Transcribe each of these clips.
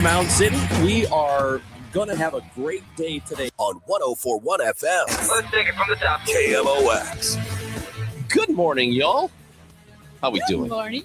Mound City, we are going to have a great day today on 104.1 FM. Let's take it from the top. KMOX. Good morning, y'all. How we doing? Good morning.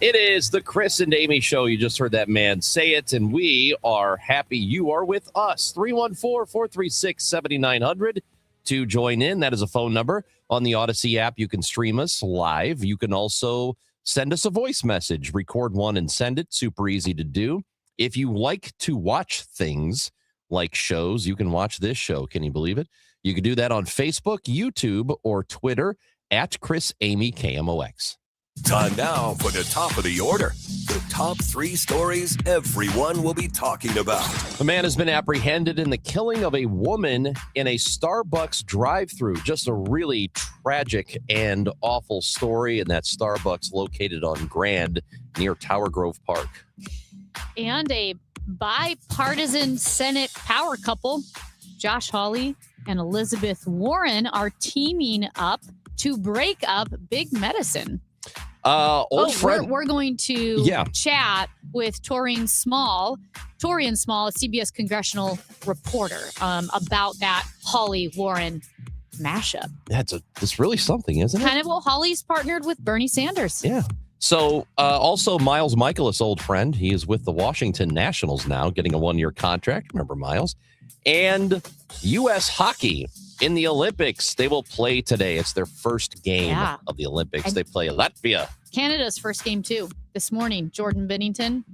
It is the Chris and Amy Show. You just heard that man say it, and we are happy you are with us. 314-436-7900 to join in. That is a phone number. On the Odyssey app, you can stream us live. You can also send us a voice message. Record one and send it. Super easy to do. If you like to watch things like shows, you can watch this show. Can you believe it? You can do that on Facebook, YouTube, or Twitter at Chris Amy KMOX. Time now for the top of the order. The top three stories everyone will be talking about. A man has been apprehended in the killing of a woman in a Starbucks drive-thru. Just a really tragic and awful story in that Starbucks located on Grand near Tower Grove Park. And a bipartisan Senate power couple, Josh Hawley and Elizabeth Warren, are teaming up to break up big medicine. Friend. We're going to chat with Torian Small, a CBS congressional reporter, about that Hawley-Warren mashup. That's really something, isn't it? Kind of, well, Hawley's partnered with Bernie Sanders. Yeah. So also Miles Michaelis, old friend, he is with the Washington Nationals now, getting a one-year contract. Remember Miles? And U.S. hockey in the Olympics. They will play today. It's their first game of the Olympics. They play Latvia. Canada's first game, too, this morning. Jordan Binnington.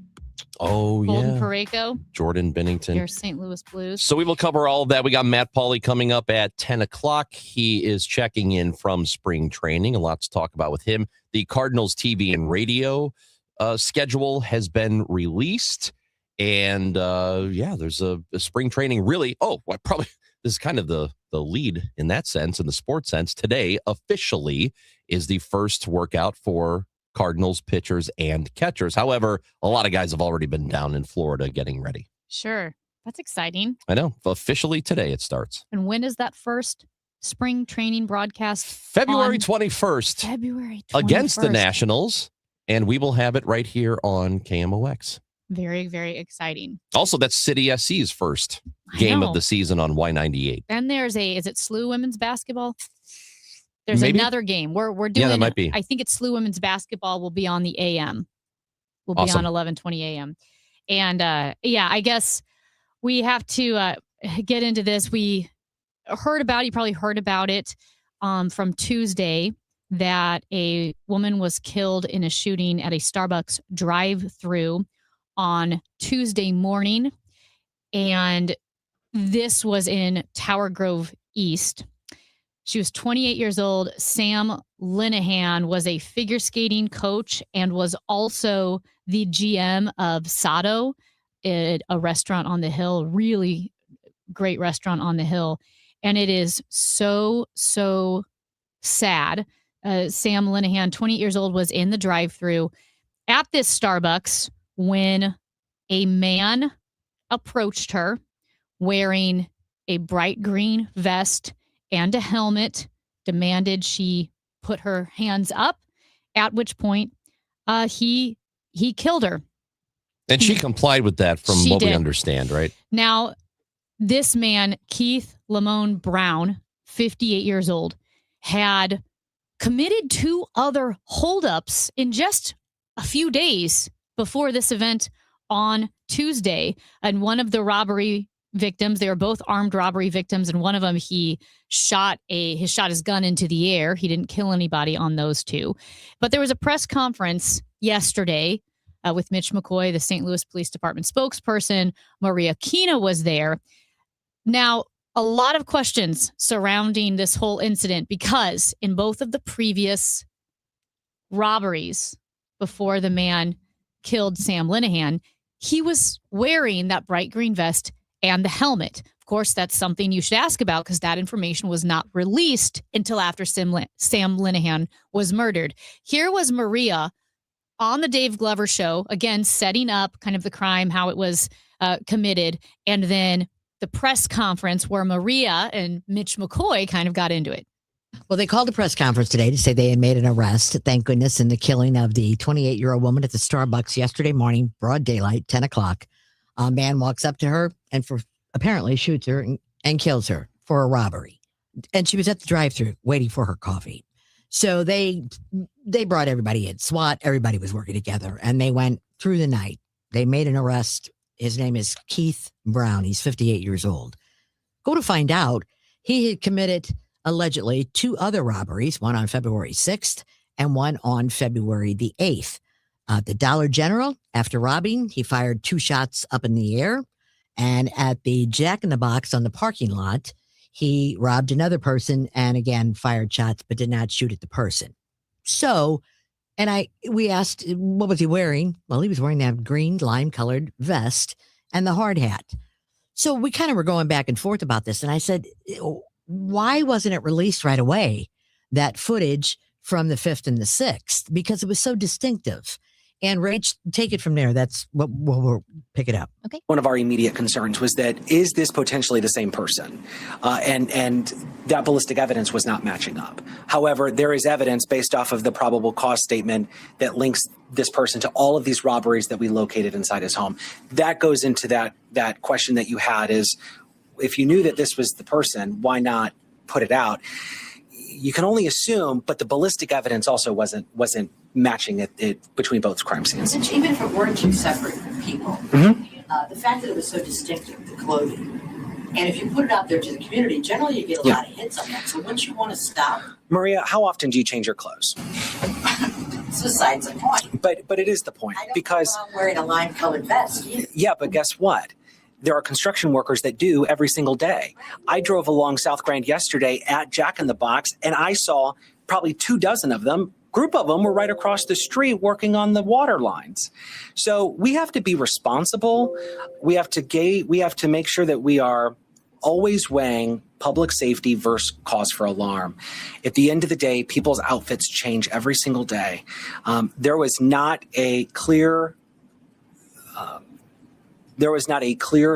Oh, Golden Parayko. Jordan Binnington. Your St. Louis Blues. So we will cover all of that. We got Matt Pauley coming up at 10 o'clock. He is checking in from spring training. A lot to talk about with him. The Cardinals TV and radio schedule has been released. And, there's a spring training really. This is kind of the lead in that sense, in the sports sense. Today, officially, is the first workout for Cardinals pitchers and catchers. However, a lot of guys have already been down in Florida getting ready. Sure. That's exciting. I know. Officially today it starts. And when is that first spring training broadcast? February 21st. February 21st. Against the Nationals. And we will have it right here on KMOX. Very, very exciting. Also, that's City SC's first game of the season on Y98. And there's is it SLU women's basketball? There's another game. We're doing. Yeah, that might be. I think it's SLU women's basketball will be on the AM. Will be on 11:20 a.m. And I guess we have to get into this. We heard about. You probably heard about it from Tuesday that a woman was killed in a shooting at a Starbucks drive-thru on Tuesday morning, and this was in Tower Grove East. She was 28 years old. Sam Linehan was a figure skating coach and was also the GM of Sato, a restaurant on the hill, really great restaurant on the hill. And it is so, so sad. Sam Linehan, 28 years old, was in the drive-thru at this Starbucks when a man approached her wearing a bright green vest and a helmet, demanded she put her hands up, at which point he killed her. And she complied with that from what we understand, right? Now, this man, Keith Lamone Brown, 58 years old, had committed 2 other holdups in just a few days before this event on Tuesday. And one of the robbery victims, they were both armed robbery victims, and one of them he shot his gun into the air. He didn't kill anybody on those 2. But there was a press conference yesterday with Mitch McCoy, the St. Louis Police Department spokesperson. Maria Kina was there. Now, a lot of questions surrounding this whole incident, because in both of the previous robberies before the man killed Sam Linehan, he was wearing that bright green vest and the helmet. Of course, that's something you should ask about, because that information was not released until after Sam Linehan was murdered. Here was Maria on the Dave Glover show, again, setting up kind of the crime, how it was committed, and then the press conference where Maria and Mitch McCoy kind of got into it. Well, they called a press conference today to say they had made an arrest, thank goodness, in the killing of the 28-year-old woman at the Starbucks yesterday morning, broad daylight, 10 o'clock. A man walks up to her and apparently shoots her and kills her for a robbery. And she was at the drive-thru waiting for her coffee. So they brought everybody in. SWAT, everybody was working together, and they went through the night. They made an arrest. His name is Keith Brown. He's 58 years old. Go to find out, he had committed allegedly 2 other robberies, one on February 6th and one on February the 8th. The Dollar General, after robbing, he fired 2 shots up in the air. And at the Jack in the Box on the parking lot, he robbed another person and again fired shots, but did not shoot at the person. So, and we asked, what was he wearing? Well, he was wearing that green lime-colored vest and the hard hat. So we kind of were going back and forth about this. And I said, why wasn't it released right away, that footage from the 5th and the 6th? Because it was so distinctive. And Rach, take it from there. That's what we'll pick it up. Okay. One of our immediate concerns was that, is this potentially the same person? And that ballistic evidence was not matching up. However, there is evidence based off of the probable cause statement that links this person to all of these robberies that we located inside his home. That goes into that question that you had, is if you knew that this was the person, why not put it out? You can only assume, but the ballistic evidence also wasn't matching it between both crime scenes. Even if it weren't 2 separate people, the fact that it was so distinctive, the clothing, and if you put it out there to the community, generally you get a lot of hits on that. So wouldn't you want to stop? Maria, how often do you change your clothes? It's besides the point. But it is the point, because I'm wearing a lime-colored vest either. Yeah, but guess what? There are construction workers that do every single day. I drove along South Grand yesterday at Jack in the Box, and I saw probably 24 of them. Group of them were right across the street working on the water lines. So we have to be responsible. We have to make sure that we are always weighing public safety versus cause for alarm. At the end of the day, people's outfits change every single day. There was not a clear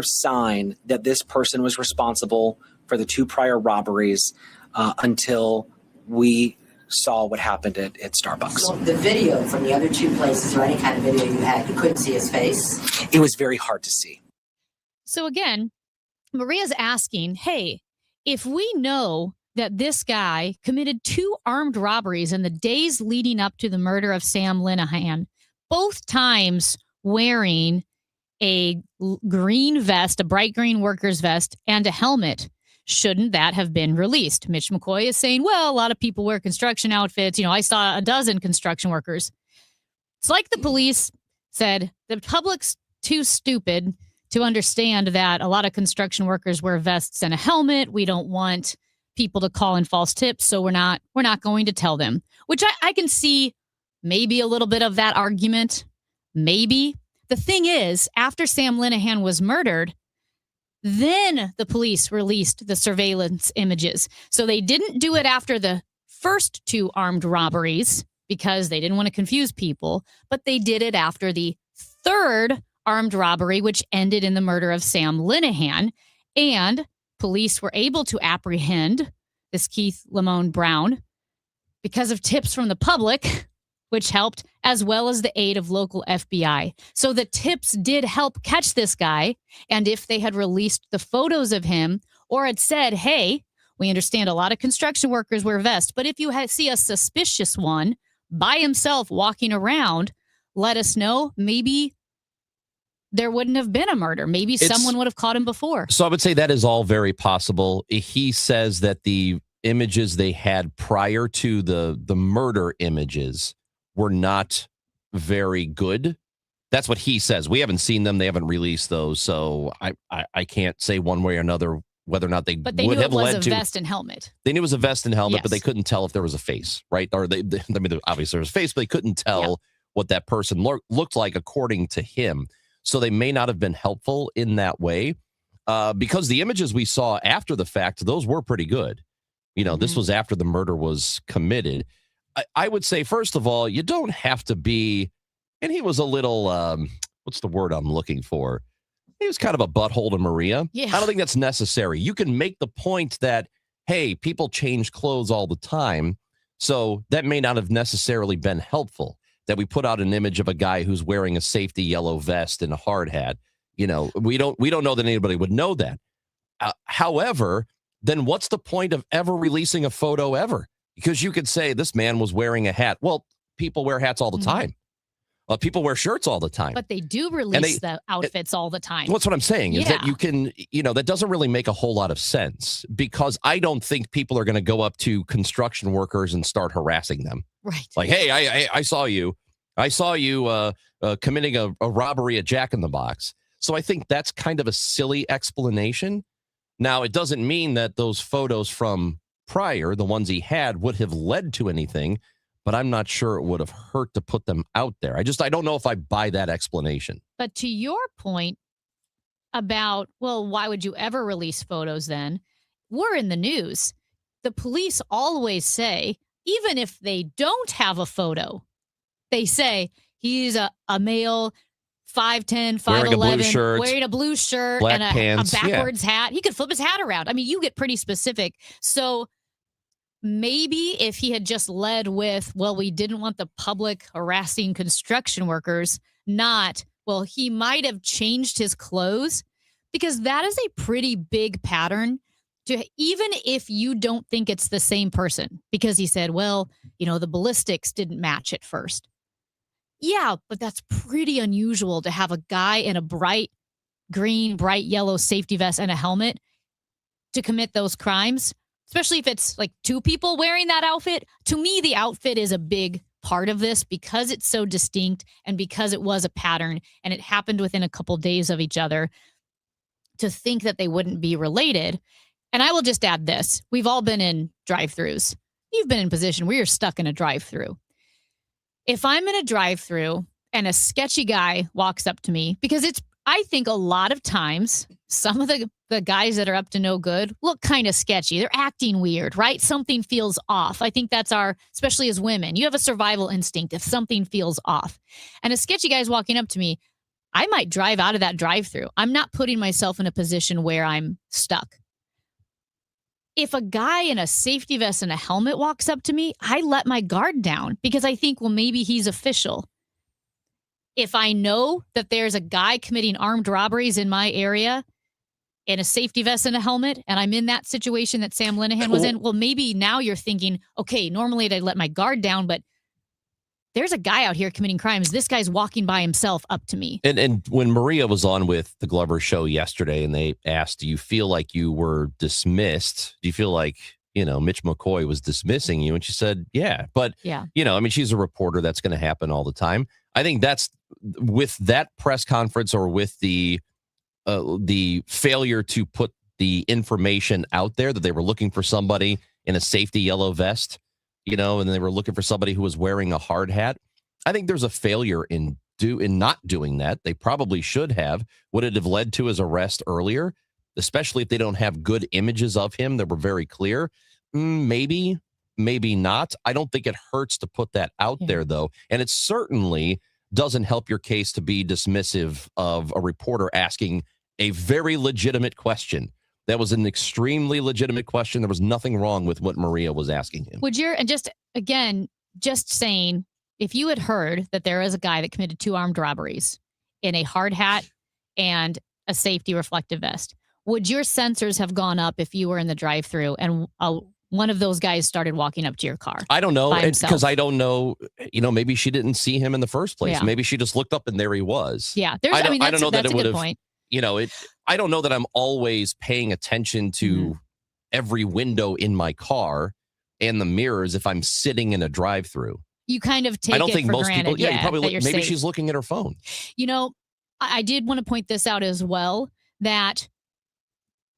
sign that this person was responsible for the 2 prior robberies until we saw what happened at Starbucks. So the video from the other 2 places, or any kind of video you had, you couldn't see his face? It was very hard to see. So again, Maria's asking, hey, if we know that this guy committed 2 armed robberies in the days leading up to the murder of Sam Linehan, both times wearing a green vest, a bright green worker's vest, and a helmet, shouldn't that have been released? Mitch McCoy is saying, well, a lot of people wear construction outfits. I saw a dozen construction workers. It's like the police said, the public's too stupid to understand that a lot of construction workers wear vests and a helmet. We don't want people to call in false tips, so we're not going to tell them, which I can see maybe a little bit of that argument. Maybe. The thing is, after Sam Linehan was murdered, then the police released the surveillance images. So they didn't do it after the first 2 armed robberies because they didn't want to confuse people, but they did it after the 3rd armed robbery, which ended in the murder of Sam Linehan. And police were able to apprehend this Keith Lamone Brown because of tips from the public, which helped, as well as the aid of local FBI. So the tips did help catch this guy. And if they had released the photos of him or had said, hey, we understand a lot of construction workers wear vests, but if you see a suspicious one by himself walking around, let us know. Maybe there wouldn't have been a murder. Maybe someone would have caught him before. So I would say that is all very possible. He says that the images they had prior to the murder images were not very good. That's what he says. We haven't seen them. They haven't released those. So I can't say one way or another whether or not they but they would knew have it was led a to vest and helmet. They knew it was a vest and helmet, Yes. but they couldn't tell if there was a face, right? Or I mean, obviously there was a face, but they couldn't tell what that person looked like according to him. So they may not have been helpful in that way because the images we saw after the fact, those were pretty good. This was after the murder was committed. I would say, first of all, you don't have to be, and he was a little, what's the word I'm looking for? He was kind of a butthole to Maria. Yeah. I don't think that's necessary. You can make the point that, hey, people change clothes all the time. So that may not have necessarily been helpful that we put out an image of a guy who's wearing a safety yellow vest and a hard hat. We don't know that anybody would know that. However, then what's the point of ever releasing a photo ever? Because you could say this man was wearing a hat. Well, people wear hats all the time. People wear shirts all the time. But they do release the outfits all the time. What's what I'm saying is that you can, that doesn't really make a whole lot of sense, because I don't think people are going to go up to construction workers and start harassing them. Right. Like, hey, I saw you. I saw you committing a robbery at Jack in the Box. So I think that's kind of a silly explanation. Now, it doesn't mean that those photos from prior, the ones he had, would have led to anything, but I'm not sure it would have hurt to put them out there. I don't know if I buy that explanation. But to your point about, well, why would you ever release photos then? We're in the news. The police always say, even if they don't have a photo, they say he's a male, 5'10", 5'11", wearing a blue shirt black and pants, a backwards hat. He could flip his hat around. I mean, you get pretty specific. So maybe if he had just led with, well, we didn't want the public harassing construction workers, not, well, he might have changed his clothes, because that is a pretty big pattern to, even if you don't think it's the same person, because he said, well, the ballistics didn't match at first. Yeah, but that's pretty unusual to have a guy in a bright green, bright yellow safety vest and a helmet to commit those crimes, especially if it's like two people wearing that outfit. To me, the outfit is a big part of this, because it's so distinct and because it was a pattern and it happened within a couple days of each other. To think that they wouldn't be related. And I will just add this. We've all been in drive-thrus. You've been in a position where you're stuck in a drive-thru. If I'm in a drive-thru and a sketchy guy walks up to me, because I think a lot of times some of the guys that are up to no good look kind of sketchy. They're acting weird, right? Something feels off. I think that's especially as women, you have a survival instinct if something feels off. And a sketchy guy's walking up to me, I might drive out of that drive-thru. I'm not putting myself in a position where I'm stuck. If a guy in a safety vest and a helmet walks up to me, I let my guard down, because I think, well, maybe he's official. If I know that there's a guy committing armed robberies in my area in a safety vest and a helmet, and I'm in that situation that Sam Linehan was in, well, maybe now you're thinking, okay, normally I'd let my guard down, but there's a guy out here committing crimes. This guy's walking by himself up to me. And when Maria was on with the Glover show yesterday, and they asked, do you feel like you were dismissed? Do you feel like, Mitch McCoy was dismissing you? And she said, yeah. But, she's a reporter. That's going to happen all the time. I think that's with that press conference, or with the failure to put the information out there that they were looking for somebody in a safety yellow vest, and they were looking for somebody who was wearing a hard hat. I think there's a failure in not doing that. They probably should have. Would it have led to his arrest earlier, especially if they don't have good images of him that were very clear? Maybe not. I don't think it hurts to put that out there, though. And it certainly doesn't help your case to be dismissive of a reporter asking a very legitimate question. That was an extremely legitimate question. There was nothing wrong with what Maria was asking him. And just saying, if you had heard that there is a guy that committed 2 armed robberies in a hard hat and a safety reflective vest, would your sensors have gone up if you were in the drive-thru and one of those guys started walking up to your car? I don't know, because I don't know. Maybe she didn't see him in the first place. Yeah. Maybe she just looked up and there he was. Yeah, I don't know that it would have. Point. I don't know that I'm always paying attention to every window in my car and the mirrors if I'm sitting in a drive-thru. You kind of take I don't it think for most granted, people. Yeah, you probably maybe safe. She's looking at her phone. I did want to point this out as well, that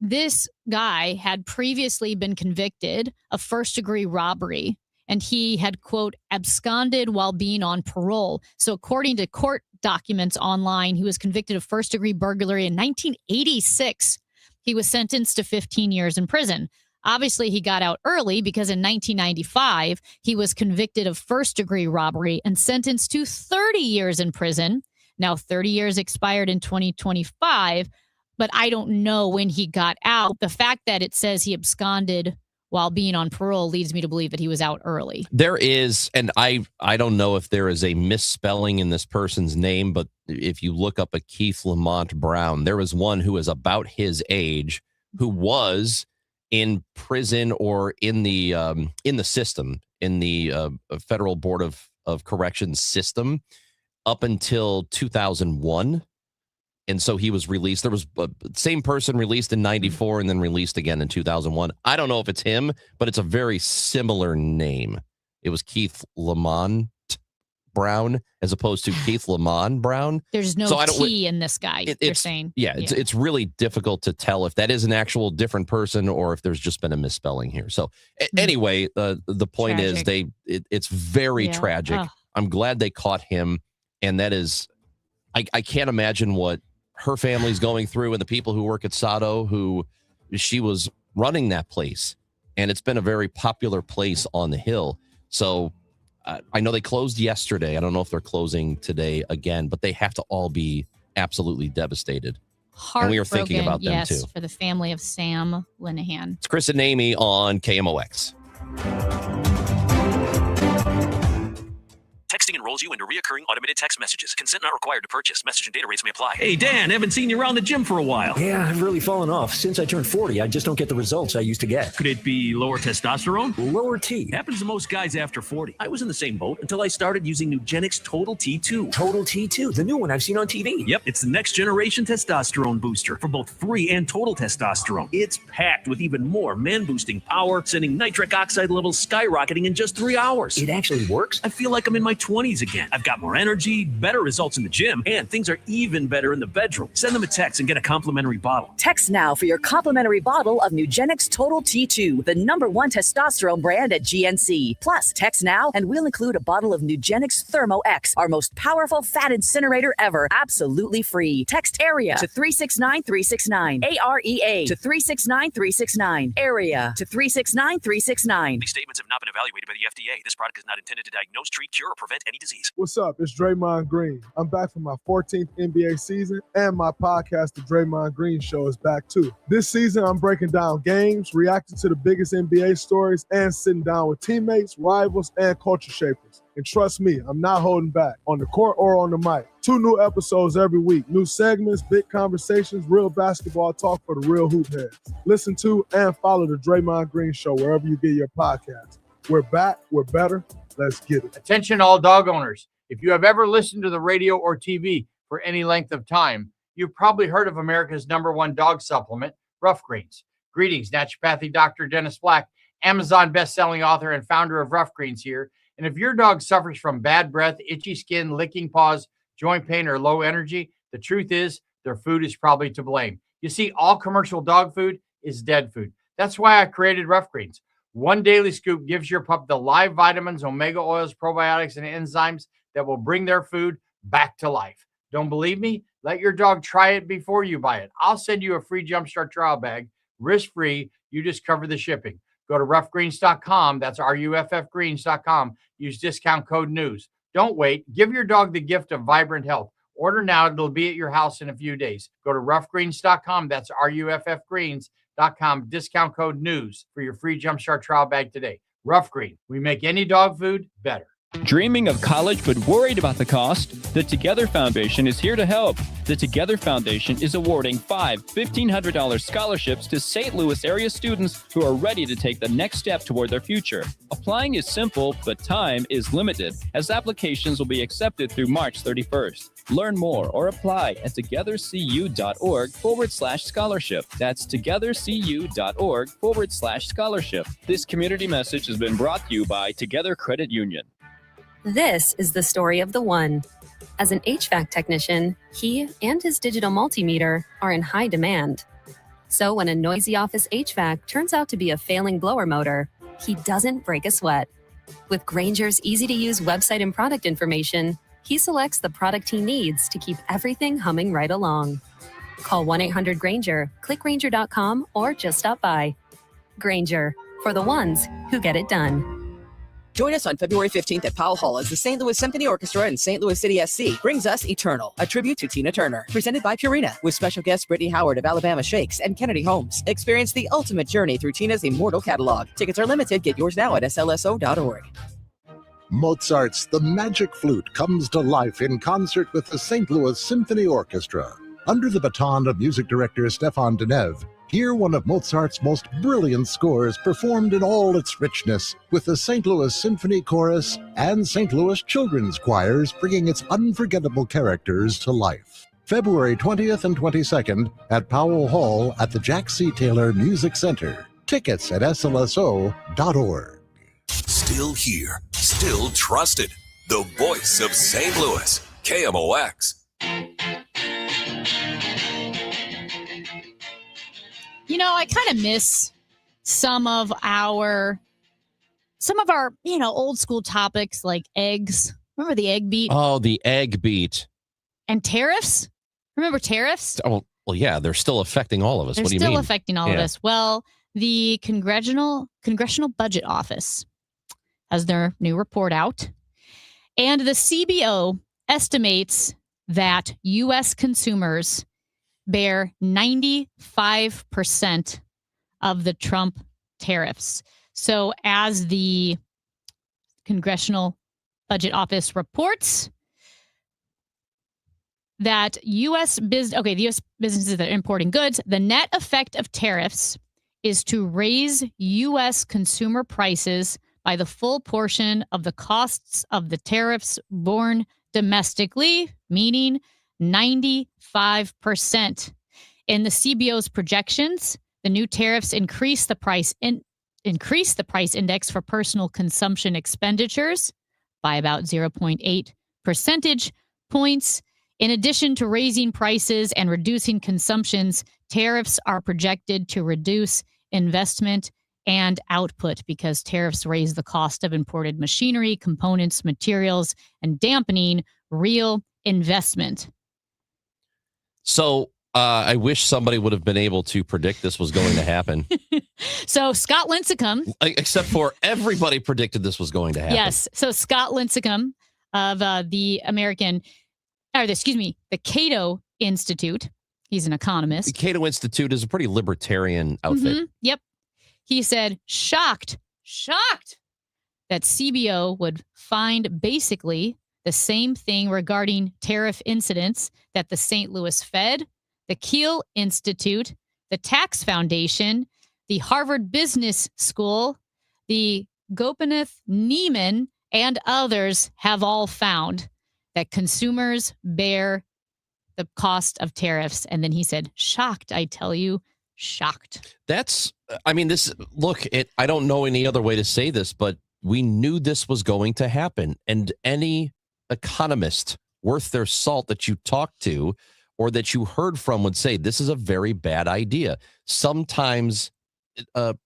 this guy had previously been convicted of first-degree robbery, and he had, quote, absconded while being on parole. So according to court documents online, he was convicted of first-degree burglary in 1986. He was sentenced to 15 years in prison. Obviously, he got out early because in 1995, he was convicted of first-degree robbery and sentenced to 30 years in prison. Now, 30 years expired in 2025, but I don't know when he got out. The fact that it says he absconded while being on parole leads me to believe that he was out early. There is, and I don't know if there is a misspelling in this person's name, but if you look up a Keith Lamont Brown, there was one who was about his age who was in prison or in the system, in the Federal Board of Corrections system up until 2001. And so he was released. There was the same person released in 94 and then released again in 2001. I don't know if it's him, but it's a very similar name. It was Keith Lamont Brown as opposed to Keith Lamont Brown. There's no T in this guy, you're saying. Yeah, it's really difficult to tell if that is an actual different person or if there's just been a misspelling here. So anyway, the point Tragic. is it's very tragic. Ugh. I'm glad they caught him. And that is, I can't imagine what her family's going through and the people who work at Sado, who she was running that place. And it's been a very popular place on the Hill. So I know they closed yesterday. I don't know if they're closing today again, but they have to all be absolutely devastated. And we are thinking about them too. For the family of Sam Linehan. It's Chris and Amy on KMOX. Texting enrolls you into recurring automated text messages. Consent not required to purchase. Message and data rates may apply. Hey, Dan, haven't seen you around the gym for a while. Yeah, I've really fallen off. Since I turned 40, I just don't get the results I used to get. Could it be lower testosterone? Lower T. Happens to most guys after 40. I was in the same boat until I started using Nugenix Total T2. Total T2, the new one I've seen on TV. Yep, it's the next generation testosterone booster for both free and total testosterone. It's packed with even more man-boosting power, sending nitric oxide levels skyrocketing in just 3 hours. It actually works? I feel like I'm in my 20s again. I've got more energy, better results in the gym, and things are even better in the bedroom. Send them a text and get a complimentary bottle. Text now for your complimentary bottle of Nugenix Total T2, the #1 testosterone brand at GNC. Plus, text now and we'll include a bottle of Nugenix Thermo X, our most powerful fat incinerator ever, absolutely free. Text AREA to 369369. AREA to 369369. AREA to 369369. These statements have not been evaluated by the FDA. This product is not intended to diagnose, treat, cure, or prevent any disease. What's up? It's Draymond Green. I'm back for my 14th NBA season, and my podcast, The Draymond Green Show, is back too. This season, I'm breaking down games, reacting to the biggest NBA stories, and sitting down with teammates, rivals, and culture shapers. And trust me, I'm not holding back, on the court or on the mic. 2 new episodes every week. New segments, big conversations, real basketball talk for the real hoop heads. Listen to and follow The Draymond Green Show wherever you get your podcasts. We're back. We're better. Let's get it. Attention all dog owners. If you have ever listened to the radio or TV for any length of time, you've probably heard of America's #1 dog supplement, Rough Greens. Greetings, naturopathic Dr. Dennis Black, Amazon best-selling author and founder of Rough Greens here. And if your dog suffers from bad breath, itchy skin, licking paws, joint pain, or low energy, the truth is their food is probably to blame. You see, all commercial dog food is dead food. That's why I created Rough Greens. 1 daily scoop gives your pup the live vitamins, omega oils, probiotics, and enzymes that will bring their food back to life. Don't believe me? Let your dog try it before you buy it. I'll send you a free Jumpstart trial bag, risk-free. You just cover the shipping. Go to roughgreens.com. That's RUFFgreens.com. Use discount code NEWS. Don't wait. Give your dog the gift of vibrant health. Order now. It'll be at your house in a few days. Go to roughgreens.com. That's RUFFgreens.com. Discount code NEWS for your free Jumpstart trial bag today. Rough Green. We make any dog food better. Dreaming of college but worried about the cost? The Together Foundation is here to help. The Together Foundation is awarding 5 $1,500 scholarships to St. Louis area students who are ready to take the next step toward their future. Applying is simple, but time is limited, as applications will be accepted through March 31st. Learn more or apply at togethercu.org/scholarship. That's togethercu.org/scholarship. This community message has been brought to you by Together Credit Union. This is the story of the one. As an HVAC technician, he and his digital multimeter are in high demand. So when a noisy office HVAC turns out to be a failing blower motor, he doesn't break a sweat. With Grainger's easy-to-use website and product information, he selects the product he needs to keep everything humming right along. Call 1-800-GRAINGER, click Grainger.com, or just stop by. Grainger, for the ones who get it done. Join us on February 15th at Powell Hall as the St. Louis Symphony Orchestra and St. Louis City SC brings us Eternal, a tribute to Tina Turner, presented by Purina, with special guests Brittany Howard of Alabama Shakes and Kennedy Holmes. Experience the ultimate journey through Tina's immortal catalog. Tickets are limited. Get yours now at slso.org. Mozart's The Magic Flute comes to life in concert with the St. Louis Symphony Orchestra. Under the baton of music director Stefan Deneve, hear one of Mozart's most brilliant scores performed in all its richness, with the St. Louis Symphony Chorus and St. Louis Children's Choirs bringing its unforgettable characters to life. February 20th and 22nd at Powell Hall at the Jack C. Taylor Music Center. Tickets at slso.org. Still here, still trusted. The voice of St. Louis, KMOX. You know, I kind of miss some of our old school topics like eggs. Remember the egg beat? Oh, the egg beat. And tariffs? Remember tariffs? Oh, well, yeah, they're still affecting all of us. They're What do you mean? still affecting all of us. Well, the Congressional Budget Office has their new report out. And the CBO estimates that U.S. consumers bear 95% of the Trump tariffs. So as the Congressional Budget Office reports, that the U.S. businesses that are importing goods, the net effect of tariffs is to raise U.S. consumer prices by the full portion of the costs of the tariffs borne domestically, meaning 95%. In the CBO's projections, the new tariffs increase the price index for personal consumption expenditures by about 0.8 percentage points. In addition to raising prices and reducing consumptions, tariffs are projected to reduce investment and output because tariffs raise the cost of imported machinery, components, materials, and dampening real investment. So I wish somebody would have been able to predict this was going to happen. So Scott Lincecum. Except for everybody predicted this was going to happen. Yes. So Scott Lincecum of the Cato Institute. He's an economist. The Cato Institute is a pretty libertarian outfit. Mm-hmm. Yep. He said, shocked that CBO would find basically the same thing regarding tariff incidents that the St. Louis Fed, the Kiel Institute, the Tax Foundation, the Harvard Business School, the Gopinath Neiman, and others have all found that consumers bear the cost of tariffs. And then he said, shocked, I tell you, shocked. I don't know any other way to say this, but we knew this was going to happen. And any economist worth their salt that you talked to or that you heard from would say, this is a very bad idea. Sometimes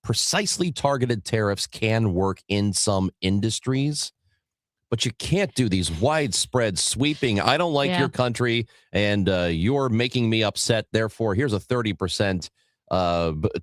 precisely targeted tariffs can work in some industries, but you can't do these widespread sweeping. I don't like your country and you're making me upset. Therefore, here's a 30%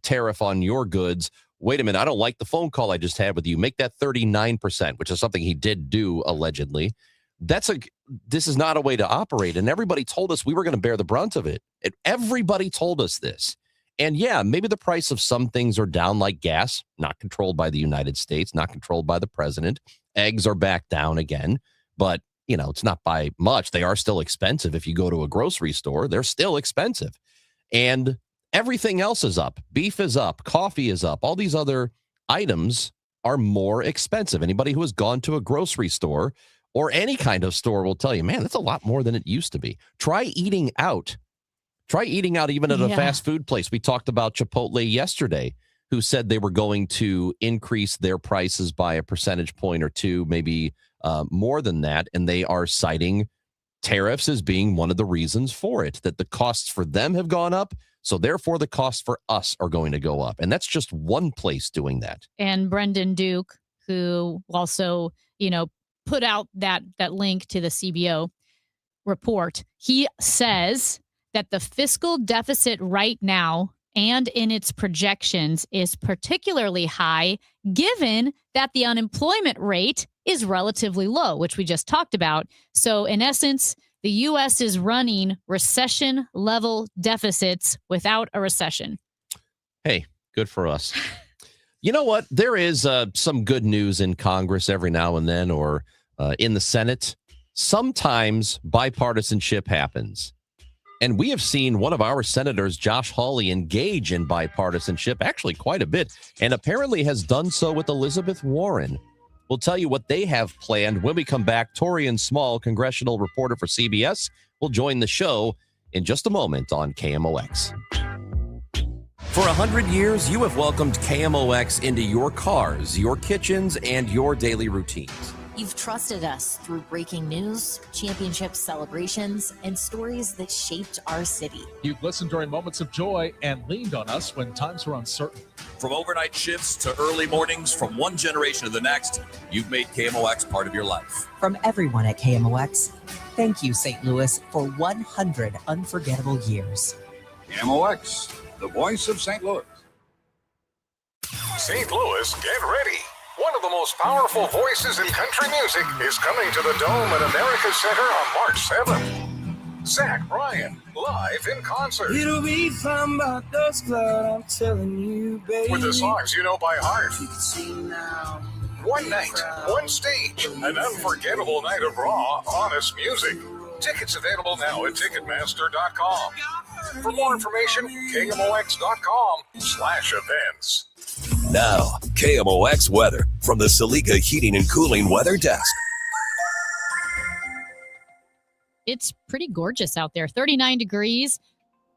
tariff on your goods. Wait a minute. I don't like the phone call I just had with you. Make that 39%, which is something he did do allegedly. This is not a way to operate. And everybody told us we were going to bear the brunt of it. Everybody told us this. And yeah, maybe the price of some things are down, like gas, not controlled by the United States, not controlled by the president. Eggs are back down again, but it's not by much. They are still expensive. If you go to a grocery store, they're still expensive. And everything else is up. Beef is up. Coffee is up. All these other items are more expensive. Anybody who has gone to a grocery store or any kind of store will tell you, man, that's a lot more than it used to be. Try eating out. Try eating out even at a fast food place. We talked about Chipotle yesterday, who said they were going to increase their prices by a percentage point or two, maybe more than that. And they are citing tariffs as being one of the reasons for it, that the costs for them have gone up. So therefore, the costs for us are going to go up. And that's just one place doing that. And Brendan Duke, who also, put out that link to the CBO report, he says that the fiscal deficit right now and in its projections is particularly high, given that the unemployment rate is relatively low, which we just talked about. So in essence, the U.S. is running recession-level deficits without a recession. Hey, good for us. You know what? There is some good news in Congress every now and then, or in the Senate. Sometimes bipartisanship happens. And we have seen one of our senators, Josh Hawley, engage in bipartisanship actually quite a bit, and apparently has done so with Elizabeth Warren. We'll tell you what they have planned when we come back. Torian Small, congressional reporter for CBS, will join the show in just a moment on KMOX. For 100 years, you have welcomed KMOX into your cars, your kitchens, and your daily routines. You've trusted us through breaking news, championship celebrations, and stories that shaped our city. You've listened during moments of joy and leaned on us when times were uncertain. From overnight shifts to early mornings, from one generation to the next, you've made KMOX part of your life. From everyone at KMOX, thank you, St. Louis, for 100 unforgettable years. KMOX, the voice of St. Louis. St. Louis, get ready. One of the most powerful voices in country music is coming to the Dome at America's Center on March 7th. Zach Bryan, live in concert. It'll be fun about those clouds, I'm telling you, baby. With the songs you know by heart. You can see now. One night, one stage, an unforgettable night of raw, honest music. Tickets available now at Ticketmaster.com. For more information, KMOX.com/events. Now, KMOX weather from the Saliga Heating and Cooling Weather Desk. It's pretty gorgeous out there, 39 degrees.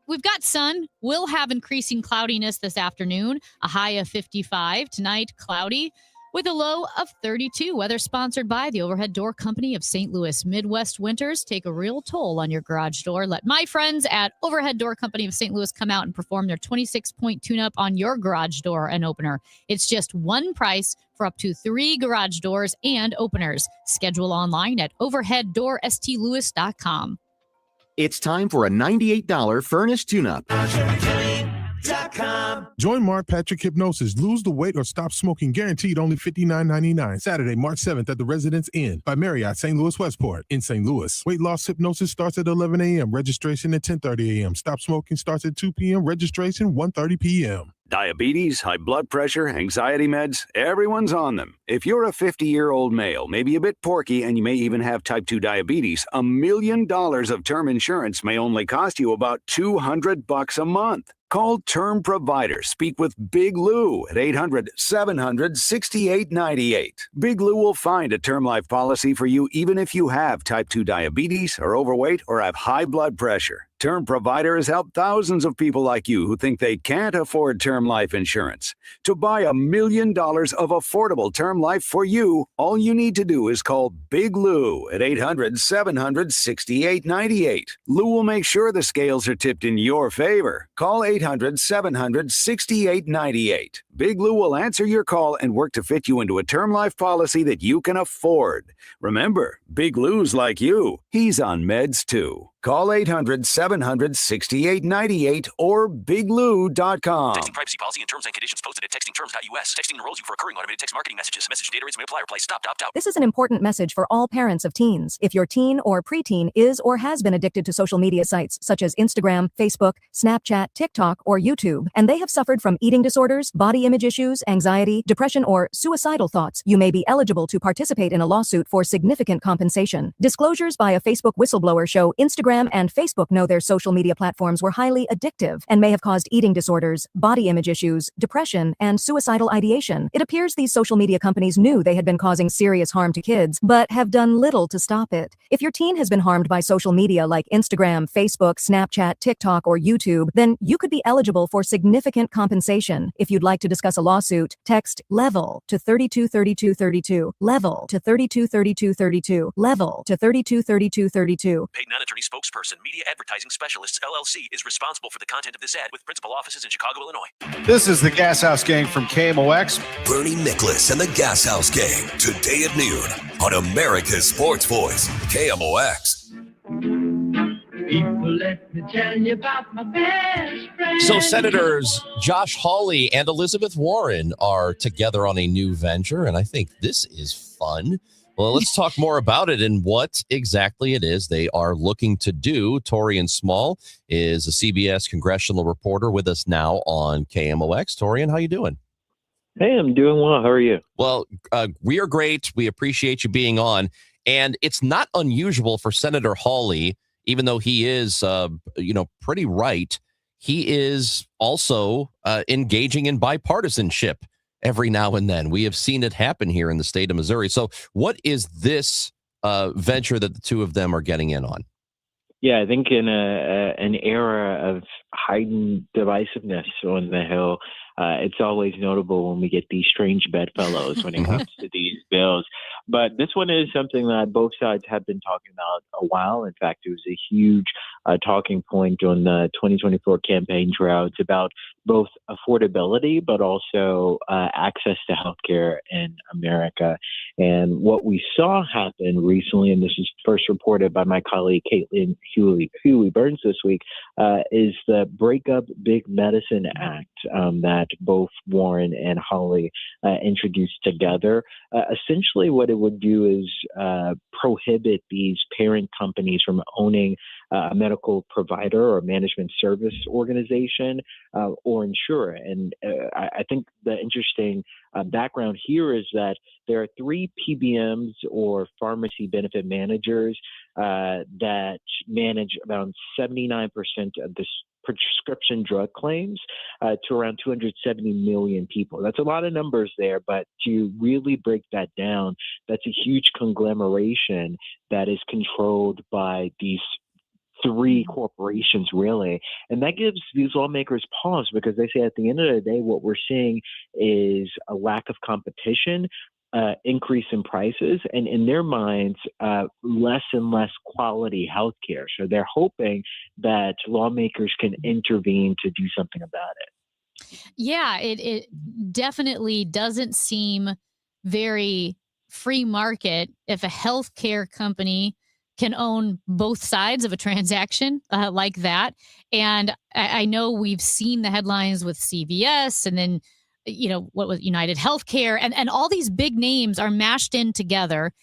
We've got sun. We'll have increasing cloudiness this afternoon, a high of 55. Tonight, cloudy with a low of 32. Weather sponsored by the Overhead Door Company of St. Louis. Midwest winters take a real toll on your garage door. Let my friends at Overhead Door Company of St. Louis come out and perform their 26-point tune-up on your garage door and opener. It's just one price for up to 3 garage doors and openers. Schedule online at overheaddoorstlouis.com. It's time for a $98 furnace tune-up. Join Mark Patrick Hypnosis. Lose the weight or stop smoking. Guaranteed only $59.99. Saturday, March 7th at the Residence Inn by Marriott, St. Louis Westport in St. Louis. Weight loss hypnosis starts at 11 a.m. Registration at 10:30 a.m. Stop smoking starts at 2 p.m. Registration 1:30 p.m. Diabetes, high blood pressure, anxiety meds, everyone's on them. If you're a 50-year-old male, maybe a bit porky, and you may even have type 2 diabetes, $1 million of term insurance may only cost you about $200 a month. Call Term Provider. Speak with Big Lou at 800-700-6898. Big Lou will find a term life policy for you even if you have type 2 diabetes, are overweight, or have high blood pressure. Term Provider has helped thousands of people like you who think they can't afford term life insurance. To buy $1 million of affordable term life for you, all you need to do is call Big Lou at 800-700-6898. Lou will make sure the scales are tipped in your favor. Call 800-700-6898. Big Lou will answer your call and work to fit you into a term life policy that you can afford. Remember, Big Lou's like you. He's on meds too. Call 800-700-6898 or biglou.com. Texting privacy policy and terms and conditions posted at textingterms.us. Texting enrolls you for recurring automated text marketing messages. Message data rates may apply. Reply stop, opt out. This is an important message for all parents of teens. If your teen or preteen is or has been addicted to social media sites such as Instagram, Facebook, Snapchat, TikTok, or YouTube, and they have suffered from eating disorders, body image issues, anxiety, depression, or suicidal thoughts, you may be eligible to participate in a lawsuit for significant compensation. Disclosures by a Facebook whistleblower show Instagram and Facebook know their social media platforms were highly addictive and may have caused eating disorders, body image issues, depression, and suicidal ideation. It appears these social media companies knew they had been causing serious harm to kids, but have done little to stop it. If your teen has been harmed by social media like Instagram, Facebook, Snapchat, TikTok, or YouTube, then you could be eligible for significant compensation. If you'd like to discuss a lawsuit, text LEVEL to 323232, LEVEL to 323232, LEVEL to 323232. Paid non-attorney spokesperson, Media Advertising Specialists, LLC, is responsible for the content of this ad with principal offices in Chicago, Illinois. This is the Gas House Gang from KMOX. Bernie Nicholas and the Gas House Gang, today at noon on America's Sports Voice, KMOX. People, let me tell you about my best friend. So Senators Josh Hawley and Elizabeth Warren are together on a new venture, and I think this is fun. Well, let's talk more about it and what exactly it is they are looking to do. Torian Small is a CBS congressional reporter with us now on KMOX. Torian, how you doing? Hey, I'm doing well. How are you? Well, we are great. We appreciate you being on. And it's not unusual for Senator Hawley, even though he is, pretty right. He is also engaging in bipartisanship every now and then. We have seen it happen here in the state of Missouri. So what is this venture that the two of them are getting in on? Yeah, I think in an era of heightened divisiveness on the Hill, it's always notable when we get these strange bedfellows when it comes to these bills. But this one is something that both sides have been talking about a while. In fact, it was a huge talking point on the 2024 campaign trail. It's about both affordability, but also access to healthcare in America. And what we saw happen recently, and this is first reported by my colleague Caitlin Huey Burns this week, is the Break Up Big Medicine Act that both Warren and Hawley introduced together. Essentially, what it would do is prohibit these parent companies from owning a medical provider or management service organization or insurer. And I think the interesting background here is that there are 3 PBMs or pharmacy benefit managers that manage around 79% of the prescription drug claims to around 270 million people. That's a lot of numbers there, but to really break that down, that's a huge conglomeration that is controlled by these 3 corporations, really. And that gives these lawmakers pause because they say at the end of the day, what we're seeing is a lack of competition, increase in prices, and in their minds, less and less quality healthcare. So they're hoping that lawmakers can intervene to do something about it. Yeah, it definitely doesn't seem very free market if a healthcare company can own both sides of a transaction like that. And I know we've seen the headlines with CVS and then, what was United Healthcare and all these big names are mashed in together.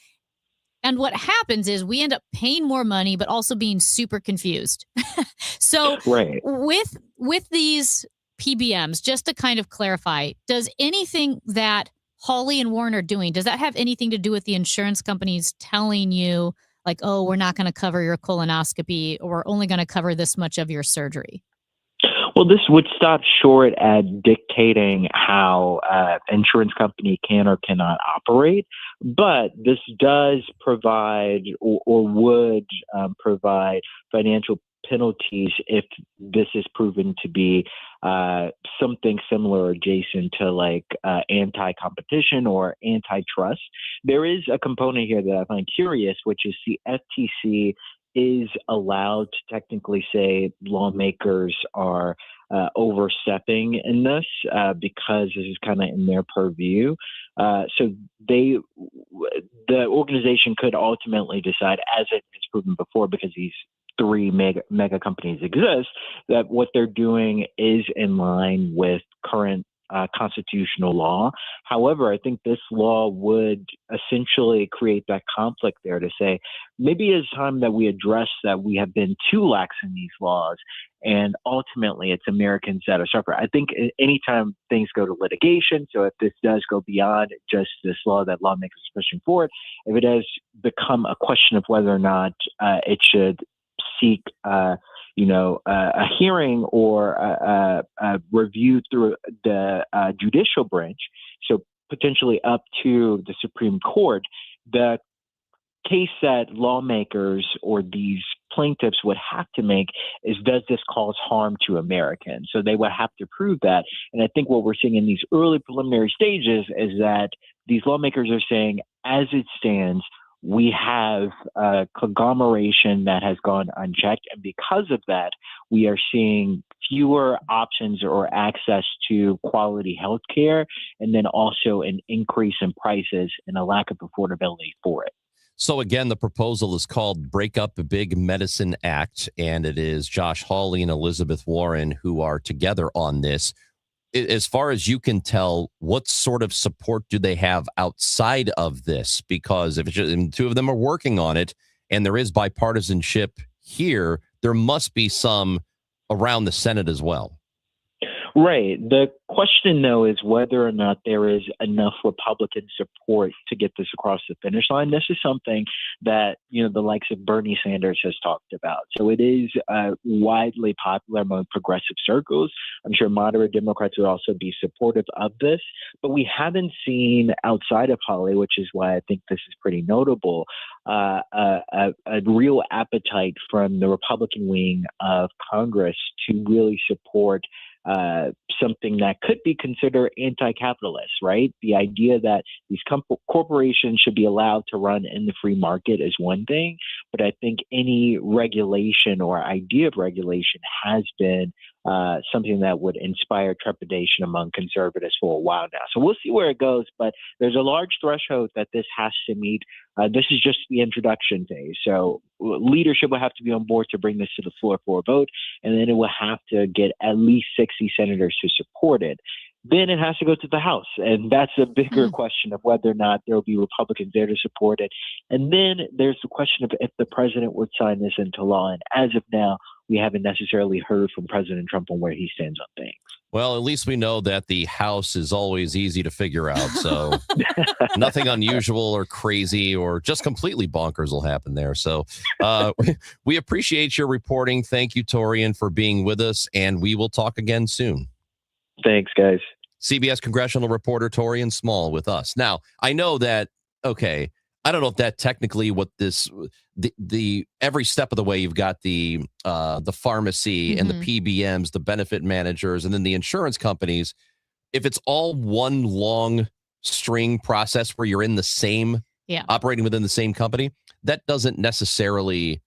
And what happens is we end up paying more money, but also being super confused. So right. with these PBMs, just to kind of clarify, does anything that Hawley and Warren are doing, does that have anything to do with the insurance companies telling you like, oh, we're not going to cover your colonoscopy or we're only going to cover this much of your surgery? Well, this would stop short at dictating how insurance company can or cannot operate, but this does provide or would provide financial penalties if this is proven to be something similar or adjacent to like anti-competition or antitrust. There is a component here that I find curious, which is the FTC is allowed to technically say lawmakers are overstepping in this because this is kind of in their purview. So the organization could ultimately decide, as it has proven before, because these 3 mega companies exist, that what they're doing is in line with current constitutional law. However, I think this law would essentially create that conflict there to say, maybe it's time that we address that we have been too lax in these laws, and ultimately it's Americans that are suffering. I think anytime things go to litigation, so if this does go beyond just this law that lawmakers are pushing forward, if it has become a question of whether or not it should seek a hearing or a review through the judicial branch, so potentially up to the Supreme Court, the case that lawmakers or these plaintiffs would have to make is, does this cause harm to Americans? So they would have to prove that. And I think what we're seeing in these early preliminary stages is that these lawmakers are saying, as it stands, we have a conglomeration that has gone unchecked. And because of that, we are seeing fewer options or access to quality health care, and then also an increase in prices and a lack of affordability for it. So again, the proposal is called Break Up the Big Medicine Act, and it is Josh Hawley and Elizabeth Warren who are together on this. As far as you can tell, what sort of support do they have outside of this? Because if it's just, and 2 of them are working on it and there is bipartisanship here, there must be some around the Senate as well. Right. The question, though, is whether or not there is enough Republican support to get this across the finish line. This is something that, the likes of Bernie Sanders has talked about. So it is widely popular among progressive circles. I'm sure moderate Democrats would also be supportive of this. But we haven't seen outside of Holly, which is why I think this is pretty notable, a real appetite from the Republican wing of Congress to really support something that could be considered anti-capitalist, right? The idea that these corporations should be allowed to run in the free market is one thing, but I think any regulation or idea of regulation has been something that would inspire trepidation among conservatives for a while now. So we'll see where it goes, but there's a large threshold that this has to meet. This is just the introduction phase. So leadership will have to be on board to bring this to the floor for a vote, and then it will have to get at least 60 senators to support it. Then it has to go to the House, and that's a bigger question of whether or not there will be Republicans there to support it. And then there's the question of if the president would sign this into law. And as of now, we haven't necessarily heard from President Trump on where he stands on things. Well, at least we know that the House is always easy to figure out. So nothing unusual or crazy or just completely bonkers will happen there. So we appreciate your reporting. Thank you, Torian, for being with us, and we will talk again soon. Thanks, guys. CBS congressional reporter Torian Small with us. Now, I know that, okay, I don't know if that technically what this, the every step of the way, you've got the pharmacy and the PBMs, the benefit managers, and then the insurance companies. If it's all one long string process where you're in the same, operating within the same company, that doesn't necessarily,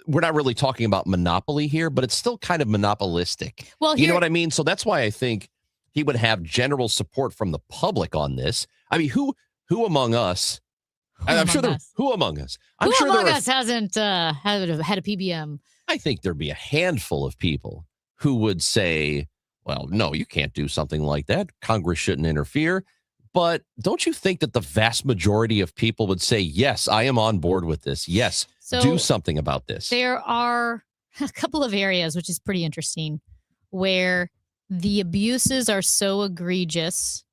we're not really talking about monopoly here, but it's still kind of monopolistic. Well, you know what I mean? So that's why I think he would have general support from the public on this. I mean, who among us? I'm sure there. Who among us? I'm sure among us hasn't had a PBM? I think there'd be a handful of people who would say, "Well, no, you can't do something like that. Congress shouldn't interfere." But don't you think that the vast majority of people would say, "Yes, I am on board with this. Yes, do something about this"? There are a couple of areas, which is pretty interesting, where the abuses are so egregious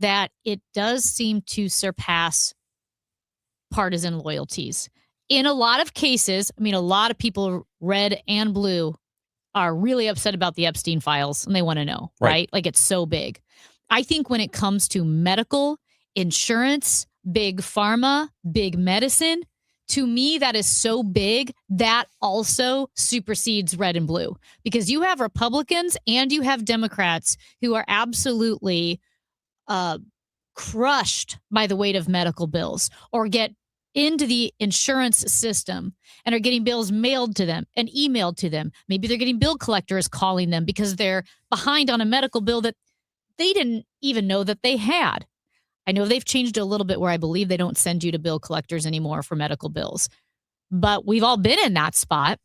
that it does seem to surpass partisan loyalties. In a lot of cases, I mean, a lot of people, red and blue, are really upset about the Epstein files, and they want to know, right? Like, it's so big. I think when it comes to medical, insurance, big pharma, big medicine, to me, that is so big that also supersedes red and blue, because you have Republicans and you have Democrats who are absolutely crushed by the weight of medical bills, or get into the insurance system and are getting bills mailed to them and emailed to them. Maybe they're getting bill collectors calling them because they're behind on a medical bill that they didn't even know that they had. I know they've changed a little bit where I believe they don't send you to bill collectors anymore for medical bills, but we've all been in that spot.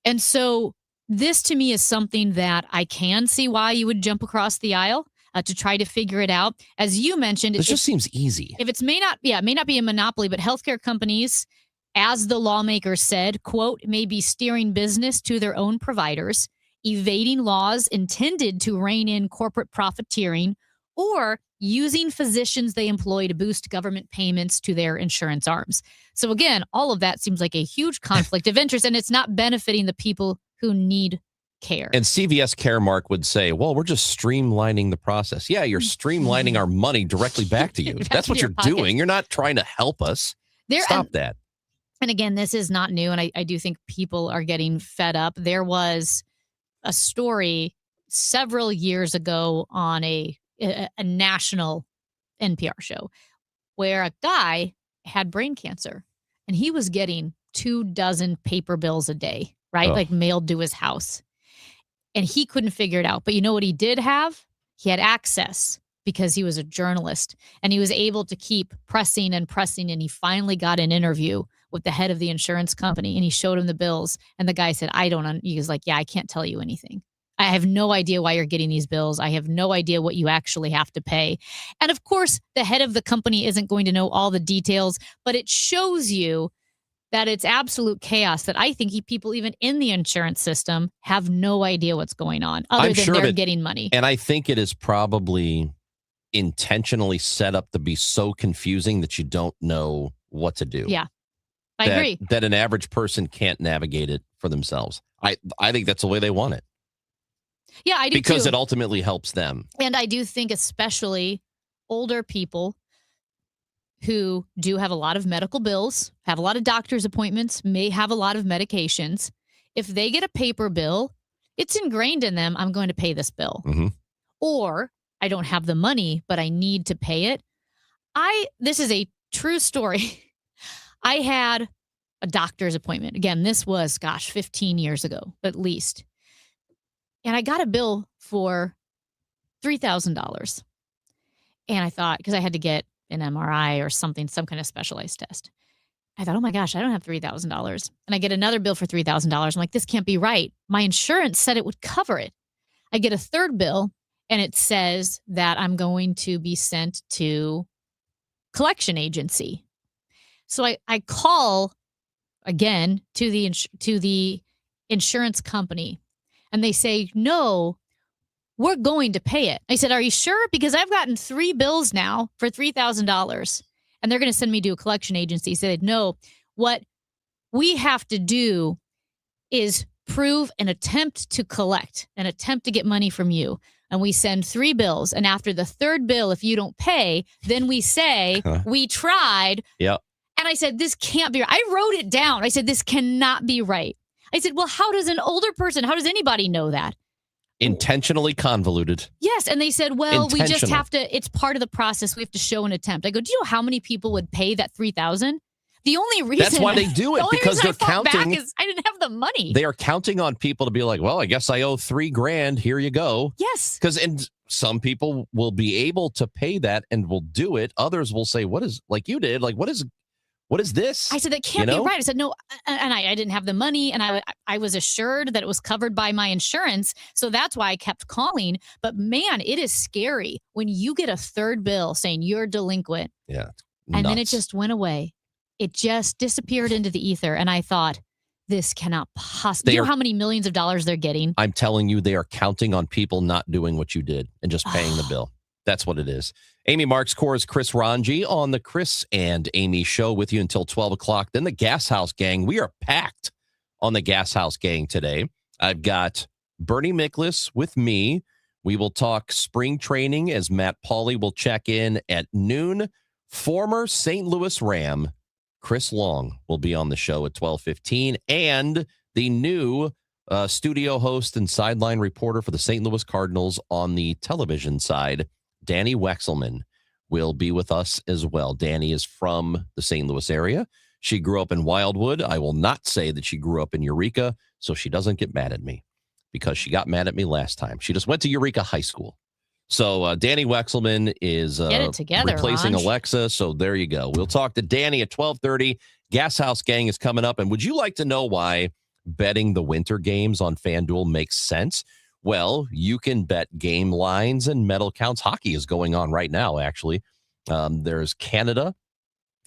And so this to me is something that I can see why you would jump across the aisle to try to figure it out. As you mentioned, it just seems easy. If it may not be a monopoly, but healthcare companies, as the lawmakers said, quote, may be steering business to their own providers, evading laws intended to rein in corporate profiteering, or using physicians they employ to boost government payments to their insurance arms. So again, all of that seems like a huge conflict of interest, and it's not benefiting the people who need care. And CVS Caremark would say, well, we're just streamlining the process. Yeah, you're streamlining our money directly back to you. That's what you're doing. You're not trying to help us. Stop that. And again, this is not new, and I do think people are getting fed up. There was a story several years ago on a national NPR show where a guy had brain cancer, and he was getting 24 paper bills a day, right? Like mailed to his house. And he couldn't figure it out. But you know what he did have? He had access because he was a journalist, and he was able to keep pressing and pressing. And he finally got an interview with the head of the insurance company, and he showed him the bills. And the guy said, he was like, yeah, I can't tell you anything. I have no idea why you're getting these bills. I have no idea what you actually have to pay. And of course, the head of the company isn't going to know all the details, but it shows you that it's absolute chaos, that I think people even in the insurance system have no idea what's going on other than they're getting money. And I think it is probably intentionally set up to be so confusing that you don't know what to do. Yeah, I agree. That an average person can't navigate it for themselves. I think that's the way they want it. Yeah, I do because too. It ultimately helps them. And I do think especially older people who do have a lot of medical bills, have a lot of doctor's appointments, may have a lot of medications. If they get a paper bill, it's ingrained in them, I'm going to pay this bill. Mm-hmm. Or I don't have the money, but I need to pay it. This is a true story. I had a doctor's appointment. Again, this was, 15 years ago, at least. And I got a bill for $3,000. And I thought, because I had to get an MRI or something, some kind of specialized test. I thought, oh my gosh, I don't have $3,000. And I get another bill for $3,000. I'm like, this can't be right. My insurance said it would cover it. I get a third bill and it says that I'm going to be sent to collection agency. So I call again to the insurance company and they say, no, we're going to pay it. I said, are you sure? Because I've gotten 3 bills now for $3,000 and they're going to send me to a collection agency. He said, no, what we have to do is prove an attempt to collect, an attempt to get money from you. And we send 3 bills. And after the third bill, if you don't pay, then we say, we tried. Yep. And I said, this can't be right. I wrote it down. I said, this cannot be right. I said, well, how does an older person, how does anybody know that? Intentionally convoluted. Yes. And they said, well, we just have to, it's part of the process. We have to show an attempt. I go, do you know how many people would pay that $3,000? The only reason that's why they do it, because they're counting. Is I didn't have the money. They are counting on people to be like, well, I guess I owe $3,000. Here you go. Yes. And some people will be able to pay that and will do it. Others will say, what is, like you did, like, what is this? I said, that can't be right. I said, no. And I didn't have the money. And I was assured that it was covered by my insurance. So that's why I kept calling. But man, it is scary when you get a third bill saying you're delinquent. Yeah. And then it just went away. It just disappeared into the ether. And I thought, this cannot possibly. Do you know how many millions of dollars they're getting? I'm telling you, they are counting on people not doing what you did and just paying the bill. That's what it is. Amy Marks Core's Chris Ranji on the Chris and Amy show with you until 12 o'clock. Then the Gas House Gang. We are packed on the Gas House Gang today. I've got Bernie Miklasz with me. We will talk spring training as Matt Pauley will check in at noon. Former St. Louis Ram Chris Long will be on the show at 12:15. And the new studio host and sideline reporter for the St. Louis Cardinals on the television side, Danny Wexelman, will be with us as well. Danny is from the St. Louis area. She grew up in Wildwood. I will not say that she grew up in Eureka, so she doesn't get mad at me, because she got mad at me last time. She just went to Eureka High School. So Danny Wexelman is replacing Ranj. Alexa. So there you go. We'll talk to Danny at 12:30. Gas House Gang is coming up. And would you like to know why betting the winter games on FanDuel makes sense? Well, you can bet game lines and medal counts. Hockey is going on right now, actually. There's Canada.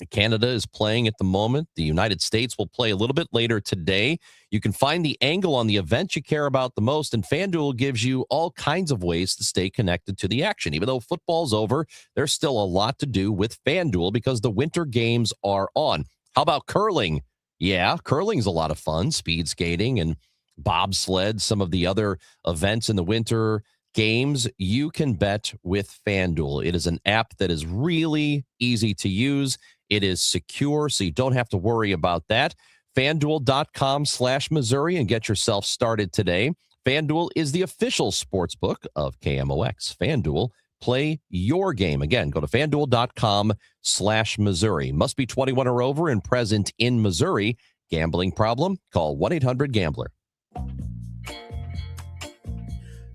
Canada is playing at the moment. The United States will play a little bit later today. You can find the angle on the event you care about the most, and FanDuel gives you all kinds of ways to stay connected to the action. Even though football's over, there's still a lot to do with FanDuel because the winter games are on. How about curling? Yeah, curling's a lot of fun. Speed skating and bobsled, some of the other events in the winter games, you can bet with FanDuel. It is an app that is really easy to use. It is secure, so you don't have to worry about that. FanDuel.com/Missouri and get yourself started today. FanDuel is the official sports book of KMOX. FanDuel, play your game. Again, go to FanDuel.com/Missouri. Must be 21 or over and present in Missouri. Gambling problem? Call 1-800-GAMBLER.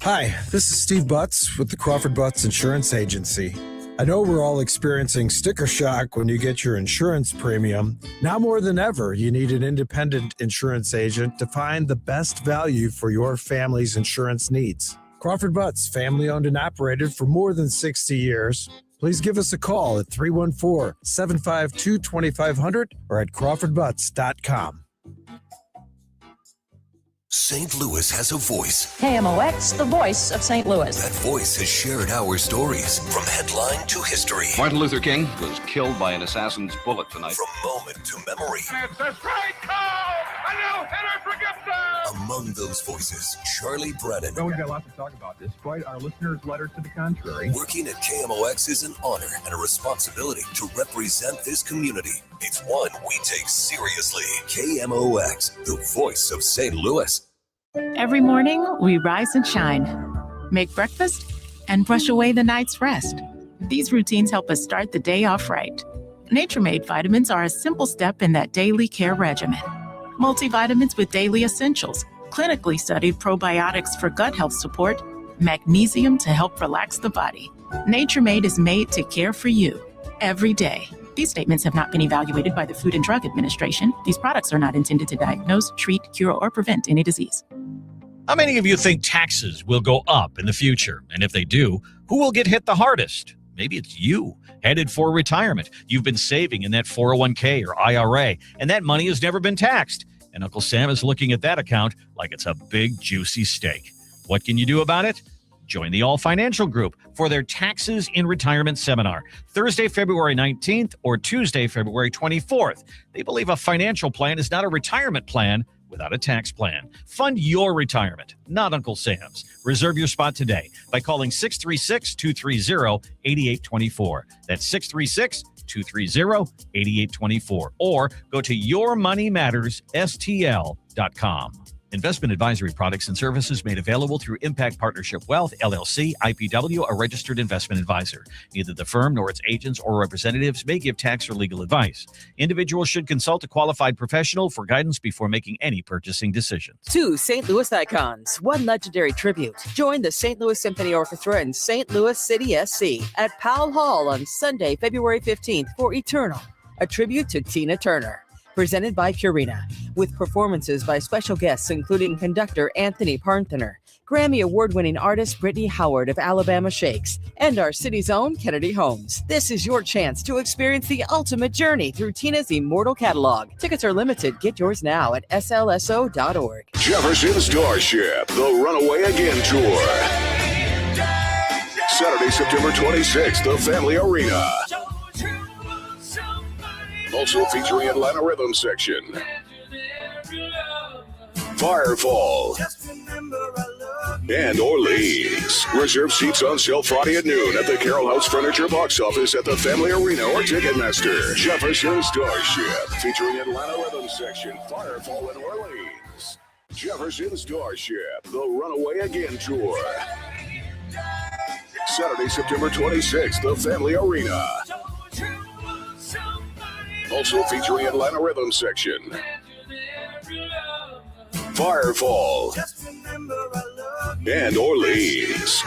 Hi, this is Steve Butts with the Crawford Butts Insurance Agency. I know we're all experiencing sticker shock when you get your insurance premium. Now more than ever, you need an independent insurance agent to find the best value for your family's insurance needs. Crawford Butts, family owned and operated for more than 60 years. Please give us a call at 314-752-2500 or at crawfordbutts.com. St. Louis has a voice. KMOX, the voice of St. Louis. That voice has shared our stories from headline to history. Martin Luther King was killed by an assassin's bullet tonight. From moment to memory. It's a strike call! A no-hitter for Gibson! Among those voices, Charlie Brennan. Well, we've got lots to talk about, despite our listeners' letter to the contrary. Working at KMOX is an honor and a responsibility to represent this community. It's one we take seriously. KMOX, the voice of St. Louis. Every morning, we rise and shine, make breakfast, and brush away the night's rest. These routines help us start the day off right. Nature Made vitamins are a simple step in that daily care regimen. Multivitamins with daily essentials, clinically studied probiotics for gut health support, magnesium to help relax the body. Nature Made is made to care for you every day. These statements have not been evaluated by the Food and Drug Administration. These products are not intended to diagnose, treat, cure, or prevent any disease. How many of you think taxes will go up in the future? And if they do, who will get hit the hardest? Maybe it's you, headed for retirement. You've been saving in that 401k or IRA, and that money has never been taxed. And Uncle Sam is looking at that account like it's a big, juicy steak. What can you do about it? Join the All Financial Group for their Taxes in Retirement Seminar, Thursday, February 19th or Tuesday, February 24th. They believe a financial plan is not a retirement plan without a tax plan. Fund your retirement, not Uncle Sam's. Reserve your spot today by calling 636-230-8824. That's 636-230-8824. Or go to yourmoneymattersstl.com. Investment advisory products and services made available through Impact Partnership Wealth, LLC, IPW, a registered investment advisor. Neither the firm nor its agents or representatives may give tax or legal advice. Individuals should consult a qualified professional for guidance before making any purchasing decisions. 2 St. Louis icons, 1 legendary tribute. Join the St. Louis Symphony Orchestra and St. Louis City SC at Powell Hall on Sunday, February 15th for Eternal, a tribute to Tina Turner. Presented by Purina, with performances by special guests including conductor Anthony Partner, Grammy Award-winning artist Brittany Howard of Alabama Shakes, and our city's own Kennedy Homes. This is your chance to experience the ultimate journey through Tina's immortal catalog. Tickets are limited. Get yours now at slso.org. Jefferson Starship, the Runaway Again Tour. Saturday, September 26th, the Family Arena. Also featuring Atlanta Rhythm Section, Firefall, and Orleans. Reserve seats on sale Friday at noon at the Carroll House Furniture box office at the Family Arena or Ticketmaster. Jefferson Starship, featuring Atlanta Rhythm Section, Firefall, and Orleans. Jefferson Starship, the Runaway Again Tour. Saturday, September 26th, the Family Arena. Also featuring Atlanta Rhythm Section, Firefall, and Orleans.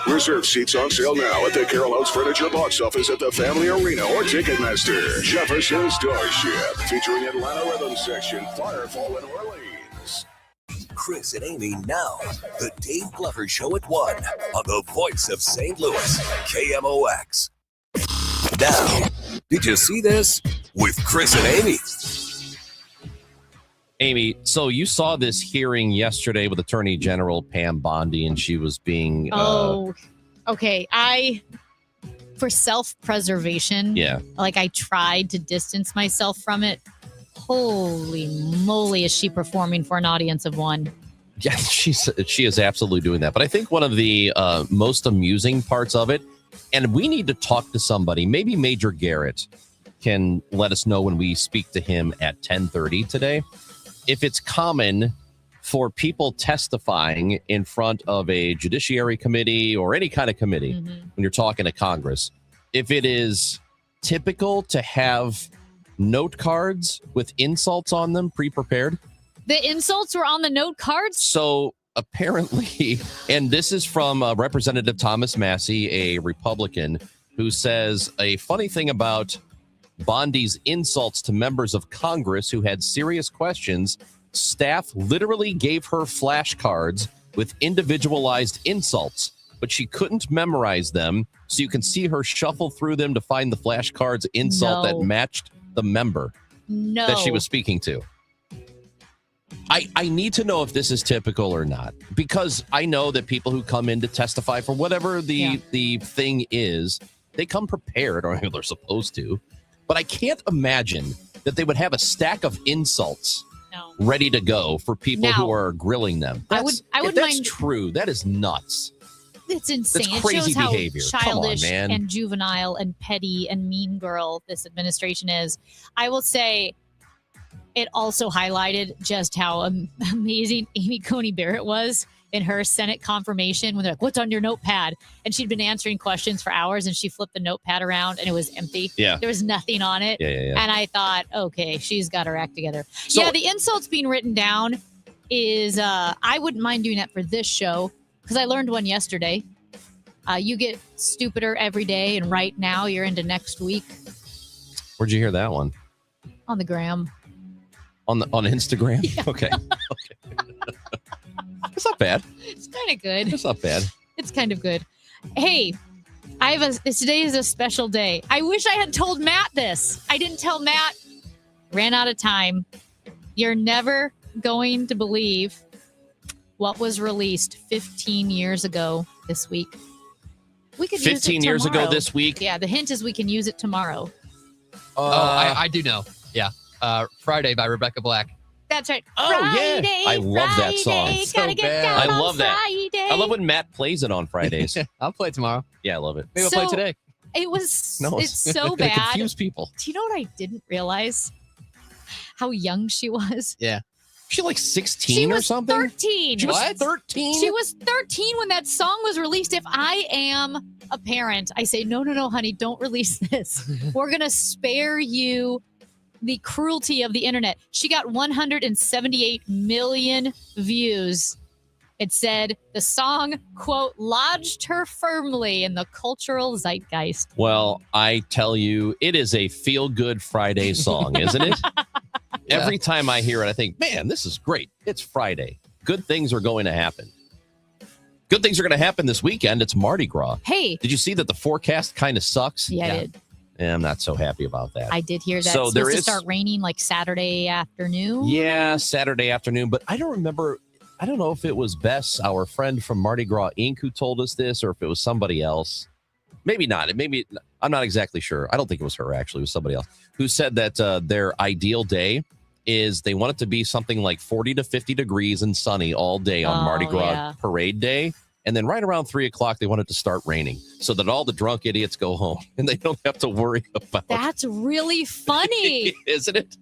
Reserve seats on sale now at the Carroll House Furniture box office at the Family Arena or Ticketmaster. Jefferson Starship, featuring Atlanta Rhythm Section, Firefall, and Orleans. Chris and Amy now. The Dave Glover Show at 1 on the voice of St. Louis, KMOX. Now, did you see this? With Chris and Amy. Amy, so you saw this hearing yesterday with Attorney General Pam Bondi, and she was being... okay. For self-preservation, I tried to distance myself from it. Holy moly, is she performing for an audience of one? Yeah, she is absolutely doing that. But I think one of the most amusing parts of it, and we need to talk to somebody, maybe Major Garrett can let us know when we speak to him at 10:30 today, if it's common for people testifying in front of a judiciary committee or any kind of committee when you're talking to Congress, if it is typical to have note cards with insults on them pre-prepared. The insults were on the note cards? So apparently, and this is from Representative Thomas Massey, a Republican, who says a funny thing about Bondi's insults to members of Congress who had serious questions, staff literally gave her flashcards with individualized insults. but she couldn't memorize them. So you can see her shuffle through them to find the flashcards insult that matched the member that she was speaking to. I need to know if this is typical or not, because I know that people who come in to testify for whatever the thing is, they come prepared, or they're supposed to. But I can't imagine that they would have a stack of insults ready to go for people who are grilling them. I would if that's mind. true. That is nuts. It's insane. That's crazy it shows behavior. How childish Come on, man. and juvenile and petty and mean girl this administration is. I will say it also highlighted just how amazing Amy Coney Barrett was in her Senate confirmation when they're like, what's on your notepad? And she'd been answering questions for hours and she flipped the notepad around and it was empty. Yeah. There was nothing on it. Yeah. And I thought, okay, she's got her act together. So- the insults being written down is, I wouldn't mind doing that for this show because I learned one yesterday. You get stupider every day, and right now you're into next week. Where'd you hear that one? On the gram. On Instagram? Yeah. Okay. It's not bad. It's kind of good. It's not bad. It's kind of good. Hey, today is a special day. I wish I had told Matt this. I didn't tell Matt. Ran out of time. You're never going to believe what was released 15 years ago this week. We could use it 15 years ago tomorrow. this week? Yeah, the hint is we can use it tomorrow. I do know. Yeah. Friday by Rebecca Black. That's right. Oh, Friday, yeah. I love that song. Friday, So gotta get bad. down I on love that. Friday. I love when Matt plays it on Fridays. I'll play it tomorrow. Yeah, I love it. Maybe I'll So- play today. It was. No, it's so gonna bad. confuse people. Do you know what I didn't realize? How young she was. Yeah. She like 16 She or was something? 13. She was 13? She was 13 when that song was released. If I am a parent, I say, no, honey, don't release this. We're going to spare you the cruelty of the internet. She got 178 million views. It said the song, quote, lodged her firmly in the cultural zeitgeist. Well, I tell you, it is a feel-good Friday song, isn't it? Every time I hear it, I think, man, this is great. It's Friday. Good things are going to happen. Good things are going to happen this weekend. It's Mardi Gras. Hey. Did you see that the forecast kind of sucks? Yeah, I did. Yeah, I'm not so happy about that. I did hear that. So It's there supposed to is- start raining like Saturday afternoon. Yeah, Saturday afternoon. But I don't remember. I don't know if it was Bess, our friend from Mardi Gras Inc., who told us this, or if it was somebody else. Maybe not. Maybe I'm not exactly sure. I don't think it was her, actually. It was somebody else who said that their ideal day is they want it to be something like 40 to 50 degrees and sunny all day on Mardi Gras parade day. And then right around 3 o'clock, they want it to start raining so that all the drunk idiots go home and they don't have to worry about That's really funny. Isn't it?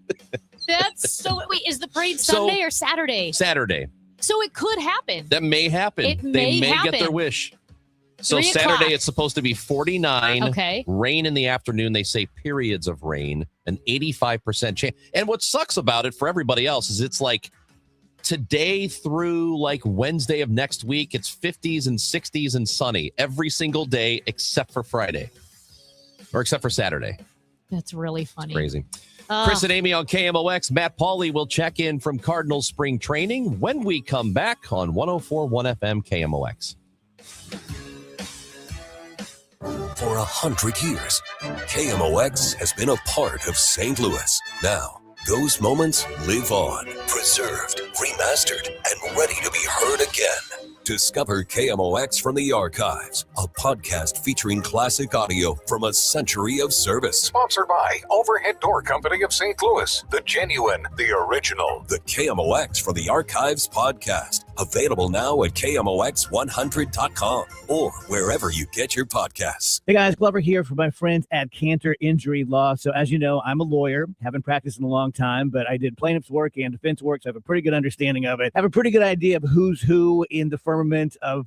That's so. Wait, is the parade Sunday or Saturday? Saturday. So it could happen. That may happen. It They may happen. get their wish. So 3 o'clock. Saturday, it's supposed to be 49. Okay. Rain in the afternoon. They say periods of rain, an 85% chance. And what sucks about it for everybody else is it's like today through like Wednesday of next week, it's 50s and 60s and sunny every single day except for Friday or except for Saturday. That's really funny. Crazy. Chris and Amy on KMOX. Matt Pauley will check in from Cardinals spring training when we come back on 104.1 FM KMOX. For 100 years, KMOX has been a part of St. Louis. Now, those moments live on, preserved, remastered, and ready to be heard again. Discover KMOX from the Archives, a podcast featuring classic audio from a century of service. Sponsored by Overhead Door Company of St. Louis, the genuine, the original. The KMOX from the Archives podcast, available now at KMOX100.com or wherever you get your podcasts. Hey guys, Glover here for my friends at Cantor Injury Law. So as you know, I'm a lawyer, haven't practiced in a long time, but I did plaintiff's work and defense work, so I have a pretty good understanding of it. I have a pretty good idea of who's who in the firmament of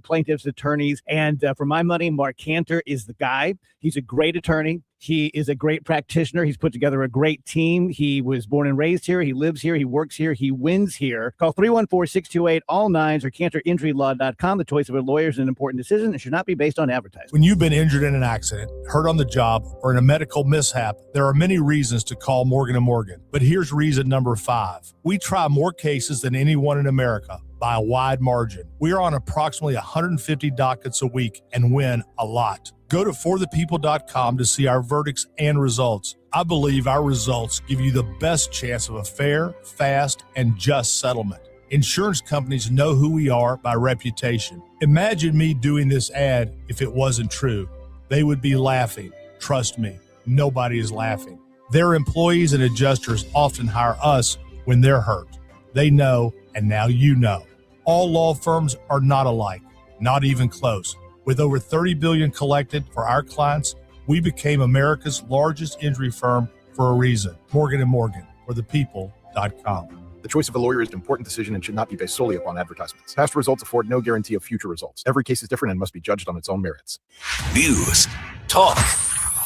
plaintiffs' attorneys. And for my money, Mark Cantor is the guy. He's a great attorney. He is a great practitioner. He's put together a great team. He was born and raised here. He lives here. He works here. He wins here. Call 314-628-ALL-9s or CantorInjuryLaw.com. The choice of a lawyer is an important decision and should not be based on advertising. When you've been injured in an accident, hurt on the job, or in a medical mishap, there are many reasons to call Morgan & Morgan. But here's reason number 5. We try more cases than anyone in America by a wide margin. We are on approximately 150 dockets a week and win a lot. Go to forthepeople.com to see our verdicts and results. I believe our results give you the best chance of a fair, fast, and just settlement. Insurance companies know who we are by reputation. Imagine me doing this ad if it wasn't true. They would be laughing. Trust me, nobody is laughing. Their employees and adjusters often hire us when they're hurt. They know, and now you know. All law firms are not alike, not even close. With over $30 billion collected for our clients, we became America's largest injury firm for a reason. Morgan & Morgan, forthepeople.com. The choice of a lawyer is an important decision and should not be based solely upon advertisements. Past results afford no guarantee of future results. Every case is different and must be judged on its own merits. News, talk,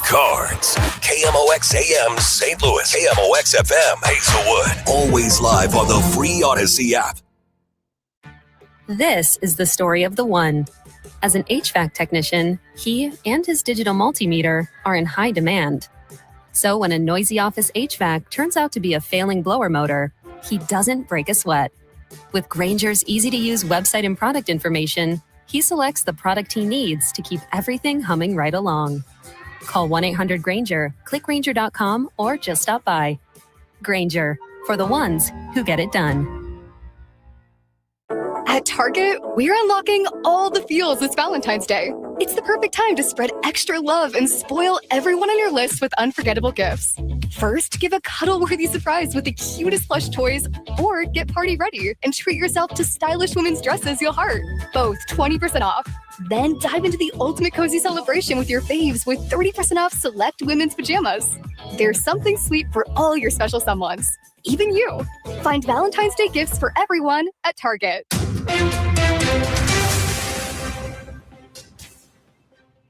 cards. KMOX AM St. Louis. KMOX FM Hazelwood. Always live on the free Odyssey app. This is the story of the one. As an HVAC technician, he and his digital multimeter are in high demand. So when a noisy office HVAC turns out to be a failing blower motor, he doesn't break a sweat. With Grainger's easy-to-use website and product information, he selects the product he needs to keep everything humming right along. Call 1-800-GRAINGER, click Grainger.com, or just stop by. Grainger, for the ones who get it done. At Target, we're unlocking all the feels this Valentine's Day. It's the perfect time to spread extra love and spoil everyone on your list with unforgettable gifts. First, give a cuddle-worthy surprise with the cutest plush toys, or get party ready and treat yourself to stylish women's dresses you'll heart. Both 20% off. Then dive into the ultimate cozy celebration with your faves with 30% off select women's pajamas. There's something sweet for all your special someones, even you. Find Valentine's Day gifts for everyone at Target.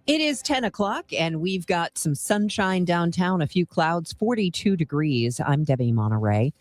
It is 10 o'clock, and we've got some sunshine downtown, a few clouds, 42 degrees. I'm Debbie Monterey.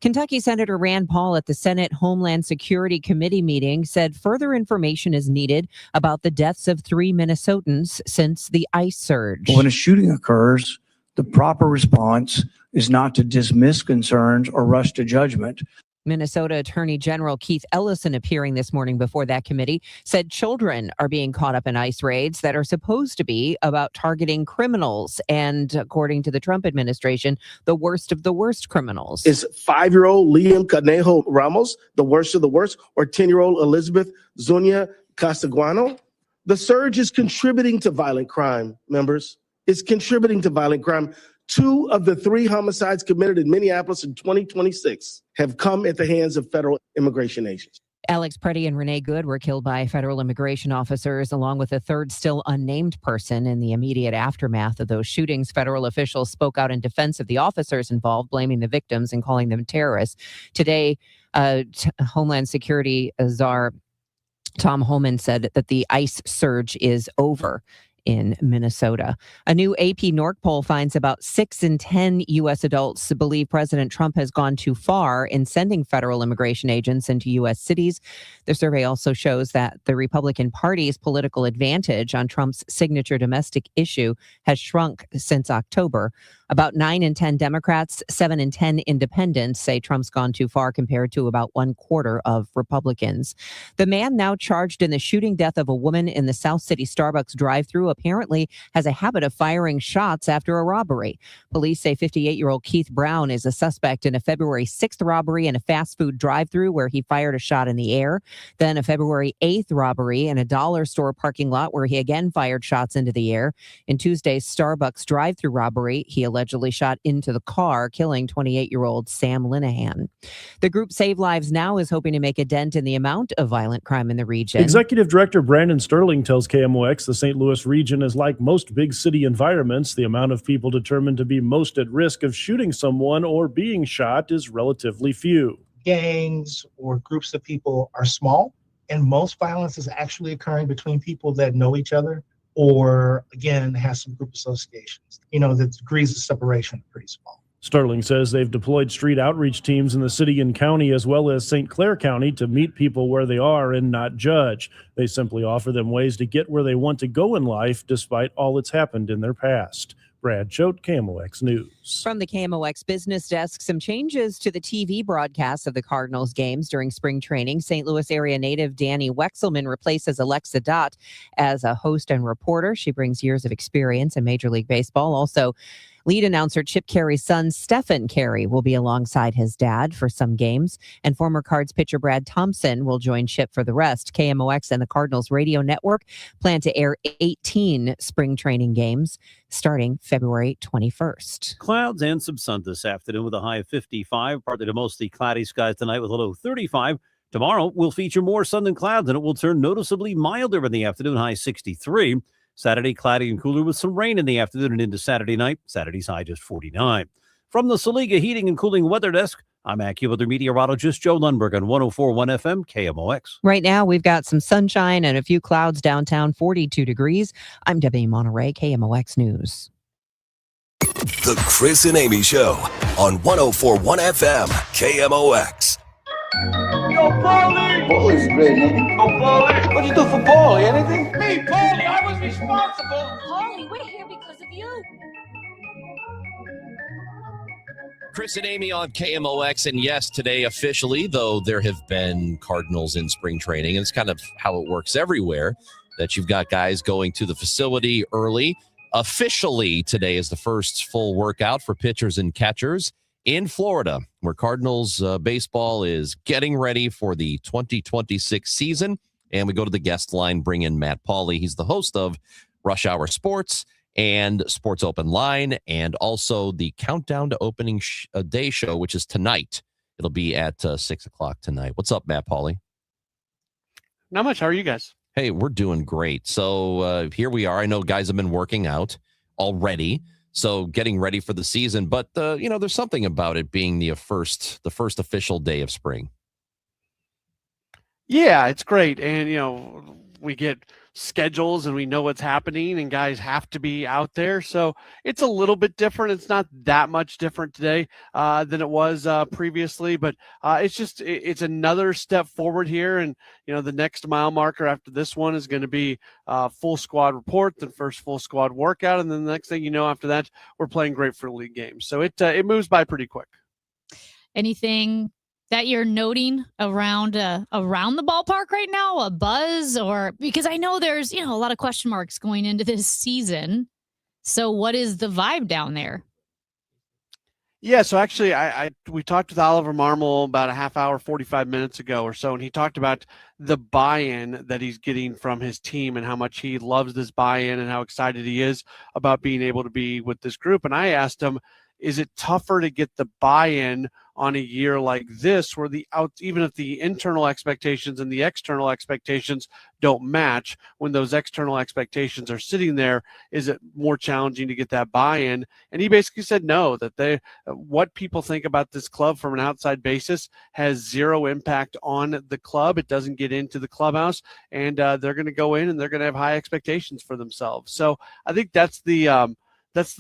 Kentucky Senator Rand Paul at the Senate Homeland Security Committee meeting said further information is needed about the deaths of 3 Minnesotans since the ICE surge. When a shooting occurs, the proper response is not to dismiss concerns or rush to judgment. Minnesota Attorney General Keith Ellison, appearing this morning before that committee, said children are being caught up in ICE raids that are supposed to be about targeting criminals. And according to the Trump administration, the worst of the worst criminals. Is 5-year-old Liam Conejo Ramos the worst of the worst, or 10-year-old Elizabeth Zunia Castaguano? The surge is contributing to violent crime, members. It's contributing to violent crime. 2 of the 3 homicides committed in Minneapolis in 2026 have come at the hands of federal immigration agents. Alex Preddy and Renee Good were killed by federal immigration officers, along with a third still unnamed person in the immediate aftermath of those shootings. Federal officials spoke out in defense of the officers involved, blaming the victims and calling them terrorists. Today, Homeland Security Czar Tom Homan said that the ICE surge is over in Minnesota. A new AP NORC poll finds about 6 in 10 U.S. adults believe President Trump has gone too far in sending federal immigration agents into U.S. cities. The survey also shows that the Republican Party's political advantage on Trump's signature domestic issue has shrunk since October. About 9 in 10 Democrats, 7 in 10 independents say Trump's gone too far, compared to about 1/4 of Republicans. The man now charged in the shooting death of a woman in the South City Starbucks drive-thru apparently has a habit of firing shots after a robbery. Police say 58-year-old Keith Brown is a suspect in a February 6th robbery in a fast food drive-thru where he fired a shot in the air. Then a February 8th robbery in a dollar store parking lot where he again fired shots into the air. In Tuesday's Starbucks drive-thru robbery, he allegedly shot into the car, killing 28-year-old Sam Linehan. The group Save Lives Now is hoping to make a dent in the amount of violent crime in the region. Executive Director Brandon Sterling tells KMOX the St. Louis region is like most big city environments. The amount of people determined to be most at risk of shooting someone or being shot is relatively few. Gangs or groups of people are small, and most violence is actually occurring between people that know each other. or again, has some group associations. The degrees of separation are pretty small. Sterling says they've deployed street outreach teams in the city and county as well as St. Clair County to meet people where they are and not judge. They simply offer them ways to get where they want to go in life despite all that's happened in their past. Brad Choate, KMOX News. From the KMOX business desk, some changes to the TV broadcasts of the Cardinals games during spring training. St. Louis area native Danny Wexelman replaces Alexa Dott as a host and reporter. She brings years of experience in Major League Baseball. Also, lead announcer Chip Cary's son, Stephen Cary, will be alongside his dad for some games, and former Cards pitcher Brad Thompson will join Chip for the rest. KMOX and the Cardinals radio network plan to air 18 spring training games starting February 21st. Clouds and some sun this afternoon with a high of 55, partly to mostly cloudy skies tonight with a low 35. Tomorrow will feature more sun than clouds, and it will turn noticeably milder in the afternoon, high 63. Saturday, cloudy and cooler with some rain in the afternoon and into Saturday night. Saturday's high just 49. From the Saliga Heating and Cooling Weather Desk, I'm AccuWeather meteorologist Joe Lundberg on 104.1 FM KMOX. Right now, we've got some sunshine and a few clouds downtown, 42 degrees. I'm Debbie Monterey, KMOX News. The Chris and Amy Show on 104.1 FM KMOX. Yo, Paulie! Paulie's great, man. Go, Paulie! What'd you do for Paulie? Anything? Me, Paulie! I was responsible! Paulie, we're here because of you. Chris and Amy on KMOX, and yes, today officially, though there have been Cardinals in spring training, and it's kind of how it works everywhere, that you've got guys going to the facility early. Officially, today is the first full workout for pitchers and catchers in Florida, where Cardinals baseball is getting ready for the 2026 season. And we go to the guest line, bring in Matt Pauley. He's the host of Rush Hour Sports and Sports Open Line, and also the Countdown to Opening Day show, which is tonight. It'll be at 6 o'clock tonight. What's up, Matt Pauley? Not much. How are you guys? Hey, we're doing great. So here we are. I know guys have been working out already, so getting ready for the season. But, there's something about it being the first official day of spring. Yeah, it's great. And, we get schedules and we know what's happening and guys have to be out there. So it's a little bit different. It's not that much different today than it was previously, but it's another step forward here. And, the next mile marker after this one is going to be full squad report, the first full squad workout. And then the next thing you know, after that, we're playing Grapefruit League games. So it moves by pretty quick. Anything that you're noting around the ballpark right now, a buzz, or because I know there's, a lot of question marks going into this season. So what is the vibe down there? Yeah, so actually we talked with Oliver Marmol about a half hour, 45 minutes ago or so, and he talked about the buy-in that he's getting from his team and how much he loves this buy-in and how excited he is about being able to be with this group. And I asked him, is it tougher to get the buy-in on a year like this where even if the internal expectations and the external expectations don't match, when those external expectations are sitting there, is it more challenging to get that buy-in? And he basically said no, that what people think about this club from an outside basis has zero impact on the club. It doesn't get into the clubhouse, and they're going to go in and they're going to have high expectations for themselves. So I think that's the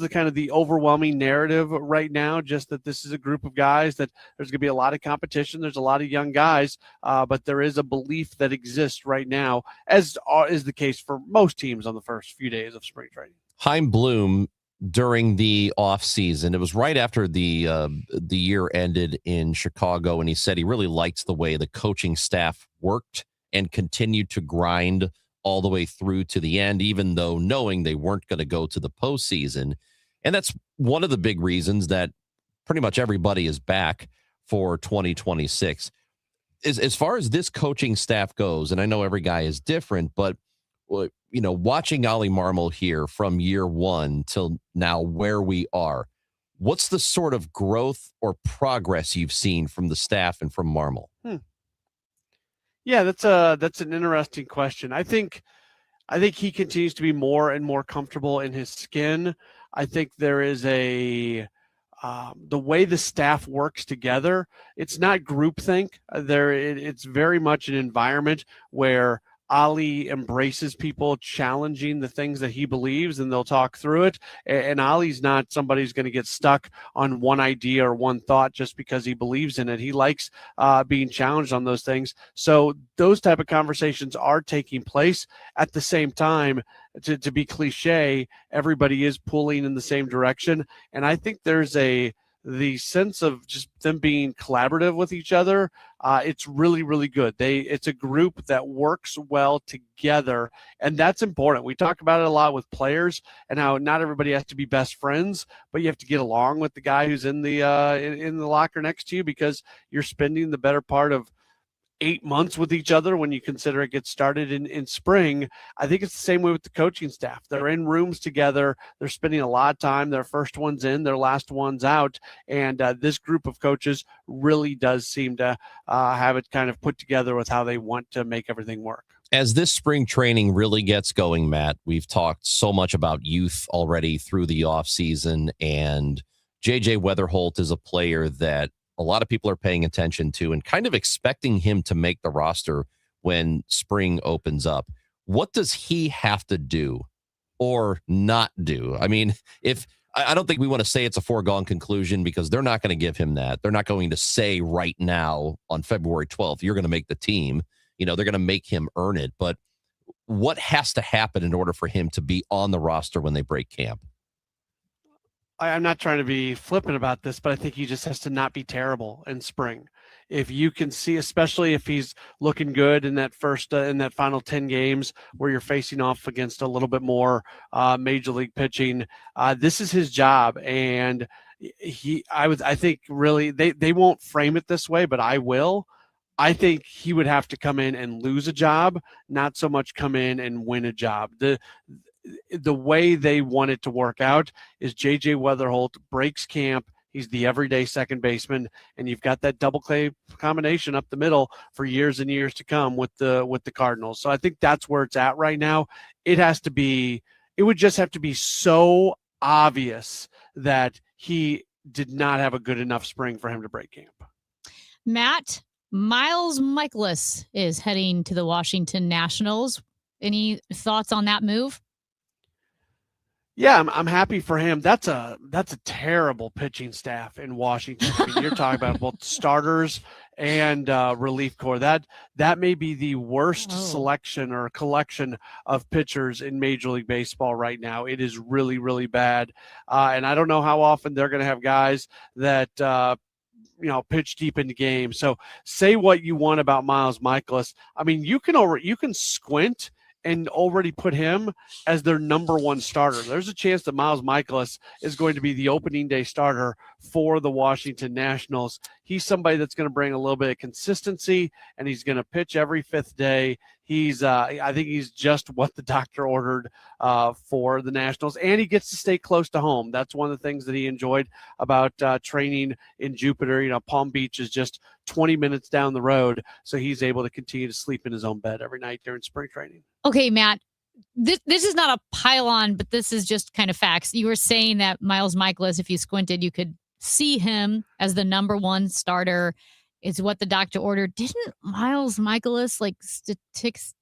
kind of the overwhelming narrative right now, just that this is a group of guys that there's going to be a lot of competition. There's a lot of young guys, but there is a belief that exists right now, as is the case for most teams on the first few days of spring training. Chaim Bloom, during the offseason, it was right after the year ended in Chicago, and he said he really liked the way the coaching staff worked and continued to grind all the way through to the end, even though knowing they weren't going to go to the postseason. And that's one of the big reasons that pretty much everybody is back for 2026. As far as this coaching staff goes, and I know every guy is different, but watching Ollie Marmol here from year one till now where we are, what's the sort of growth or progress you've seen from the staff and from Marmol? Yeah, that's an interesting question. I think he continues to be more and more comfortable in his skin. I think there is the way the staff works together. It's not groupthink. It's very much an environment where Ali embraces people challenging the things that he believes, and they'll talk through it. And Ali's not somebody who's going to get stuck on one idea or one thought just because he believes in it. He likes being challenged on those things. So those type of conversations are taking place. At the same time, to be cliche, everybody is pulling in the same direction. And I think there's the sense of just them being collaborative with each other. It's really, really good. It's a group that works well together, and that's important. We talk about it a lot with players and how not everybody has to be best friends, but you have to get along with the guy who's in the locker next to you, because you're spending the better part of 8 months with each other when you consider it gets started in spring. I think it's the same way with the coaching staff. They're in rooms together. They're spending a lot of time. Their first one's in, their last one's out. And this group of coaches really does seem to have it kind of put together with how they want to make everything work. As this spring training really gets going, Matt, we've talked so much about youth already through the offseason, and JJ Weatherholt is a player that a lot of people are paying attention to and kind of expecting him to make the roster when spring opens up. What does he have to do or not do? I mean, I don't think we want to say it's a foregone conclusion, because they're not going to give him that. They're not going to say right now on February 12th, you're going to make the team. They're going to make him earn it. But what has to happen in order for him to be on the roster when they break camp? I'm not trying to be flippant about this, but I think he just has to not be terrible in spring. If you can see, especially if he's looking good in that in that final 10 games where you're facing off against a little bit more major league pitching, this is his job. And I think really they won't frame it this way, but I will. I think he would have to come in and lose a job, not so much come in and win a job. The way they want it to work out is JJ Weatherholt breaks camp. He's the everyday second baseman, and you've got that double play combination up the middle for years and years to come with the Cardinals. So I think that's where it's at right now. It would just have to be so obvious that he did not have a good enough spring for him to break camp. Matt, Miles Mikolas is heading to the Washington Nationals. Any thoughts on that move? Yeah, I'm happy for him. That's a terrible pitching staff in Washington. I mean, you're talking about both starters and relief corps. That may be the worst selection or collection of pitchers in Major League Baseball right now. It is really, really bad. And I don't know how often they're going to have guys that pitch deep into games. So say what you want about Miles Mikolas. I mean, you can squint and already put him as their number one starter. There's a chance that Miles Mikolas is going to be the opening day starter for the Washington Nationals. He's somebody that's going to bring a little bit of consistency, and he's going to pitch every fifth day. I think he's just what the doctor ordered for the Nationals, and he gets to stay close to home. That's one of the things that he enjoyed about training in Jupiter. Palm Beach is just 20 minutes down the road, so he's able to continue to sleep in his own bed every night during spring training. Okay, Matt, this is not a pile-on, but this is just kind of facts. You were saying that Miles Mikolas, if you squinted, you could see him as the number one starter. Is what the doctor ordered. Didn't Miles Mikolas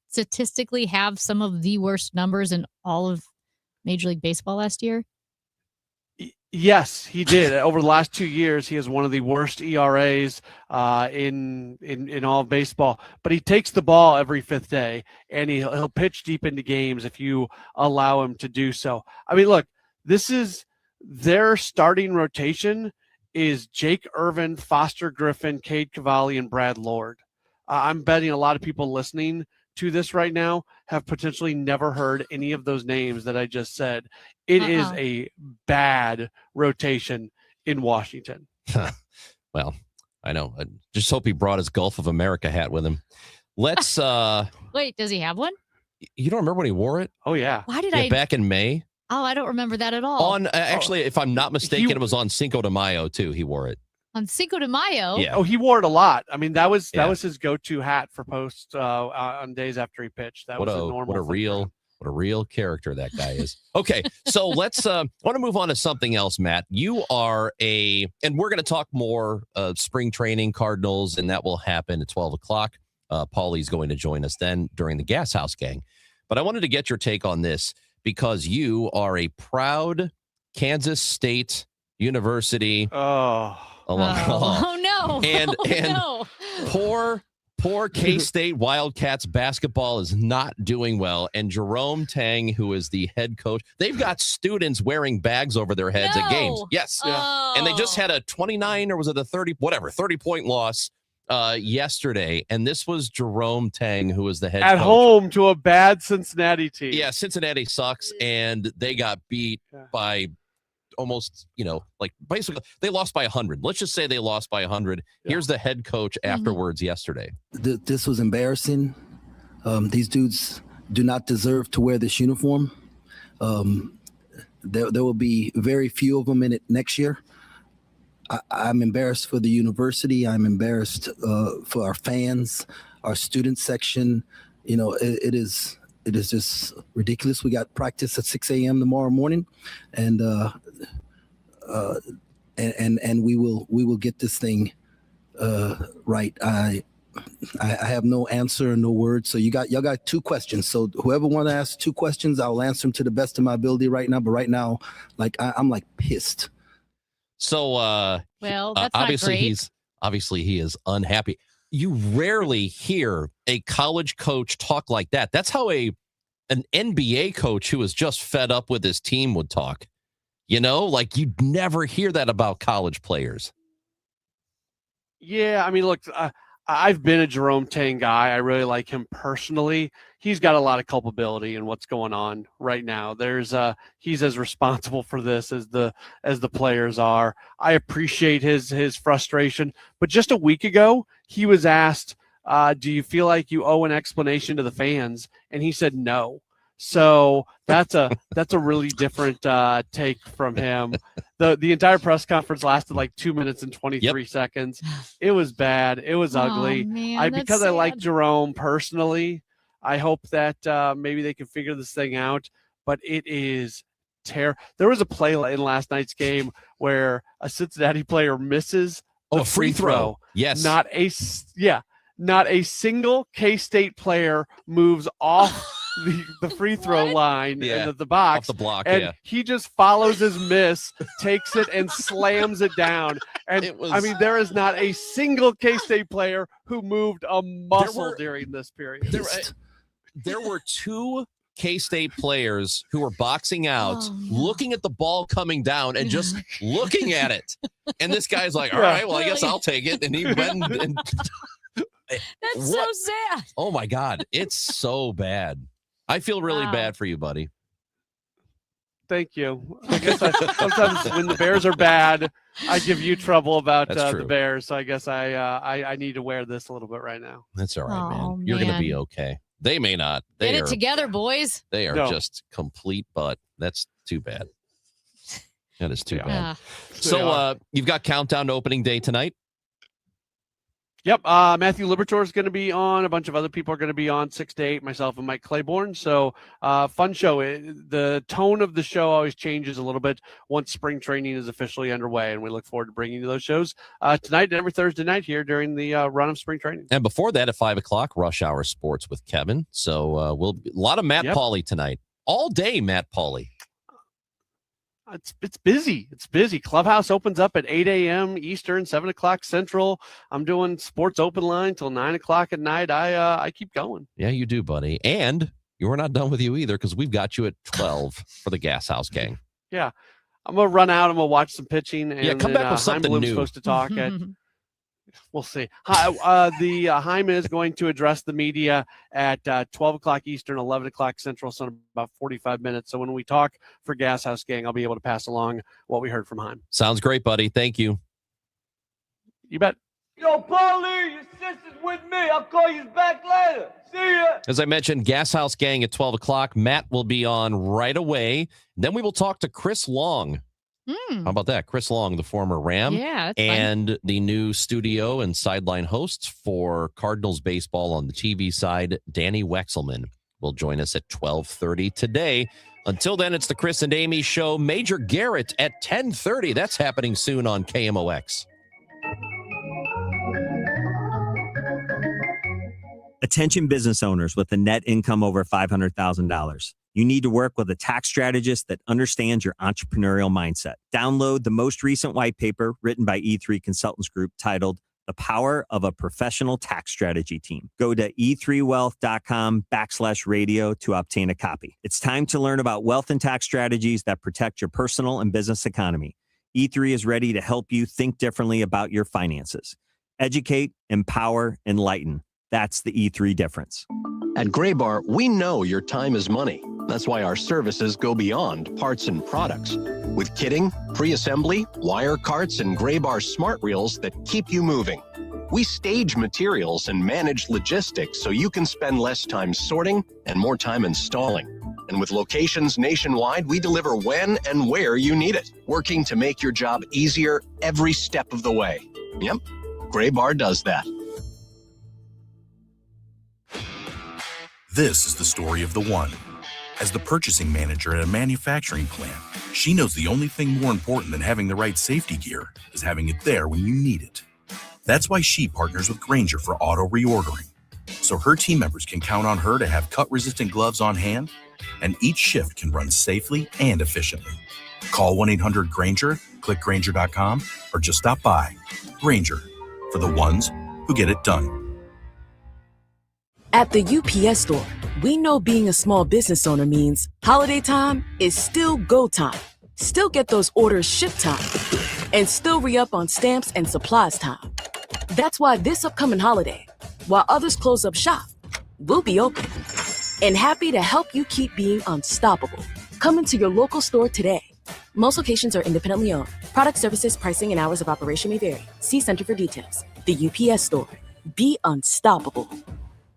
statistically have some of the worst numbers in all of Major League Baseball last year? Yes, he did. Over the last 2 years, he has one of the worst ERAs in all of baseball. But he takes the ball every fifth day, and he'll pitch deep into games if you allow him to do so. I mean, look, this is their starting rotation is Jake Irvin, Foster Griffin, Cade Cavalli, and Brad Lord. I'm betting a lot of people listening to this right now have potentially never heard any of those names that I just said. It is a bad rotation in Washington. Well, I know. I just hope he brought his Gulf of America hat with him. Let's wait, does he have one? You don't remember when he wore it? Oh yeah. Why did I back in May? Oh, I don't remember that at all. On actually, if I'm not mistaken, it was on Cinco de Mayo too. He wore it. On Cinco de Mayo? Yeah. Oh, he wore it a lot. I mean, that was his go-to hat for posts on days after he pitched. That was a normal. What a real character that guy is. Okay, so let's want to move on to something else, Matt. You are and we're going to talk more spring training Cardinals, and that will happen at 12 o'clock. Paulie's going to join us then during the Gas House Gang. But I wanted to get your take on this because you are a proud Kansas State University Oh no. And no. Poor K-State Wildcats basketball is not doing well. And Jerome Tang, who is the head coach, they've got students wearing bags over their heads at games. Yes. Oh. And they just had a 29 or was it a 30-point loss yesterday. And this was Jerome Tang, who was the head at coach. home to a bad Cincinnati team. Yeah, Cincinnati sucks. And they got beat by almost, like basically they lost by 100. Let's just say they lost by 100. Here's the head coach afterwards yesterday. This was embarrassing. These dudes do not deserve to wear this uniform. There will be very few of them in it next year. I'm embarrassed for the university. I'm embarrassed for our fans, our student section. It is just ridiculous. We got practice at 6 a.m. tomorrow morning, and we will get this thing right. I have no answer and no words. So y'all got two questions. So whoever want to ask two questions, I'll answer them to the best of my ability right now. But right now, I'm pissed. So well, that's obviously not great. he is unhappy. You rarely hear a college coach talk like that. That's how an NBA coach who is just fed up with his team would talk. You'd never hear that about college players. Yeah, I mean, look, I've been a Jerome Tang guy. I really like him personally. He's got a lot of culpability in what's going on right now. He's as responsible for this as the players are. I appreciate his frustration, but just a week ago he was asked, "Do you feel like you owe an explanation to the fans?" And he said no. So that's a really different take from him. The entire press conference lasted like 2 minutes and 23 seconds. It was bad. It was ugly. Man, Because I like Jerome personally, I hope that maybe they can figure this thing out. But it is terrible. There was a play in last night's game where a Cincinnati player misses a free throw. Yes. Not a single K-State player moves off the free throw line and the box. Off the block, and he just follows his miss, takes it, and slams it down. And there is not a single K-State player who moved a muscle during this period. There were two K-State players who were boxing out, looking at the ball coming down and just looking at it. And this guy's like, all right, well, I guess I'll take it. And he went and That's so sad. Oh my God. It's so bad. I feel really bad for you, buddy. Thank you. I guess sometimes when the Bears are bad, I give you trouble about the Bears. So I guess I need to wear this a little bit right now. That's all right, man. You're going to be okay. They may not. Get it together, boys. They are just complete butt. That's too bad. That is too bad. So you've got countdown to opening day tonight. Yep. Matthew Liberatore is going to be on. A bunch of other people are going to be on 6 to 8, myself and Mike Claiborne. So fun show. The tone of the show always changes a little bit once spring training is officially underway. And we look forward to bringing you those shows tonight and every Thursday night here during the run of spring training. And before that at 5 o'clock, Rush Hour Sports with Kevin. So a lot of Matt Pauley tonight. All day, Matt Pauley. It's busy. It's busy. Clubhouse opens up at 8 a.m. Eastern, 7 o'clock Central. I'm doing sports open line till 9 o'clock at night. I keep going. Yeah, you do, buddy. And we're not done with you either because we've got you at 12 for the Gas House Gang. Yeah. I'm going to run out. I'm going to watch some pitching. And come back with something new. Supposed to talk at. We'll see. Hyman is going to address the media at 12 o'clock Eastern, 11 o'clock Central, so in about 45 minutes. So when we talk for Gas House Gang, I'll be able to pass along what we heard from Hyman. Sounds great, buddy. Thank you. You bet. Yo, Paulie, your sister's with me. I'll call you back later. See ya. As I mentioned, Gas House Gang at 12 o'clock. Matt will be on right away. Then we will talk to Chris Long. How about that? Chris Long, the former Ram, and the new studio and sideline hosts for Cardinals baseball on the TV side, Danny Wexelman, will join us at 12:30 today. Until then, it's the Chris and Amy Show. Major Garrett at 10:30. That's happening soon on KMOX. Attention business owners with a net income over $500,000. You need to work with a tax strategist that understands your entrepreneurial mindset. Download the most recent white paper written by E3 Consultants Group titled The Power of a Professional Tax Strategy Team. Go to e3wealth.com/radio to obtain a copy. It's time to learn about wealth and tax strategies that protect your personal and business economy. E3 is ready to help you think differently about your finances. Educate, empower, enlighten. That's the E3 difference. At Graybar, we know your time is money. That's why our services go beyond parts and products. With kitting, pre-assembly, wire carts, and Graybar smart reels that keep you moving. We stage materials and manage logistics so you can spend less time sorting and more time installing. And with locations nationwide, we deliver when and where you need it, working to make your job easier every step of the way. Yep, Graybar does that. This is the story of the one. As the purchasing manager at a manufacturing plant, she knows the only thing more important than having the right safety gear is having it there when you need it. That's why she partners with Grainger for auto reordering, so her team members can count on her to have cut-resistant gloves on hand, and each shift can run safely and efficiently. Call 1-800-GRAINGER, click Grainger.com, or just stop by. Grainger, for the ones who get it done. At the UPS Store, we know being a small business owner means holiday time is still go time. Still get those orders shipped time. And still re-up on stamps and supplies time. That's why this upcoming holiday, while others close up shop, we'll be open. And happy to help you keep being unstoppable. Come into your local store today. Most locations are independently owned. Product, services, pricing, and hours of operation may vary. See Center for details. The UPS Store. Be unstoppable.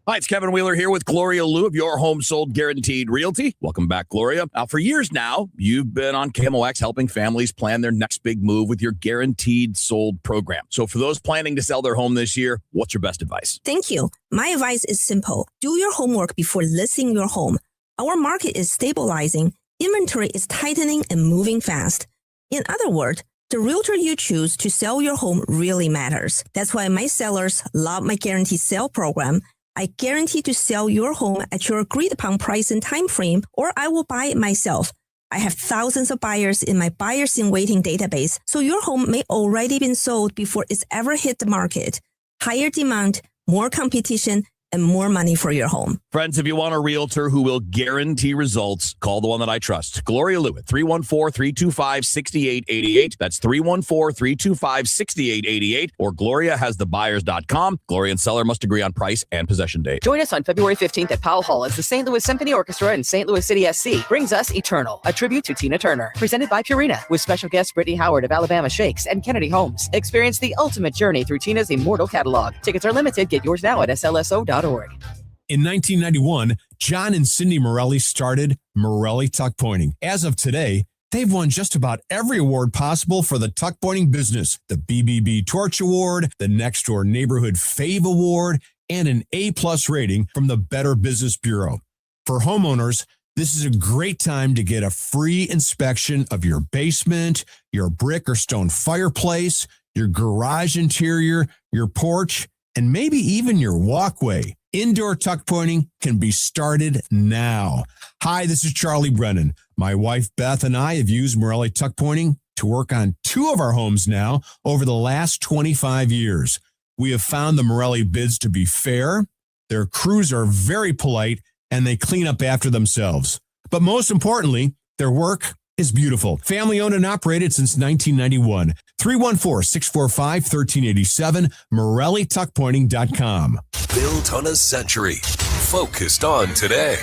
Hi, it's Kevin Wheeler here with Gloria Liu of Your Home Sold Guaranteed Realty. Welcome back, Gloria. Now, for years now, you've been on KMOX helping families plan their next big move with your Guaranteed Sold program. So for those planning to sell their home this year, what's your best advice? Thank you. My advice is simple. Do your homework before listing your home. Our market is stabilizing, inventory is tightening and moving fast. In other words, the realtor you choose to sell your home really matters. That's why my sellers love my Guaranteed Sale program. I guarantee to sell your home at your agreed upon price and time frame, or I will buy it myself. I have thousands of buyers in my buyers in waiting database, so your home may already been sold before it's ever hit the market. Higher demand, more competition, and more money for your home. Friends, if you want a realtor who will guarantee results, call the one that I trust. Gloria Liu at 314-325-6888. That's 314-325-6888. Or GloriaHasTheBuyers.com. Gloria and seller must agree on price and possession date. Join us on February 15th at Powell Hall as the St. Louis Symphony Orchestra and St. Louis City SC brings us Eternal, a tribute to Tina Turner, presented by Purina, with special guests Brittany Howard of Alabama Shakes and Kennedy Holmes. Experience the ultimate journey through Tina's immortal catalog. Tickets are limited. Get yours now at slso.org. In 1991, John and Cindy Morelli started Morelli Tuck Pointing. As of today, they've won just about every award possible for the tuck pointing business. The BBB Torch Award, the Next Door Neighborhood Fave Award, and an A+ rating from the Better Business Bureau. For homeowners, this is a great time to get a free inspection of your basement, your brick or stone fireplace, your garage interior, your porch, and maybe even your walkway. Indoor tuck pointing can be started now. Hi, this is Charlie Brennan. My wife Beth and I have used Morelli Tuck Pointing to work on 2 of our homes now over the last 25 years. We have found the Morelli bids to be fair, their crews are very polite, and they clean up after themselves. But most importantly, their work is beautiful. Family owned and operated since 1991. 314-645-1387, MorelliTuckPointing.com. Built on a century. Focused on today.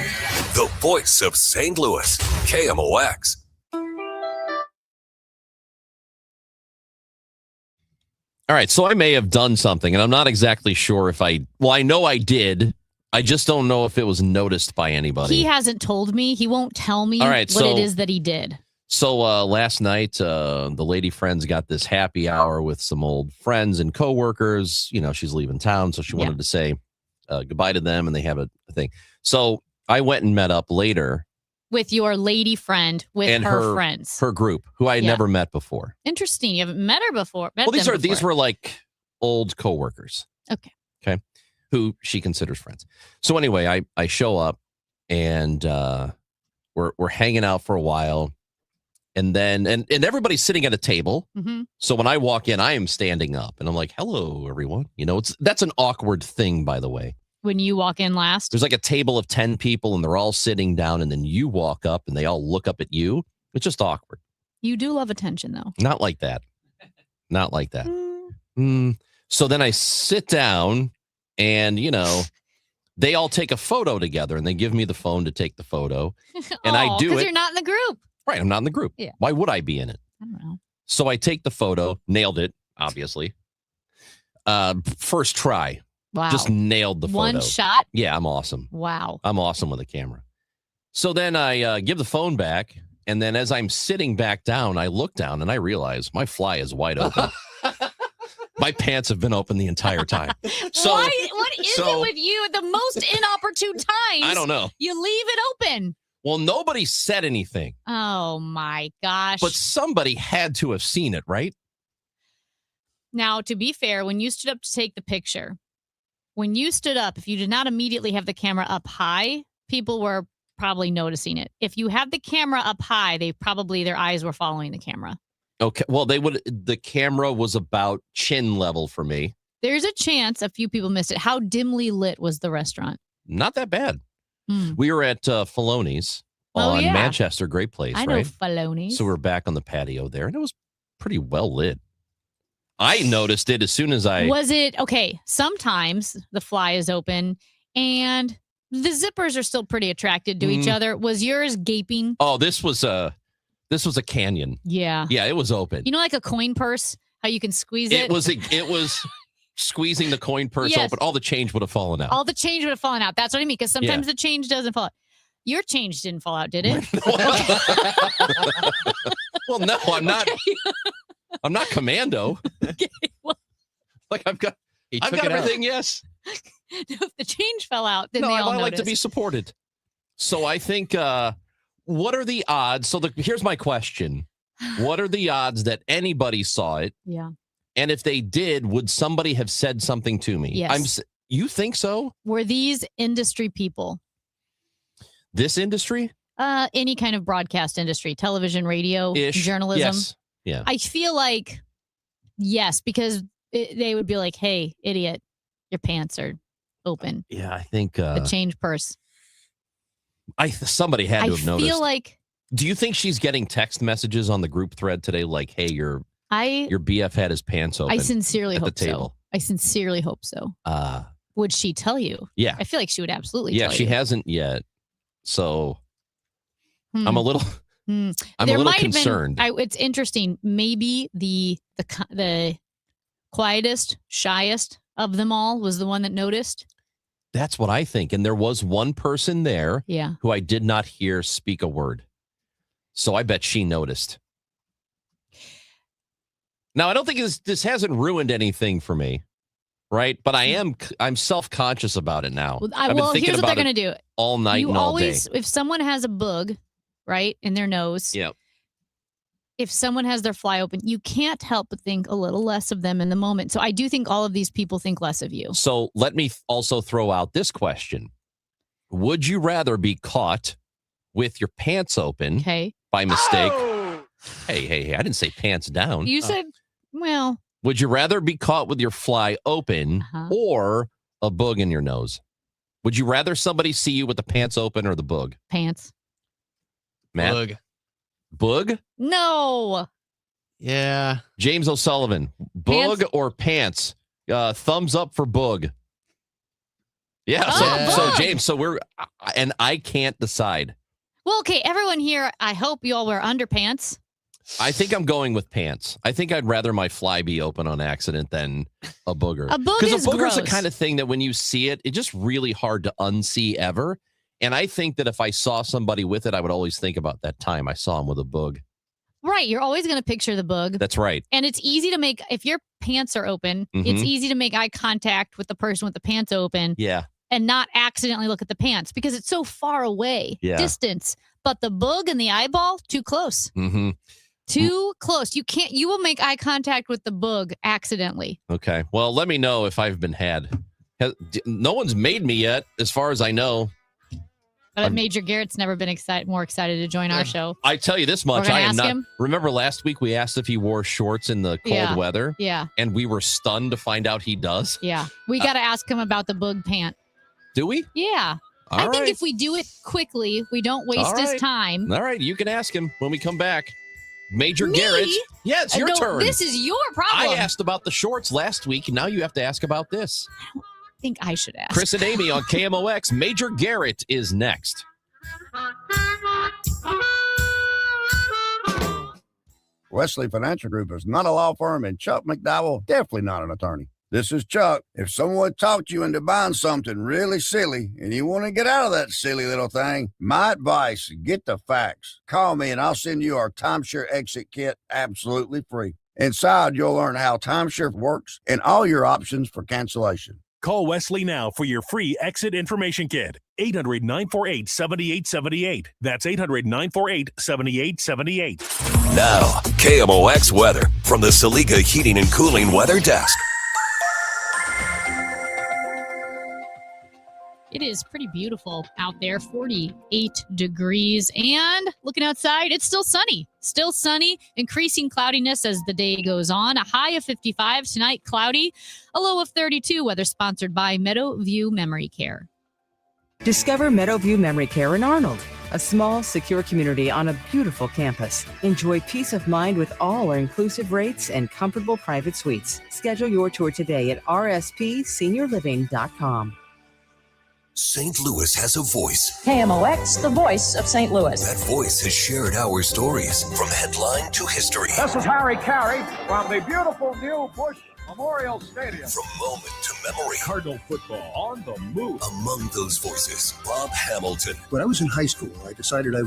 The voice of St. Louis. KMOX. All right, so I may have done something, and I'm not exactly sure if I know I did. I just don't know if it was noticed by anybody. He hasn't told me. He won't tell me All right, what it is that he did. So last night, the lady friends got this happy hour with some old friends and coworkers. You know, she's leaving town, so she wanted to say goodbye to them, and they have a thing. So I went and met up later. With your lady friend, with and her friends. Her group, who I had never met before. Interesting. You haven't met her before. These were like old coworkers. Okay. who she considers friends. So anyway, I show up and we're hanging out for a while. And then and everybody's sitting at a table. Mhm. So when I walk in, I am standing up and I'm like, hello, everyone. That's an awkward thing, by the way. When you walk in last. There's like a table of 10 people and they're all sitting down and then you walk up and they all look up at you. It's just awkward. You do love attention, though. Not like that. Not like that. So then I sit down and, they all take a photo together and they give me the phone to take the photo. And I do it. Because you're not in the group. Right. I'm not in the group. Yeah. Why would I be in it? I don't know. So I take the photo, nailed it, obviously. First try. Wow. Just nailed the photo. One shot? Yeah, I'm awesome. Wow. I'm awesome with a camera. So then I give the phone back. And then as I'm sitting back down, I look down and I realize my fly is wide open. My pants have been open the entire time. So, What is it with you at the most inopportune times? I don't know. You leave it open. Well, nobody said anything, Oh, my gosh. but somebody had to have seen it, right? Now, to be fair, when you stood up to take the picture, if you did not immediately have the camera up high, people were probably noticing it. If you have the camera up high, their eyes were following the camera. Okay. Well, the camera was about chin level for me. There's a chance a few people missed it. How dimly lit was the restaurant? Not that bad. We were at Filoni's on yeah. Manchester. Great place, I know right? Filoni's. So we're back on the patio there, and it was pretty well lit. I noticed it as soon as I... Was it, okay, sometimes the fly is open, and the zippers are still pretty attracted to each other. Was yours gaping? Oh, this was a canyon. Yeah. Yeah, it was open. You know, like a coin purse, how you can squeeze it? It was squeezing the coin purse Yes. open. All the change would have fallen out. All the change would have fallen out. That's what I mean, because sometimes the change doesn't fall out. Your change didn't fall out, did it? Well, no, I'm not. I'm not commando. Like I've got everything. Yes. If the change fell out, then No, they I all like to be noticed. supported. So I think. What are the odds? So here's my question: what are the odds that anybody saw it? Yeah. And if they did, would somebody have said something to me? Yes. You think so? Were these industry people? This industry? Any kind of broadcast industry, television, radio, journalism. Yes. Yeah. I feel like yes, because they would be like, "Hey, idiot, your pants are open." Yeah, I think The change purse. Somebody had to have noticed. I feel like. Do you think she's getting text messages on the group thread today like, "Hey, your BF had his pants open"? I sincerely at hope the table. so. I sincerely hope so. Would she tell you? Yeah. I feel like she would absolutely Yeah, tell she you. hasn't yet. So Hmm. I'm a little I'm a little might have concerned. been. It's interesting. Maybe the quietest, shyest of them all was the one that noticed. That's what I think. And there was one person there Yeah. who I did not hear speak a word. So I bet she noticed. Now, I don't think this hasn't ruined anything for me, right? But I'm self-conscious about it now. Well, I've been thinking here's what about they're it going to do. all night You and all always, day. if someone has a bug, right, in their nose, Yeah. if someone has their fly open, you can't help but think a little less of them in the moment. So I do think all of these people think less of you. So let me also throw out this question. Would you rather be caught with your pants open by mistake? Hey, I didn't say pants down. You said, well, Would you rather be caught with your fly open or a boog in your nose? Would you rather somebody see you with the pants open or the boog? pants. Matt? Boog? No. Yeah. James O'Sullivan, boog or pants? Thumbs up for boog. Yeah. Oh, So boog. James, and I can't decide. Well, okay, everyone here, I hope you all wear underpants. I think I'm going with pants. I think I'd rather my fly be open on accident than a booger. A boog Because is a booger's the gross. kind of thing that when you see it, it's just really hard to unsee ever. And I think that if I saw somebody with it, I would always think about that time I saw him with a boog. Right. You're always going to picture the boog. That's right. And it's easy to make, if your pants are open, it's Mhm. easy to make eye contact with the person with the pants open Yeah. and not accidentally look at the pants because it's so far away, Yeah. distance. But the boog and the eyeball, too close. Mm-hmm. Too close. You will make eye contact with the boog accidentally. Okay. Well, let me know if I've been had. No one's made me yet, as far as I know. But Major Garrett's never been more excited to join our show. I tell you this much, We're I gonna am ask not. him? Remember last week we asked if he wore shorts in the cold weather? Yeah. And we were stunned to find out he does. Yeah. We got to ask him about the bug pant. Do we? Yeah. All I think right. if we do it quickly, we don't waste All his right. time. All right, you can ask him when we come back. Major Garrett. Yeah, it's your No, turn. This is your problem. I asked about the shorts last week. Now you have to ask about this. I think I should ask. Chris and Amy on KMOX. Major Garrett is next. Wesley Financial Group is not a law firm, and Chuck McDowell definitely not an attorney. This is Chuck. If someone talked you into buying something really silly and you want to get out of that silly little thing, my advice, get the facts. Call me and I'll send you our timeshare exit kit absolutely free. Inside, you'll learn how timeshare works and all your options for cancellation. Call Wesley now for your free exit information kit. 800-948-7878. That's 800-948-7878. Now, KMOX weather from the Saliga Heating and Cooling Weather Desk. It is pretty beautiful out there, 48 degrees. And looking outside, it's still sunny. Still sunny, increasing cloudiness as the day goes on. A high of 55 tonight, cloudy. A low of 32. Weather sponsored by Meadowview Memory Care. Discover Meadowview Memory Care in Arnold, a small, secure community on a beautiful campus. Enjoy peace of mind with all our inclusive rates and comfortable private suites. Schedule your tour today at rspseniorliving.com. St. Louis has a voice. KMOX, the voice of St. Louis. That voice has shared our stories from headline to history. This is Harry Carey from the beautiful new Busch Memorial Stadium. From moment to memory. Cardinal football on the move. Among those voices, Bob Hamilton. When I was in high school, I decided I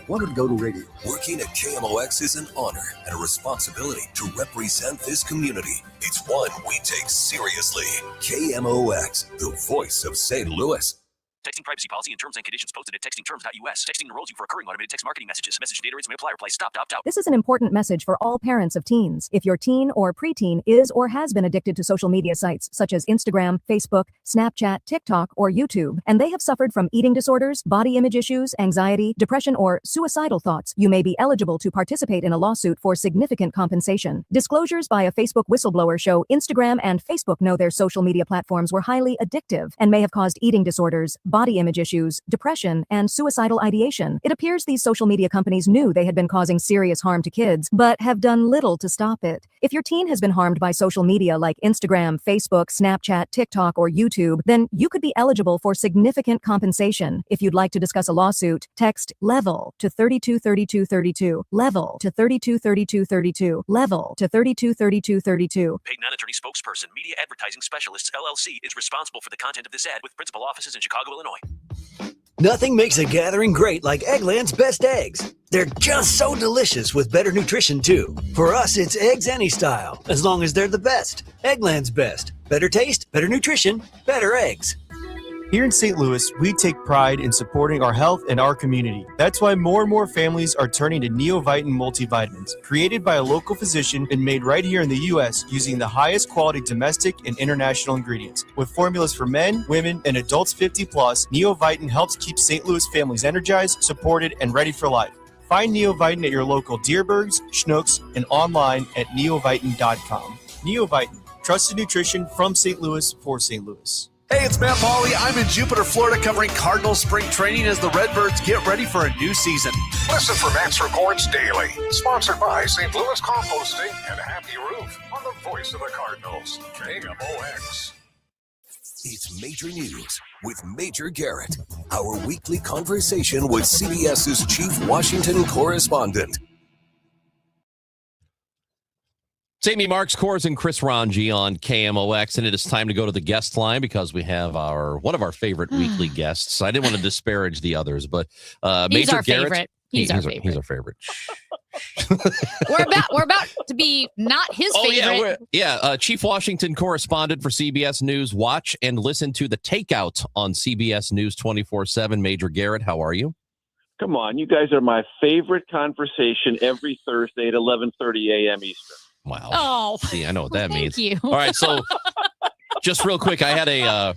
wanted to go to radio. Working at KMOX is an honor and a responsibility to represent this community. It's one we take seriously. KMOX, the voice of St. Louis. Texting privacy policy and terms and conditions posted at textingterms.us. Texting enrolls you for recurring automated text marketing messages. Message data rates may apply. Reply stop to opt out. This is an important message for all parents of teens. If your teen or preteen is or has been addicted to social media sites such as Instagram, Facebook, Snapchat, TikTok, or YouTube, and they have suffered from eating disorders, body image issues, anxiety, depression, or suicidal thoughts, you may be eligible to participate in a lawsuit for significant compensation. Disclosures by a Facebook whistleblower show Instagram and Facebook know their social media platforms were highly addictive and may have caused eating disorders, body image issues, depression, and suicidal ideation. It appears these social media companies knew they had been causing serious harm to kids, but have done little to stop it. If your teen has been harmed by social media like Instagram, Facebook, Snapchat, TikTok, or YouTube, then you could be eligible for significant compensation. If you'd like to discuss a lawsuit, text LEVEL to 323232, LEVEL to 323232, LEVEL to 323232. Paid non-attorney spokesperson, Media Advertising Specialists, LLC, is responsible for the content of this ad with principal offices in Chicago, Illinois. Nothing makes a gathering great like Eggland's best eggs. They're just so delicious with better nutrition, too. For us, it's eggs any style, as long as they're the best. Eggland's best. Better taste, better nutrition, better eggs. Here in St. Louis, we take pride in supporting our health and our community. That's why more and more families are turning to Neovitin multivitamins, created by a local physician and made right here in the U.S. using the highest quality domestic and international ingredients. With formulas for men, women, and adults 50 plus, Neovitin helps keep St. Louis families energized, supported, and ready for life. Find Neovitin at your local Dierbergs, Schnucks, and online at neovitin.com. Neovitin, trusted nutrition from St. Louis for St. Louis. Hey, it's Matt Pauley. I'm in Jupiter, Florida, covering Cardinals spring training as the Redbirds get ready for a new season. Listen for Matt's Reports Daily. Sponsored by St. Louis Composting and Happy Roof on the voice of the Cardinals, KMOX. It's Major News with Major Garrett, our weekly conversation with CBS's chief Washington correspondent. It's Amy Marks, Kors, and Chris Ranji on KMOX, and it is time to go to the guest line because we have one of our favorite weekly guests. I didn't want to disparage the others, but He's Major our Garrett. favorite. He's our favorite. He's our favorite. We're about to be not his favorite. Chief Washington correspondent for CBS News. Watch and listen to The Takeout on CBS News 24/7. Major Garrett, how are you? Come on, you guys are my favorite conversation every Thursday at 11:30 a.m. Eastern. Wow. Oh, see, I know what that means. you. All right, so Just real quick, I had a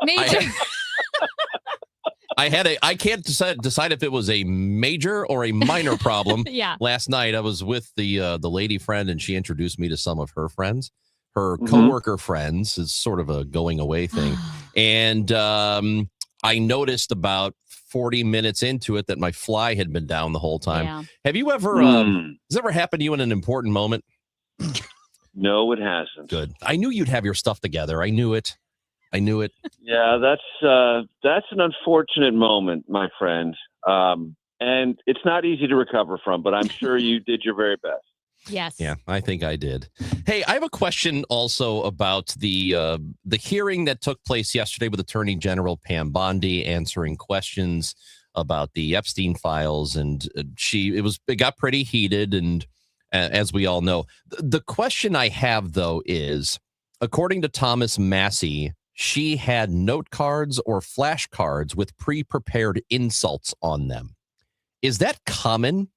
Major. I can't decide if it was a major or a minor problem. Yeah. Last night I was with the lady friend, and she introduced me to some of her friends. Her coworker friends is sort of a going away thing. And I noticed about 40 minutes into it that my fly had been down the whole time. Yeah. Have you ever, has it ever happened to you in an important moment? No, it hasn't. Good. I knew you'd have your stuff together. I knew it. Yeah, that's an unfortunate moment, my friend. And it's not easy to recover from, but I'm sure you did your very best. Yes. Yeah, I think I did. Hey, I have a question also about the hearing that took place yesterday with Attorney General Pam Bondi answering questions about the Epstein files, and it got pretty heated, and as we all know. The question I have, though, is, according to Thomas Massey, she had note cards or flashcards with pre-prepared insults on them. Is that common,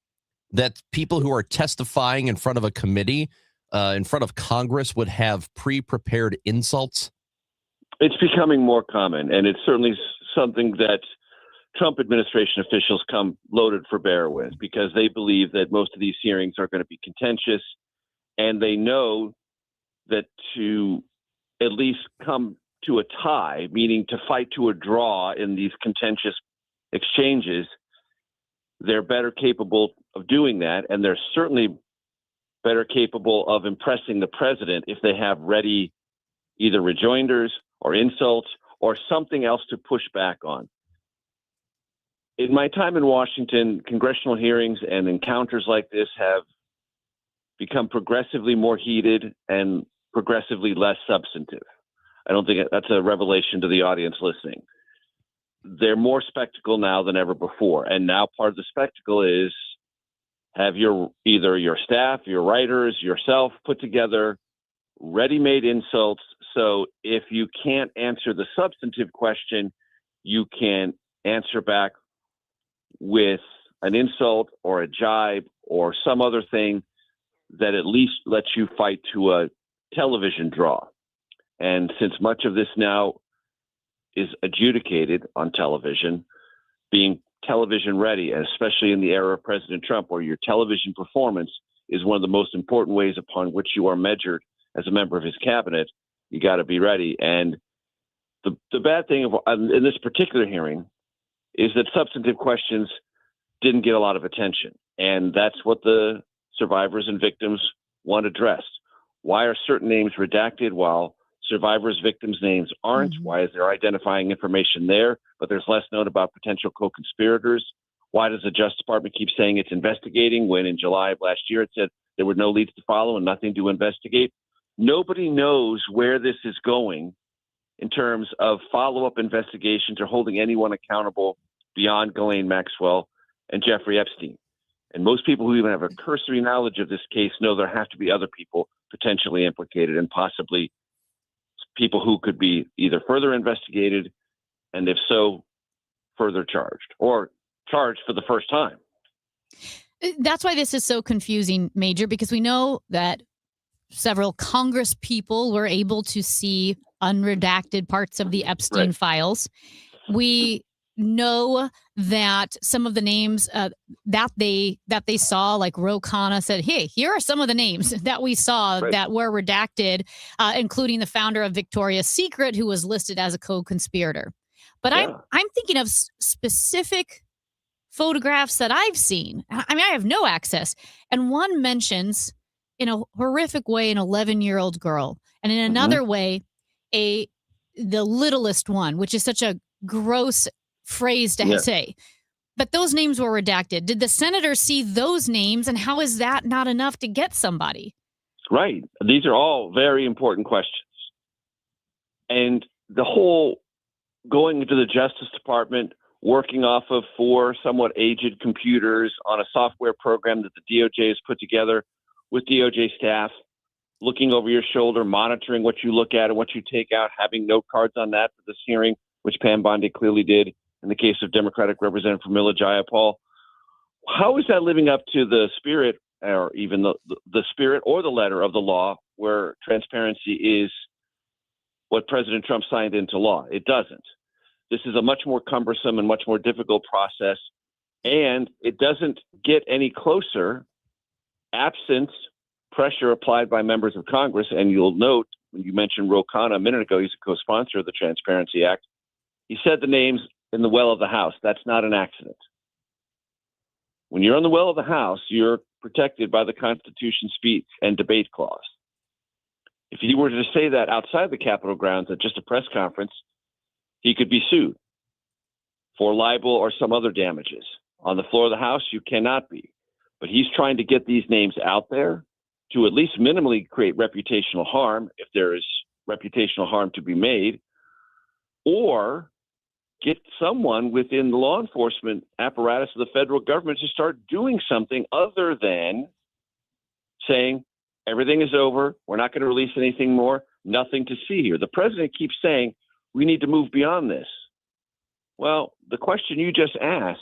that people who are testifying in front of a committee, in front of Congress, would have pre-prepared insults? It's becoming more common, and it's certainly something that Trump administration officials come loaded for bear with, because they believe that most of these hearings are going to be contentious, and they know that to at least come to a tie, meaning to fight to a draw in these contentious exchanges, they're better capable of doing that, and they're certainly better capable of impressing the president if they have ready either rejoinders or insults or something else to push back on. In my time in Washington, congressional hearings and encounters like this have become progressively more heated and progressively less substantive. I don't think that's a revelation to the audience listening. They're more spectacle now than ever before. And now part of the spectacle is have either your staff, your writers, yourself put together ready-made insults. So if you can't answer the substantive question, you can answer back with an insult or a jibe or some other thing that at least lets you fight to a television draw. And since much of this now is adjudicated on television, being television ready, and especially in the era of President Trump, where your television performance is one of the most important ways upon which you are measured as a member of his cabinet, you got to be ready. And the bad thing in this particular hearing is that substantive questions didn't get a lot of attention. And that's what the survivors and victims want addressed. Why are certain names redacted while survivors' victims' names aren't? Why is there identifying information there, but there's less known about potential co-conspirators? Why does the Justice Department keep saying it's investigating when in July of last year it said there were no leads to follow and nothing to investigate? Nobody knows where this is going in terms of follow-up investigations or holding anyone accountable beyond Ghislaine Maxwell and Jeffrey Epstein. And most people who even have a cursory knowledge of this case know there have to be other people potentially implicated, and possibly people who could be either further investigated, and if so, further charged or charged for the first time. That's why this is so confusing, Major, because we know that several Congress people were able to see unredacted parts of the Epstein files. We know that some of the names that they saw, like Ro Khanna said, hey, here are some of the names that we saw that were redacted, including the founder of Victoria's Secret, who was listed as a co-conspirator. But I'm thinking of specific photographs that I've seen. I mean, I have no access. And one mentions in a horrific way an 11-year-old girl, and in another way the littlest one, which is such a gross phrase to say. But those names were redacted. Did the senators see those names, and how is that not enough to get somebody? Right. These are all very important questions. And the whole going into the Justice Department, working off of 4 somewhat aged computers on a software program that the DOJ has put together with DOJ staff, looking over your shoulder, monitoring what you look at and what you take out, having note cards on that for this hearing, which Pam Bondi clearly did in the case of Democratic Representative Pramila Jayapal. How is that living up to the spirit, or even the spirit or the letter of the law, where transparency is what President Trump signed into law. It doesn't. This is a much more cumbersome and much more difficult process, and it doesn't get any closer absent pressure applied by members of Congress. And you'll note, when you mentioned Ro Khanna a minute ago, he's a co-sponsor of the Transparency Act. He said the names in the well of the House. That's not an accident. When you're on the well of the House, you're protected by the Constitution speech and debate clause. If he were to say that outside the Capitol grounds at just a press conference, he could be sued for libel or some other damages. On the floor of the House, you cannot be. But he's trying to get these names out there to at least minimally create reputational harm, if there is reputational harm to be made, or get someone within the law enforcement apparatus of the federal government to start doing something other than saying, everything is over, we're not going to release anything more, nothing to see here. The president keeps saying, we need to move beyond this. Well, the question you just asked,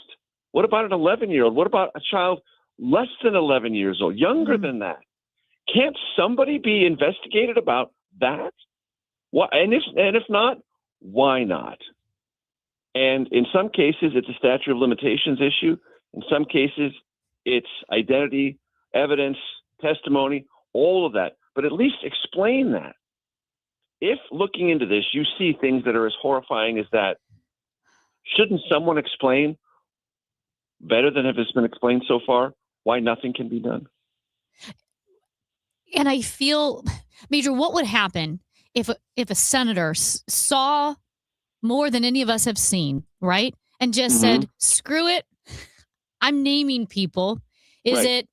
what about an 11-year-old? What about a child less than 11 years old, younger than that? Can't somebody be investigated about that? Why, and if not, why not? And in some cases, it's a statute of limitations issue. In some cases, it's identity, evidence, testimony, all of that. But at least explain that. If looking into this, you see things that are as horrifying as that, shouldn't someone explain better than if it's been explained so far why nothing can be done? And I feel, Major, what would happen if a senator saw more than any of us have seen, right? And just said, screw it, I'm naming people. What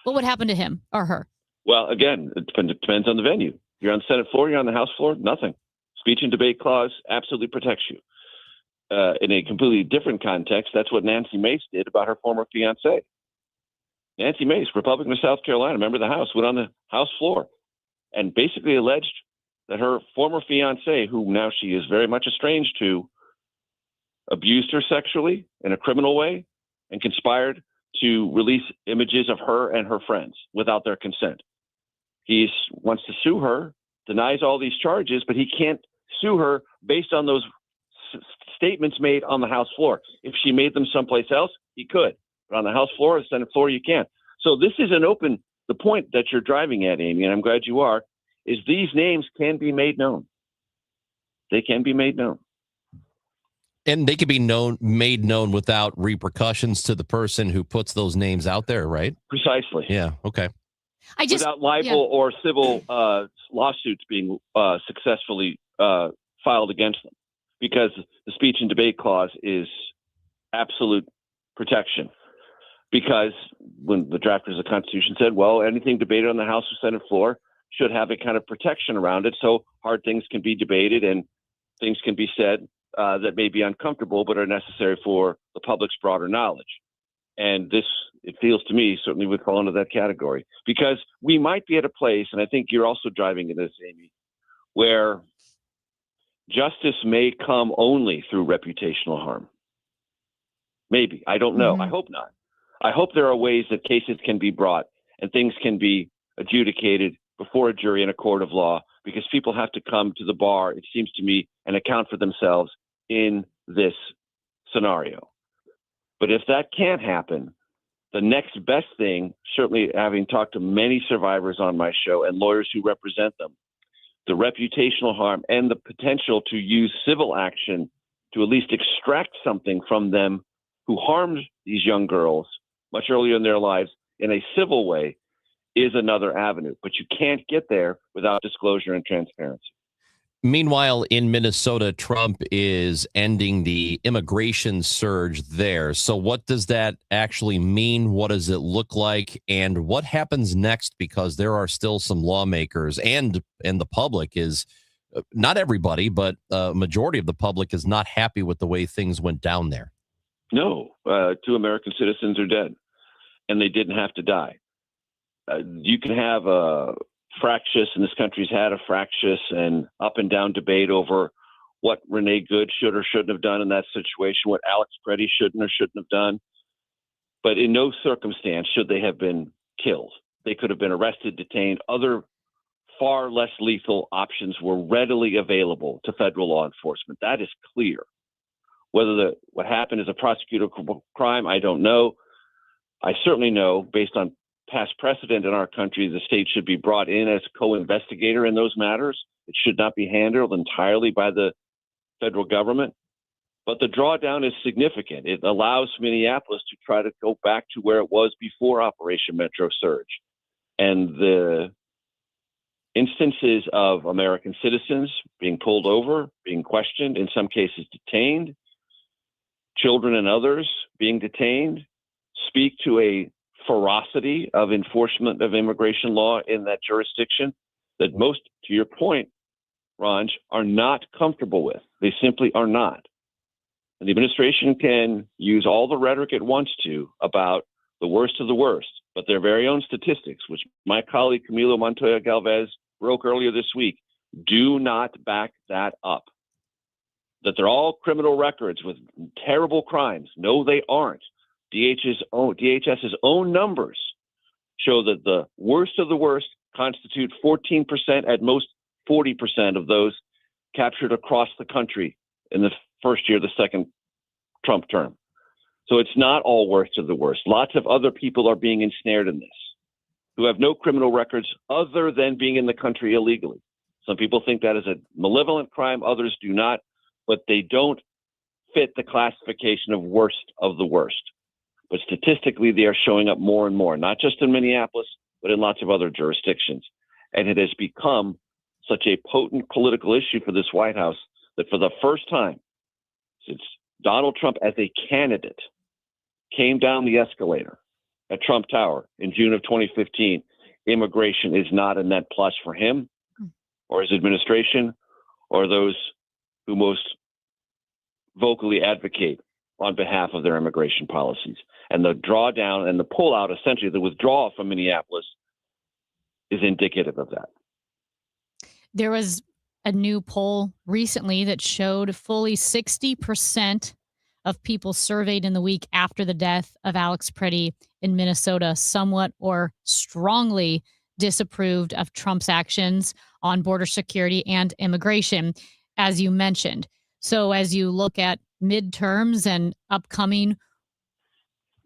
would happen to him or her? Well, again, it depends on the venue. You're on the Senate floor, you're on the House floor, nothing. Speech and debate clause absolutely protects you. In a completely different context, that's what Nancy Mace did about her former fiancé. Nancy Mace, Republican of South Carolina, member of the House, went on the House floor and basically alleged that her former fiancé, who now she is very much estranged to, abused her sexually in a criminal way and conspired to release images of her and her friends without their consent. He wants to sue her, denies all these charges, but he can't sue her based on those statements made on the House floor. If she made them someplace else, he could. But on the House floor, the Senate floor, you can't. So this is an open, the point that you're driving at, Amy, and I'm glad you are, is these names can be made known. They can be made known. And they can be made known without repercussions to the person who puts those names out there, right? Precisely. Yeah, okay. Without libel or civil lawsuits being successfully filed against them, because the speech and debate clause is absolute protection. Because when the drafters of the Constitution said, well, anything debated on the House or Senate floor should have a kind of protection around it, so hard things can be debated and things can be said that may be uncomfortable but are necessary for the public's broader knowledge. And this, it feels to me, certainly would fall into that category. Because we might be at a place, and I think you're also driving at this, Amy, where justice may come only through reputational harm. Maybe. I don't know. I hope not. I hope there are ways that cases can be brought and things can be adjudicated before a jury in a court of law, because people have to come to the bar, it seems to me, and account for themselves in this scenario. But if that can't happen, the next best thing, certainly having talked to many survivors on my show and lawyers who represent them, the reputational harm and the potential to use civil action to at least extract something from them who harmed these young girls much earlier in their lives in a civil way is another avenue. But you can't get there without disclosure and transparency. Meanwhile, in Minnesota, Trump is ending the immigration surge there. So what does that actually mean? What does it look like? And what happens next? Because there are still some lawmakers and the public is, not everybody, but a majority of the public is not happy with the way things went down there. No, 2 American citizens are dead, and they didn't have to die. You can have a fractious, and this country's had a fractious and up and down debate over what Renee Good should or shouldn't have done in that situation, what Alex Preddy shouldn't or shouldn't have done. But in no circumstance should they have been killed. They could have been arrested, detained, other far less lethal options were readily available to federal law enforcement. That is clear. Whether what happened is a prosecutable crime, I don't know. I certainly know, based on past precedent in our country, the state should be brought in as co-investigator in those matters. It should not be handled entirely by the federal government. But the drawdown is significant. It allows Minneapolis to try to go back to where it was before Operation Metro Surge. And the instances of American citizens being pulled over, being questioned, in some cases detained, children and others being detained, speak to a ferocity of enforcement of immigration law in that jurisdiction that most, to your point, Ranj, are not comfortable with. They simply are not. And the administration can use all the rhetoric it wants to about the worst of the worst, but their very own statistics, which my colleague Camilo Montoya Galvez broke earlier this week, do not back that up. That they're all criminal records with terrible crimes. No, they aren't. DHS's own numbers show that the worst of the worst constitute 14%, at most 40% of those captured across the country in the first year of the second Trump term. So it's not all worst of the worst. Lots of other people are being ensnared in this who have no criminal records other than being in the country illegally. Some people think that is a malevolent crime. Others do not, but they don't fit the classification of worst of the worst. But statistically, they are showing up more and more, not just in Minneapolis, but in lots of other jurisdictions. And it has become such a potent political issue for this White House that for the first time since Donald Trump as a candidate came down the escalator at Trump Tower in June of 2015, immigration is not a net plus for him or his administration or those who most vocally advocate on behalf of their immigration policies. And the drawdown and the pullout, essentially the withdrawal from Minneapolis, is indicative of that. There was a new poll recently that showed fully 60% of people surveyed in the week after the death of Alex Pretty in Minnesota somewhat or strongly disapproved of Trump's actions on border security and immigration, as you mentioned. So as you look at midterms and upcoming,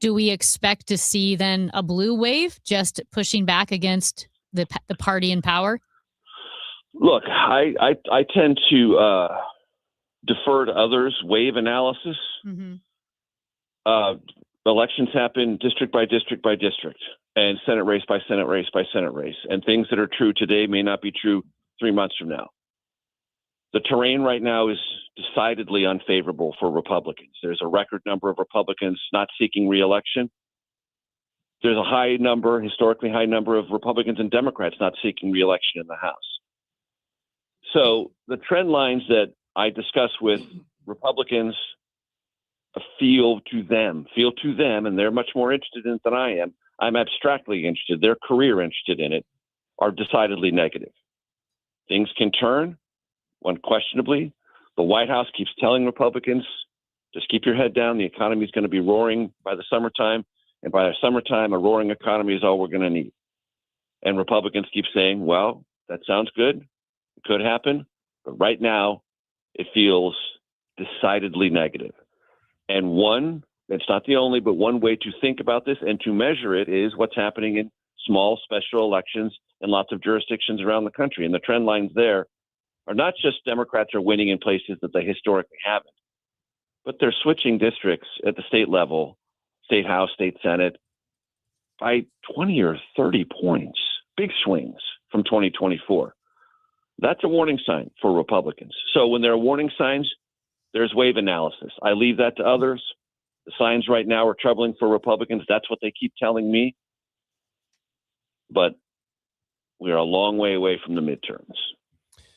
do we expect to see then a blue wave just pushing back against the party in power? Look, I tend to defer to others' wave analysis. Elections happen district by district by district, and Senate race by Senate race by Senate race. And things that are true today may not be true 3 months from now. The terrain right now is decidedly unfavorable for Republicans. There's a record number of Republicans not seeking re-election. There's a high number, historically high number of Republicans and Democrats not seeking re-election in the House. So the trend lines that I discuss with Republicans feel to them, and they're much more interested in it than I am. I'm abstractly interested, their career interested in it, are decidedly negative. Things can turn, unquestionably. The White House keeps telling Republicans, just keep your head down. The economy is going to be roaring by the summertime. And by the summertime, a roaring economy is all we're going to need. And Republicans keep saying, well, that sounds good. It could happen. But right now, it feels decidedly negative. And one, it's not the only, but one way to think about this and to measure it is what's happening in small special elections in lots of jurisdictions around the country. And the trend lines there are not just Democrats are winning in places that they historically haven't, but they're switching districts at the state level, state House, state Senate, by 20 or 30 points, big swings from 2024. That's a warning sign for Republicans. So when there are warning signs, there's wave analysis. I leave that to others. The signs right now are troubling for Republicans. That's what they keep telling me. But we are a long way away from the midterms.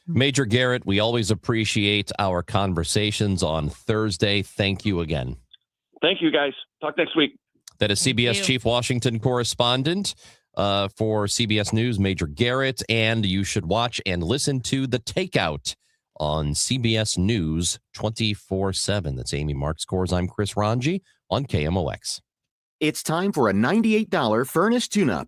Major Garrett, we always appreciate our conversations on Thursday. Thank you again. Thank you, guys. Talk next week. That is CBS Chief Washington Correspondent for CBS News, Major Garrett. And you should watch and listen to The Takeout on CBS News 24/7. That's Amy Mark Scores. I'm Chris Ranji on KMOX. It's time for a $98 furnace tune-up.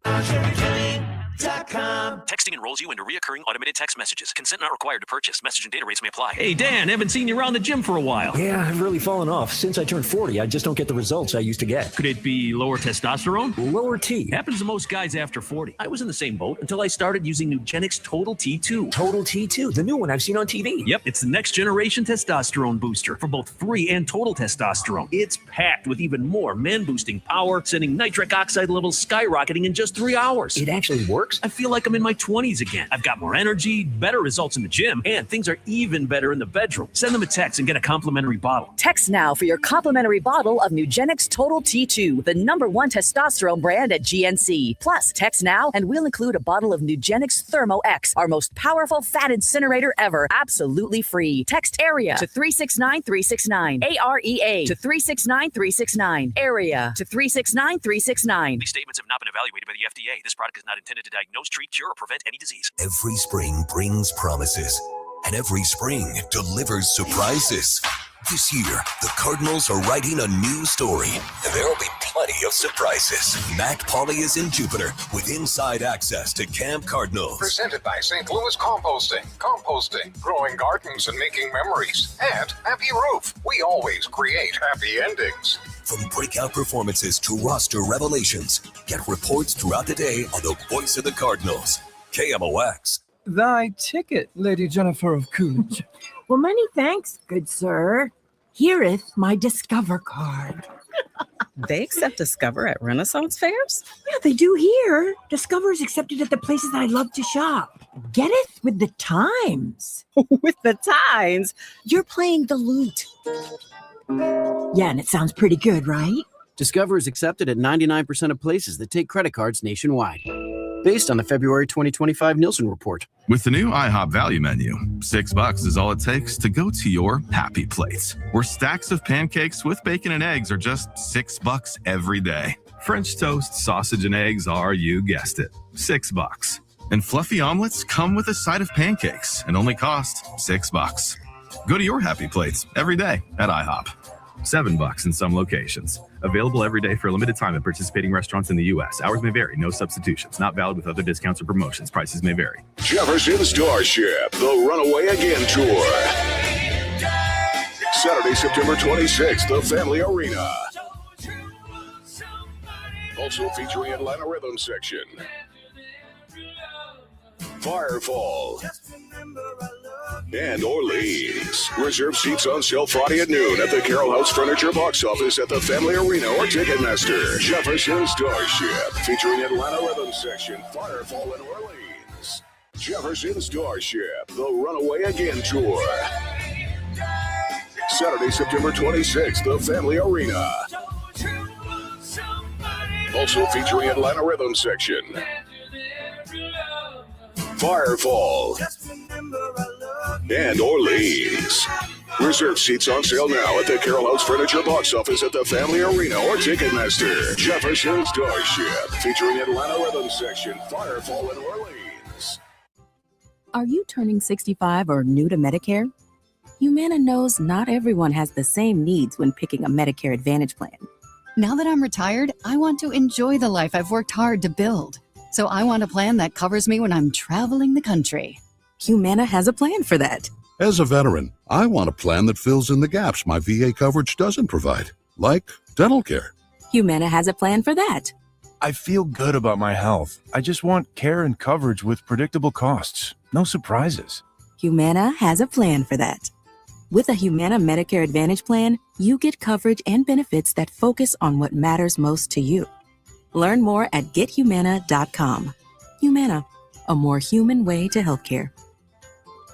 CharityMobile.com. Texting enrolls you into recurring automated text messages. Consent not required to purchase. Message and data rates may apply. Hey, Dan, haven't seen you around the gym for a while. Yeah, I've really fallen off. Since I turned 40, I just don't get the results I used to get. Could it be lower testosterone? Lower T. Happens to most guys after 40. I was in the same boat until I started using Nugenix Total T2. Total T2, the new one I've seen on TV. Yep, it's the next generation testosterone booster for both free and total testosterone. It's packed with even more man-boosting power, sending nitric oxide levels skyrocketing in just 3 hours. It actually works? I feel like I'm in my 20s again. I've got more energy, better results in the gym, and things are even better in the bedroom. Send them a text and get a complimentary bottle. Text now for your complimentary bottle of Nugenix Total T2, the #1 testosterone brand at GNC. Plus, text now and we'll include a bottle of Nugenix Thermo X, our most powerful fat incinerator ever, absolutely free. Text AREA to 369-369. AREA to 369-369. AREA to 369-369. These statements have not been evaluated by the FDA. This product is not intended to diagnose, treat, cure, or prevent any disease. Every spring brings promises, and every spring delivers surprises. This year, the Cardinals are writing a new story, and there will be plenty of surprises. Matt Pauley is in Jupiter with inside access to Camp Cardinals. Presented by St. Louis Composting. Composting, growing gardens and making memories. And Happy Roof. We always create happy endings. From breakout performances to roster revelations, get reports throughout the day on the voice of the Cardinals. KMOX. Thy ticket, Lady Jennifer of Coolidge. Well, many thanks, good sir. Hereeth my Discover card. They accept Discover at Renaissance fairs? Yeah, they do here. Discover is accepted at the places that I love to shop. Getteth with the times. With the times? You're playing the lute. Yeah, and it sounds pretty good, right? Discover is accepted at 99% of places that take credit cards nationwide. Based on the February 2025 Nielsen report. With the new IHOP value menu, $6 is all it takes to go to your happy place, where stacks of pancakes with bacon and eggs are just $6 every day. French toast, sausage, and eggs are, you guessed it, $6. And fluffy omelets come with a side of pancakes and only cost $6. Go to your happy plates every day at IHOP. $7 in some locations. Available every day for a limited time at participating restaurants in the U.S. Hours may vary. No substitutions. Not valid with other discounts or promotions. Prices may vary. Jefferson Starship, the Runaway Again Tour. Saturday, September 26th, the Family Arena. Also featuring Atlanta Rhythm Section. Firefall. And Orleans. Reserve seats on sale Friday at noon at the Carroll House Furniture box office at the Family Arena or Ticketmaster. Jefferson Starship, featuring Atlanta Rhythm Section, Firefall, and Orleans. Jefferson Starship, the Runaway Again Tour. Saturday, September 26th, the Family Arena. Also featuring Atlanta Rhythm Section. Firefall, and Orleans. Reserve seats on sale now at the Carroll House Furniture box office at the Family Arena or Ticketmaster. Jefferson Starship, featuring Atlanta Rhythm Section, Firefall, and Orleans. Are you turning 65 or new to Medicare? Humana knows not everyone has the same needs when picking a Medicare Advantage plan. Now that I'm retired, I want to enjoy the life I've worked hard to build. So I want a plan that covers me when I'm traveling the country. Humana has a plan for that. As a veteran, I want a plan that fills in the gaps my VA coverage doesn't provide, like dental care. Humana has a plan for that. I feel good about my health. I just want care and coverage with predictable costs. No surprises. Humana has a plan for that. With a Humana Medicare Advantage plan, you get coverage and benefits that focus on what matters most to you. Learn more at gethumana.com. Humana, a more human way to healthcare.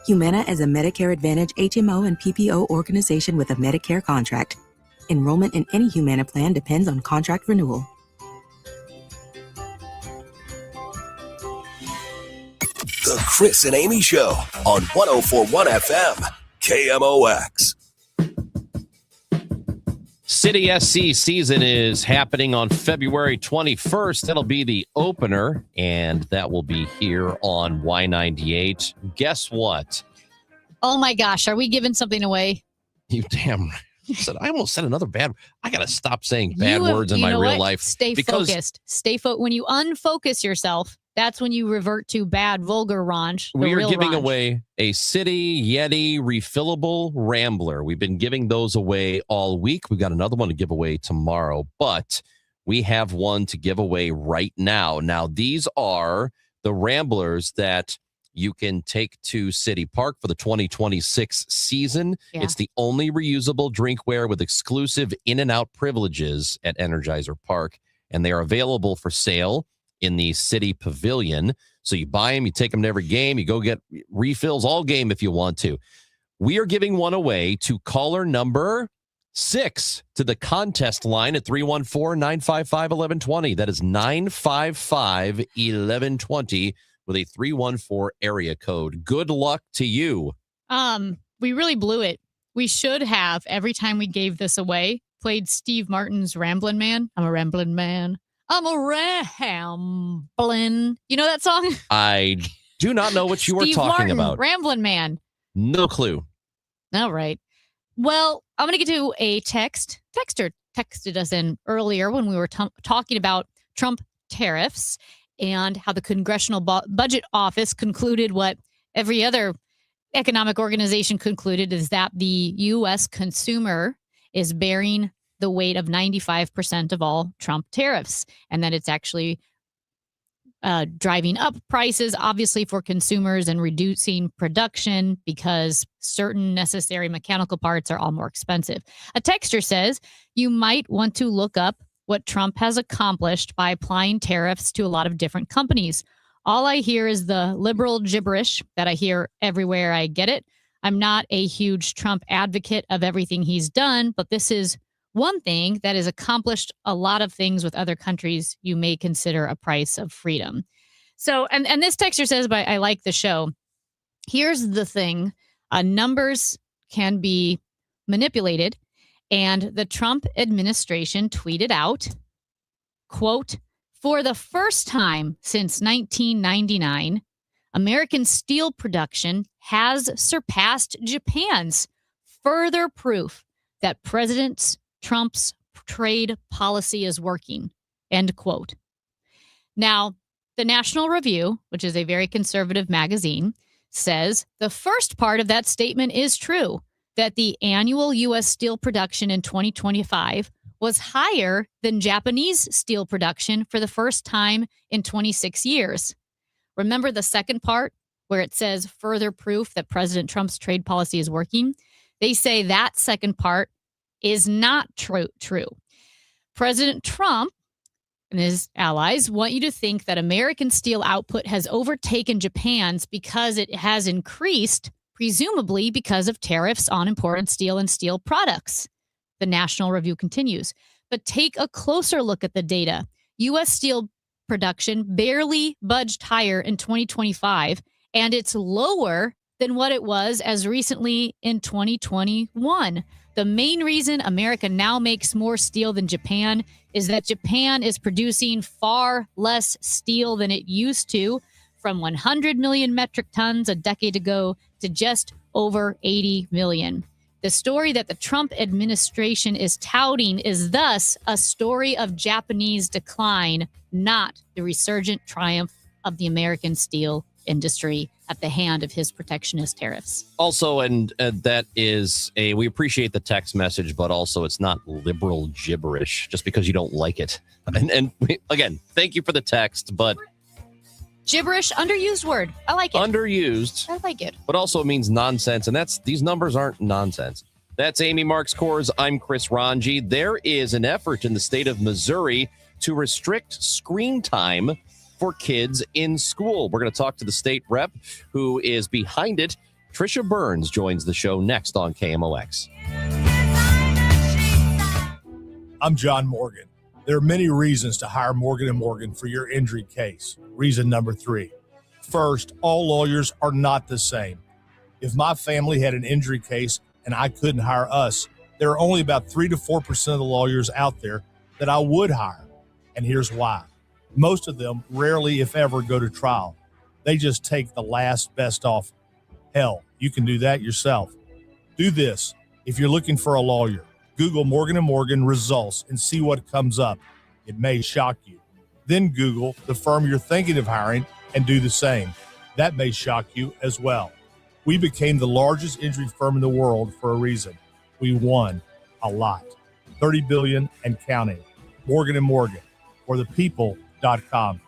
Humana is a Medicare Advantage HMO and PPO organization with a Medicare contract. Enrollment in any Humana plan depends on contract renewal. The Chris and Amy Show on 104.1 FM, KMOX. City SC season is happening on February 21st. That'll be the opener, and that will be here on Y98. Guess what? Oh my gosh, are we giving something away? You damn I almost said another bad. I got to stop saying bad words in you my know real what? life. Stay focused. When you unfocus yourself, that's when you revert to bad, vulgar Ranj. We are giving away a City Yeti refillable Rambler. We've been giving those away all week. We've got another one to give away tomorrow, but we have one to give away right now. Now, these are the Ramblers that you can take to City Park for the 2026 season. Yeah. It's the only reusable drinkware with exclusive in and out privileges at Energizer Park, and they are available for sale in the City Pavilion. So you buy them, you take them to every game, you go get refills all game if you want to. We are giving one away to caller number 6 to the contest line at 314-955-1120. That is 955-1120 with a 314 area code. Good luck to you. We really blew it. We should have, every time we gave this away, played Steve Martin's Ramblin' Man. I'm a Ramblin' Man. I'm a ramblin'. You know that song? I do not know what you were Steve talking Martin, about. Ramblin' Man. No clue. All right. Well, I'm going to get to a text. Texter texted us in earlier when we were talking about Trump tariffs and how the Congressional Budget Office concluded what every other economic organization concluded, is that the U.S. consumer is bearing the weight of 95% of all Trump tariffs, and that it's actually driving up prices, obviously, for consumers and reducing production because certain necessary mechanical parts are all more expensive. A texter says you might want to look up what Trump has accomplished by applying tariffs to a lot of different companies. All I hear is the liberal gibberish that I hear everywhere I get it. I'm not a huge Trump advocate of everything he's done, but this is one thing that has accomplished a lot of things with other countries you may consider a price of freedom. So, and this texter says, but I like the show. Here's the thing. Numbers can be manipulated. And the Trump administration tweeted out, quote, "For the first time since 1999, American steel production has surpassed Japan's. Further proof that President Trump's trade policy is working," end quote. Now, the National Review, which is a very conservative magazine, says the first part of that statement is true, that the annual U.S. steel production in 2025 was higher than Japanese steel production for the first time in 26 years. Remember the second part where it says further proof that President Trump's trade policy is working? They say that second part is not true. President Trump and his allies want you to think that American steel output has overtaken Japan's because it has increased, presumably because of tariffs on imported steel and steel products. The National Review continues. But take a closer look at the data. U.S. steel production barely budged higher in 2025, and it's lower than what it was as recently in 2021. The main reason America now makes more steel than Japan is that Japan is producing far less steel than it used to, from 100 million metric tons a decade ago to just over 80 million. The story that the Trump administration is touting is thus a story of Japanese decline, not the resurgent triumph of the American steel industry at the hand of his protectionist tariffs. Also, and that is we appreciate the text message, but also it's not liberal gibberish just because you don't like it. And again, thank you for the text, but gibberish, underused word. I like it. Underused. I like it. But also it means nonsense, and these numbers aren't nonsense. That's Amy Marks Kors. I'm Chris Ranji. There is an effort in the state of Missouri to restrict screen time for kids in school. We're going to talk to the state rep who is behind it. Trisha Burns joins the show next on KMOX. I'm John Morgan. There are many reasons to hire Morgan & Morgan for your injury case. Reason number 3. First, all lawyers are not the same. If my family had an injury case and I couldn't hire us, there are only about 3 to 4% of the lawyers out there that I would hire. And here's why. Most of them rarely, if ever, go to trial. They just take the last best offer. Hell, you can do that yourself. Do this. If you're looking for a lawyer, Google Morgan & Morgan results and see what comes up. It may shock you. Then Google the firm you're thinking of hiring and do the same. That may shock you as well. We became the largest injury firm in the world for a reason. We won a lot. $30 billion and counting. Morgan & Morgan, or thepeople.com.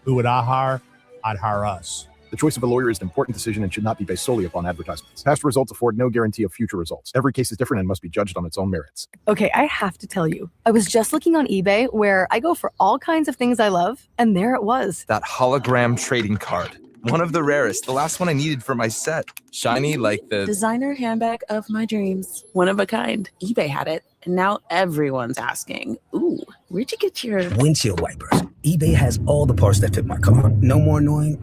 Who would I hire? I'd hire us. The choice of a lawyer is an important decision and should not be based solely upon advertisements. Past results afford no guarantee of future results. Every case is different and must be judged on its own merits. Okay, I have to tell you, I was just looking on eBay where I go for all kinds of things I love, and there it was. That hologram trading card. One of the rarest. The last one I needed for my set. Shiny like the designer handbag of my dreams. One of a kind. eBay had it, and now everyone's asking, ooh, where'd you get your windshield wipers? eBay has all the parts that fit my car. No more annoying.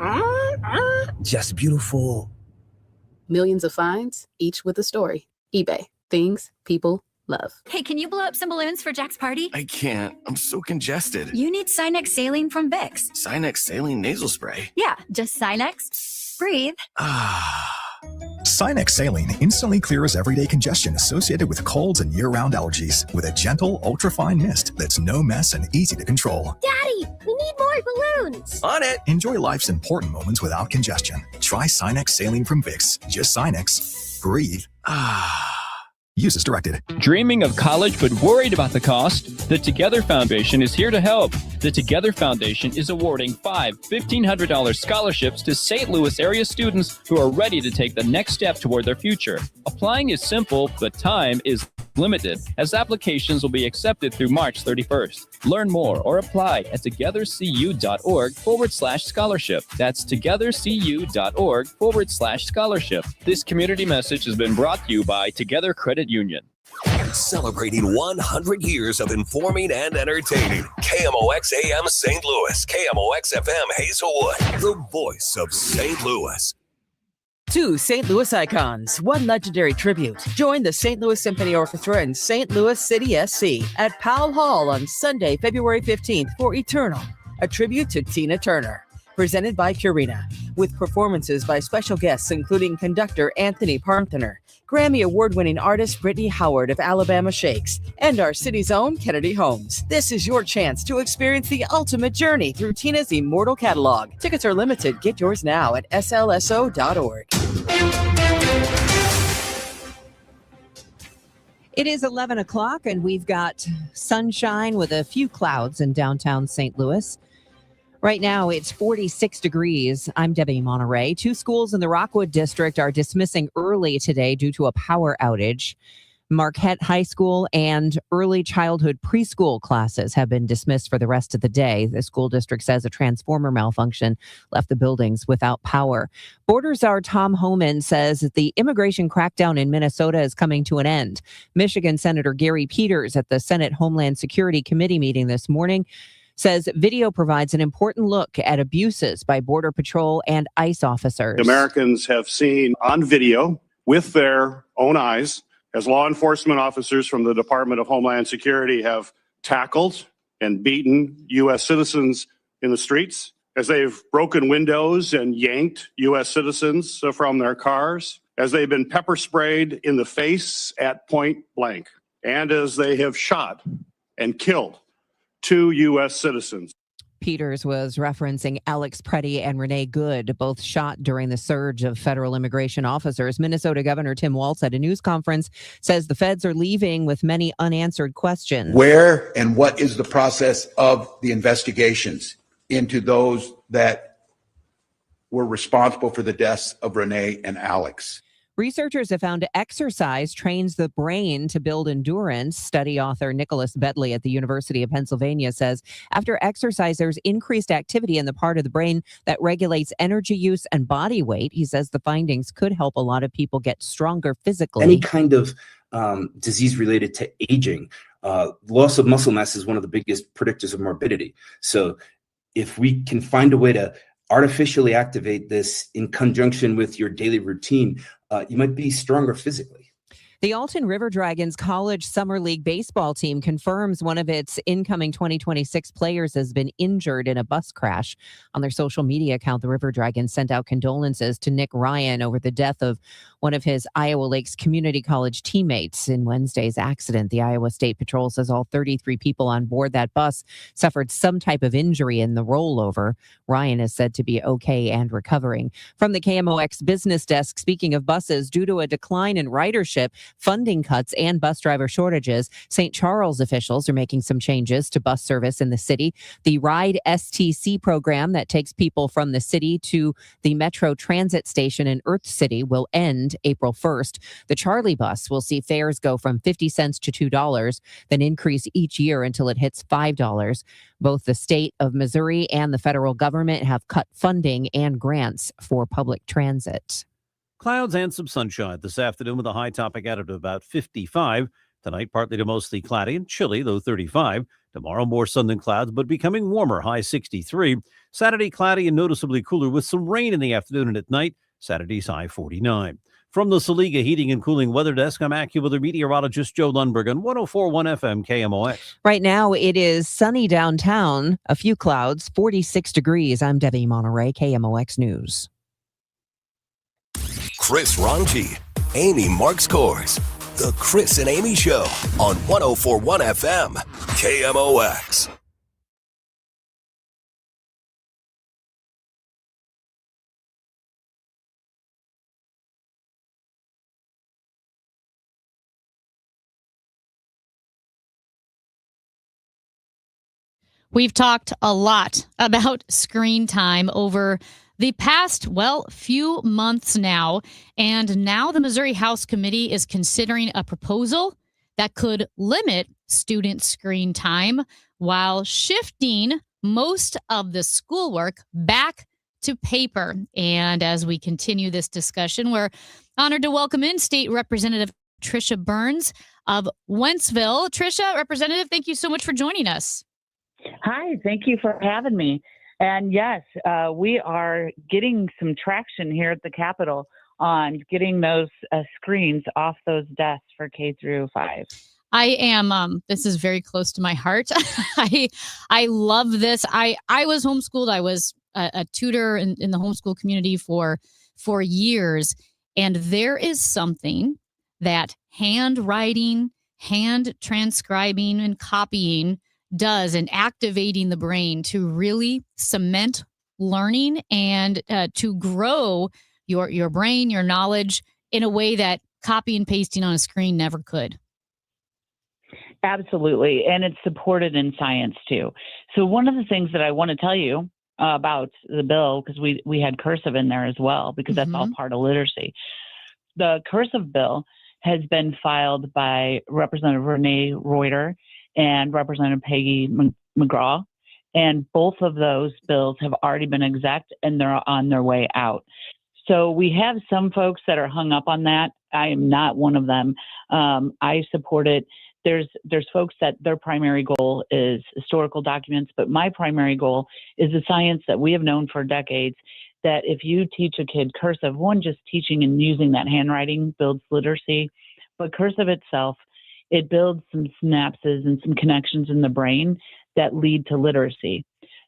Just beautiful. Millions of finds, each with a story. eBay. Things people love. Hey, can you blow up some balloons for Jack's party? I can't. I'm so congested. You need Sinex Saline from Vicks. Sinex Saline Nasal Spray. Yeah, just Sinex. Breathe. Sinex Saline instantly clears everyday congestion associated with colds and year-round allergies with a gentle, ultra-fine mist that's no mess and easy to control. Daddy, we need more balloons. On it. Enjoy life's important moments without congestion. Try Sinex Saline from Vicks. Just Sinex. Breathe. Use as directed. Dreaming of college but worried about the cost? The Together Foundation is here to help. The Together Foundation is awarding 5 $1,500 scholarships to St. Louis area students who are ready to take the next step toward their future. Applying is simple, but time is limited, as applications will be accepted through March 31st. Learn more or apply at togethercu.org/scholarship. That's togethercu.org/scholarship. This community message has been brought to you by Together Credit Union. Celebrating 100 years of informing and entertaining. KMOX AM St. Louis, KMOX FM Hazelwood, the voice of St. Louis. Two St. Louis icons, one legendary tribute. Join the St. Louis Symphony Orchestra and St. Louis City SC at Powell Hall on Sunday, February 15th for Eternal, a tribute to Tina Turner. Presented by Purina, with performances by special guests including conductor Anthony Partner, Grammy Award-winning artist Brittany Howard of Alabama Shakes, and our city's own Kennedy Homes. This is your chance to experience the ultimate journey through Tina's immortal catalog. Tickets are limited. Get yours now at slso.org. It is 11 o'clock, and we've got sunshine with a few clouds in downtown St. Louis. Right now, it's 46 degrees. I'm Debbie Monterey. 2 schools in the Rockwood District are dismissing early today due to a power outage. Marquette High School and early childhood preschool classes have been dismissed for the rest of the day. The school district says a transformer malfunction left the buildings without power. Board Czar Tom Homan says that the immigration crackdown in Minnesota is coming to an end. Michigan Senator Gary Peters at the Senate Homeland Security Committee meeting this morning says video provides an important look at abuses by Border Patrol and ICE officers. Americans have seen on video with their own eyes as law enforcement officers from the Department of Homeland Security have tackled and beaten U.S. citizens in the streets, as they've broken windows and yanked U.S. citizens from their cars, as they've been pepper sprayed in the face at point blank, and as they have shot and killed 2 U.S. citizens. Peters was referencing Alex Preddy and Renee Good, both shot during the surge of federal immigration officers. Minnesota Governor Tim Walz at a news conference says the feds are leaving with many unanswered questions. Where and what is the process of the investigations into those that were responsible for the deaths of Renee and Alex? Researchers have found exercise trains the brain to build endurance. Study author Nicholas Bedley at the University of Pennsylvania says after exercise, there's increased activity in the part of the brain that regulates energy use and body weight. He says the findings could help a lot of people get stronger physically. Any kind of disease related to aging, loss of muscle mass is one of the biggest predictors of morbidity. So if we can find a way to artificially activate this in conjunction with your daily routine, you might be stronger physically. The Alton River Dragons College Summer League baseball team confirms one of its incoming 2026 players has been injured in a bus crash. On their social media account, the River Dragons sent out condolences to Nick Ryan over the death of one of his Iowa Lakes Community College teammates in Wednesday's accident. The Iowa State Patrol says all 33 people on board that bus suffered some type of injury in the rollover. Ryan is said to be okay and recovering. From the KMOX business desk, speaking of buses, due to a decline in ridership, funding cuts, and bus driver shortages, St. Charles officials are making some changes to bus service in the city. The Ride STC program that takes people from the city to the Metro Transit Station in Earth City will end April 1st. The Charlie bus will see fares go from 50 cents to $2, then increase each year until it hits $5. Both the state of Missouri and the federal government have cut funding and grants for public transit. Clouds and some sunshine this afternoon with a high topic out of about 55. Tonight, partly to mostly cloudy and chilly, though 35. Tomorrow, more sun than clouds, but becoming warmer, high 63. Saturday, cloudy and noticeably cooler with some rain in the afternoon and at night. Saturday's high 49. From the Saliga Heating and Cooling Weather Desk, I'm AccuWeather meteorologist Joe Lundberg on 104.1 FM KMOX. Right now, it is sunny downtown, a few clouds, 46 degrees. I'm Debbie Monterey, KMOX News. Chris Ronchi, Amy Marks Kors. The Chris and Amy Show on 104.1 FM, KMOX. We've talked a lot about screen time over the past, few months now. And now the Missouri House Committee is considering a proposal that could limit student screen time while shifting most of the schoolwork back to paper. And as we continue this discussion, we're honored to welcome in State Representative Tricia Burns of Wentzville. Tricia, Representative, thank you so much for joining us. Hi, thank you for having me. And yes, we are getting some traction here at the Capitol on getting those screens off those desks for K through 5. I am, this is very close to my heart. I love this. I was homeschooled. I was a tutor in the homeschool community for years. And there is something that handwriting, hand transcribing, and copying does in activating the brain to really cement learning and to grow your brain, your knowledge in a way that copy and pasting on a screen never could. Absolutely. And it's supported in science too. So one of the things that I want to tell you about the bill, because we had cursive in there as well, because that's all part of literacy. The cursive bill has been filed by Representative Renee Reuter and Representative Peggy McGraw. And both of those bills have already been exec and they're on their way out. So we have some folks that are hung up on that. I am not one of them. I support it. There's folks that their primary goal is historical documents, but my primary goal is the science that we have known for decades, that if you teach a kid cursive, one, just teaching and using that handwriting builds literacy, but cursive itself, it builds some synapses and some connections in the brain that lead to literacy.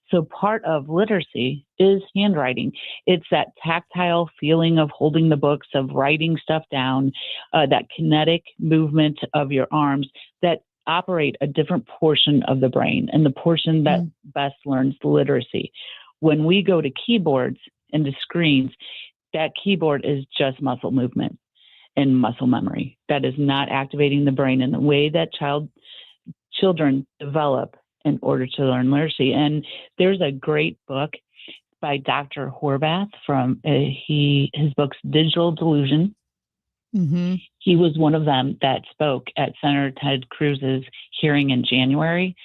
So part of literacy is handwriting. It's that tactile feeling of holding the books, of writing stuff down, that kinetic movement of your arms that operate a different portion of the brain and the portion that best learns literacy. When we go to keyboards and to screens, that keyboard is just muscle movement and muscle memory. That is not activating the brain in the way that children develop in order to learn literacy. And there's a great book by Dr. Horvath from his book's Digital Delusion. Mm-hmm. He was one of them that spoke at Senator Ted Cruz's hearing in January.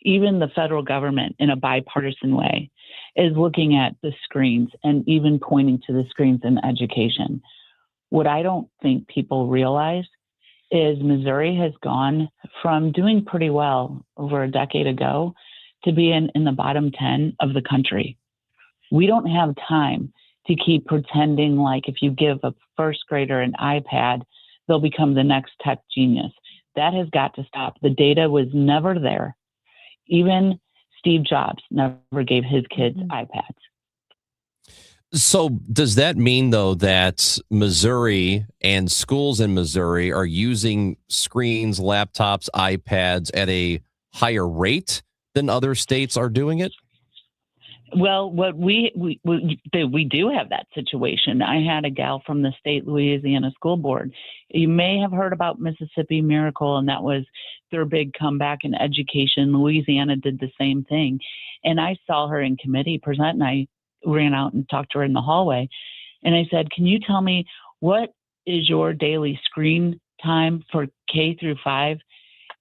Even the federal government, in a bipartisan way, is looking at the screens and even pointing to the screens in education. What I don't think people realize is Missouri has gone from doing pretty well over a decade ago to being in the bottom 10 of the country. We don't have time to keep pretending like if you give a first grader an iPad, they'll become the next tech genius. That has got to stop. The data was never there. Even Steve Jobs never gave his kids iPads. So does that mean, though, that Missouri and schools in Missouri are using screens, laptops, iPads at a higher rate than other states are doing it? Well, what we do have that situation. I had a gal from the state Louisiana School Board. You may have heard about Mississippi Miracle, and that was their big comeback in education. Louisiana did the same thing. And I saw her in committee present, and I ran out and talked to her in the hallway. And I said, can you tell me what is your daily screen time for K through 5?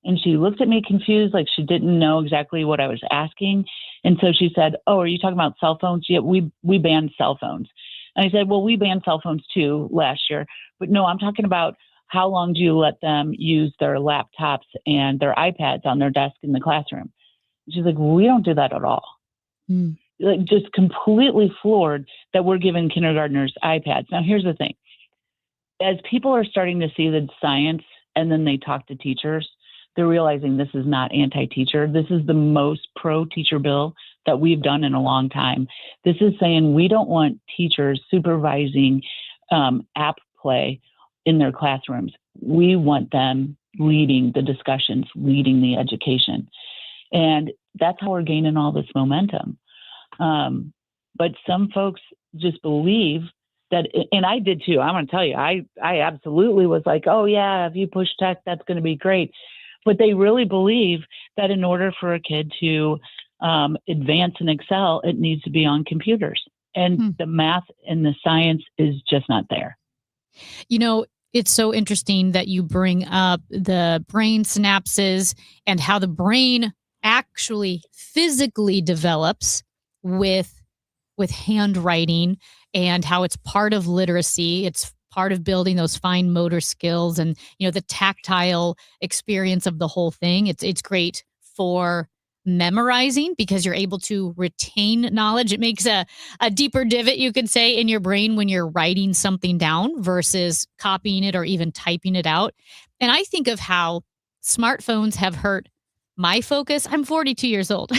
And she looked at me confused, like she didn't know exactly what I was asking. And so she said, oh, are you talking about cell phones? Yeah, we banned cell phones. And I said, well, we banned cell phones too last year. But no, I'm talking about how long do you let them use their laptops and their iPads on their desk in the classroom? And she's like, well, we don't do that at all. Like, just completely floored that we're giving kindergartners iPads. Now, here's the thing. As people are starting to see the science and then they talk to teachers, they're realizing this is not anti-teacher. This is the most pro-teacher bill that we've done in a long time. This is saying we don't want teachers supervising app play in their classrooms. We want them leading the discussions, leading the education. And that's how we're gaining all this momentum. But some folks just believe that, and I did too. I'm going to tell you, I absolutely was like, oh yeah, if you push tech, that's going to be great. But they really believe that in order for a kid to advance and excel, it needs to be on computers. And the math and the science is just not there. You know, it's so interesting that you bring up the brain synapses and how the brain actually physically develops with handwriting, and how it's part of literacy. It's part of building those fine motor skills and, you know, the tactile experience of the whole thing. It's great for memorizing because you're able to retain knowledge. It makes a deeper divot, you could say, in your brain when you're writing something down versus copying it or even typing it out. And I think of how smartphones have hurt my focus. I'm 42 years old.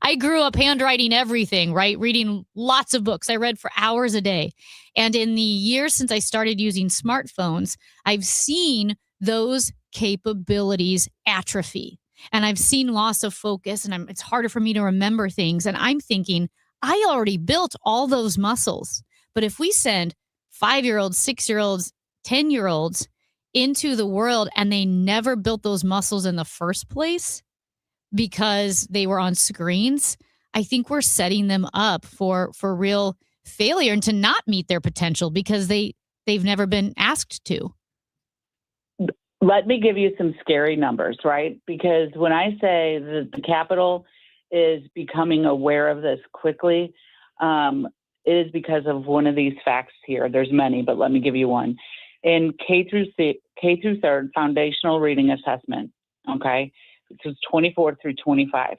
I grew up handwriting everything, right? Reading lots of books. I read for hours a day. And in the years since I started using smartphones, I've seen those capabilities atrophy. And I've seen loss of focus, and it's harder for me to remember things. And I'm thinking, I already built all those muscles. But if we send 5-year-olds, 6-year-olds, 10-year-olds into the world and they never built those muscles in the first place, because they were on screens, I think we're setting them up for real failure and to not meet their potential because they've never been asked to. Let me give you some scary numbers, right? Because when I say that the Capitol is becoming aware of this quickly, it is because of one of these facts here. There's many, but let me give you one. In K through 3rd foundational reading assessment, okay, which was 24 through 25.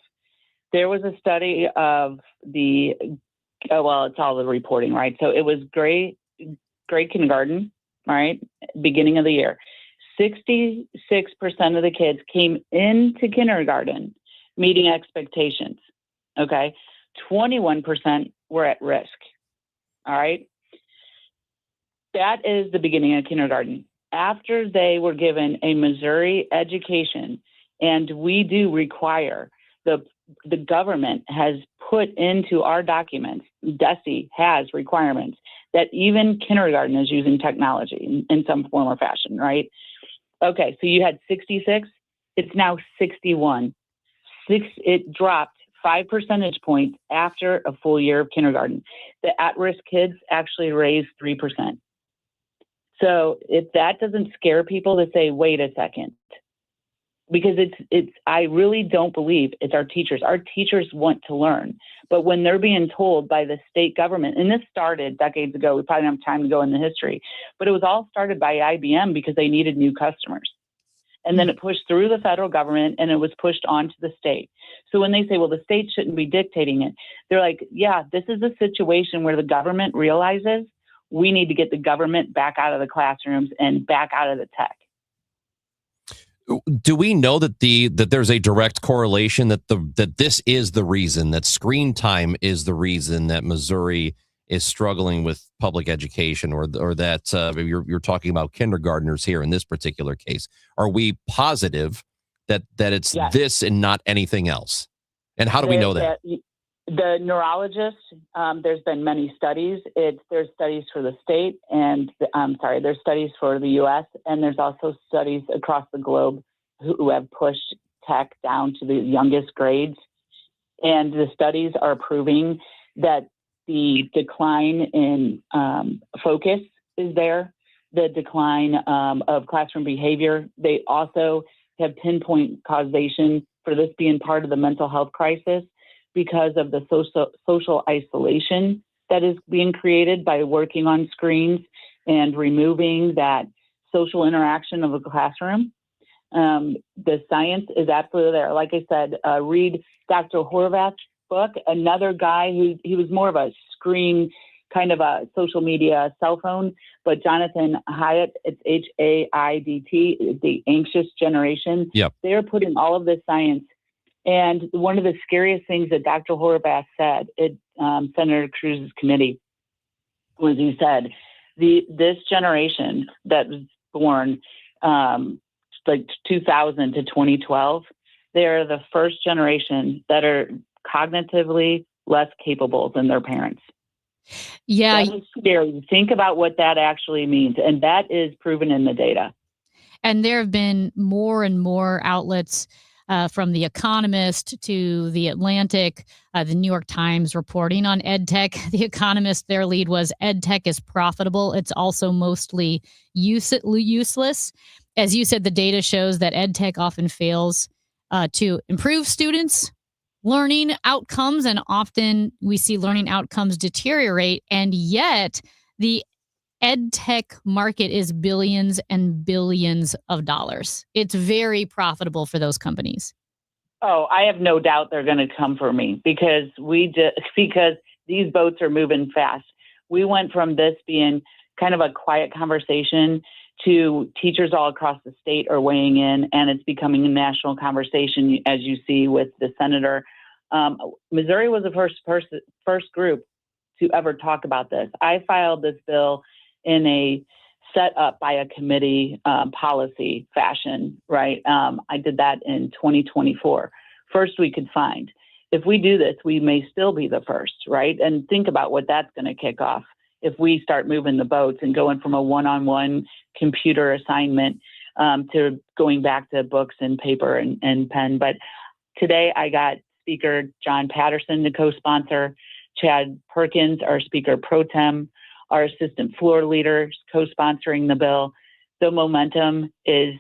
There was a study of it's all the reporting, right? So it was grade kindergarten, right? Beginning of the year. 66% of the kids came into kindergarten meeting expectations, okay? 21% were at risk, all right? That is the beginning of kindergarten. After they were given a Missouri education, and we do require, the government has put into our documents, DESE has requirements that even kindergarten is using technology in some form or fashion, right? Okay, so you had 66, it's now 61. It dropped 5 percentage points after a full year of kindergarten. The at-risk kids actually raised 3%. So if that doesn't scare people to say, wait a second, because I really don't believe it's our teachers. Our teachers want to learn, but when they're being told by the state government, and this started decades ago, we probably don't have time to go in the history, but it was all started by IBM because they needed new customers. And then it pushed through the federal government and it was pushed onto the state. So when they say, well, the state shouldn't be dictating it, they're like, yeah, this is a situation where the government realizes we need to get the government back out of the classrooms and back out of the tech. Do we know that there's a direct correlation that this is the reason, that screen time is the reason that Missouri is struggling with public education, or that you're talking about kindergartners here in this particular case. Are we positive that it's this and not anything else? And how do we know that? The neurologists, there's been many studies. There's studies for the state, and there's studies for the U.S., and there's also studies across the globe who have pushed tech down to the youngest grades. And the studies are proving that the decline in focus is there, the decline of classroom behavior. They also have pinpoint causation for this being part of the mental health crisis because of the social isolation that is being created by working on screens and removing that social interaction of a classroom. The science is absolutely there. Like I said, read Dr. Horvath's book, another guy he was more of a screen, kind of a social media cell phone, but Jonathan Haidt, it's Haidt, the anxious generation. Yep. They're putting all of this science. And one of the scariest things that Dr. Horvath said at Senator Cruz's committee was he said, this generation that was born like 2000 to 2012, they're the first generation that are cognitively less capable than their parents. Yeah. That is scary. Think about what that actually means. And that is proven in the data. And there have been more and more outlets from The Economist to The Atlantic, the New York Times reporting on EdTech. The Economist, their lead was EdTech is profitable. It's also mostly useless. As you said, the data shows that EdTech often fails to improve students' learning outcomes, and often we see learning outcomes deteriorate. And yet the EdTech market is billions and billions of dollars. It's very profitable for those companies. Oh, I have no doubt they're going to come for me because these boats are moving fast. We went from this being kind of a quiet conversation to teachers all across the state are weighing in, and it's becoming a national conversation, as you see with the senator. Missouri was the first group to ever talk about this. I filed this bill in a set up by a committee policy fashion, right? I did that in 2024. First we could find. If we do this, we may still be the first, right? And think about what that's going to kick off if we start moving the boats and going from a one-on-one computer assignment to going back to books and paper and pen. But today I got Speaker John Patterson to co-sponsor, Chad Perkins, our Speaker Pro Tem, our Assistant Floor Leader, co-sponsoring the bill. The momentum is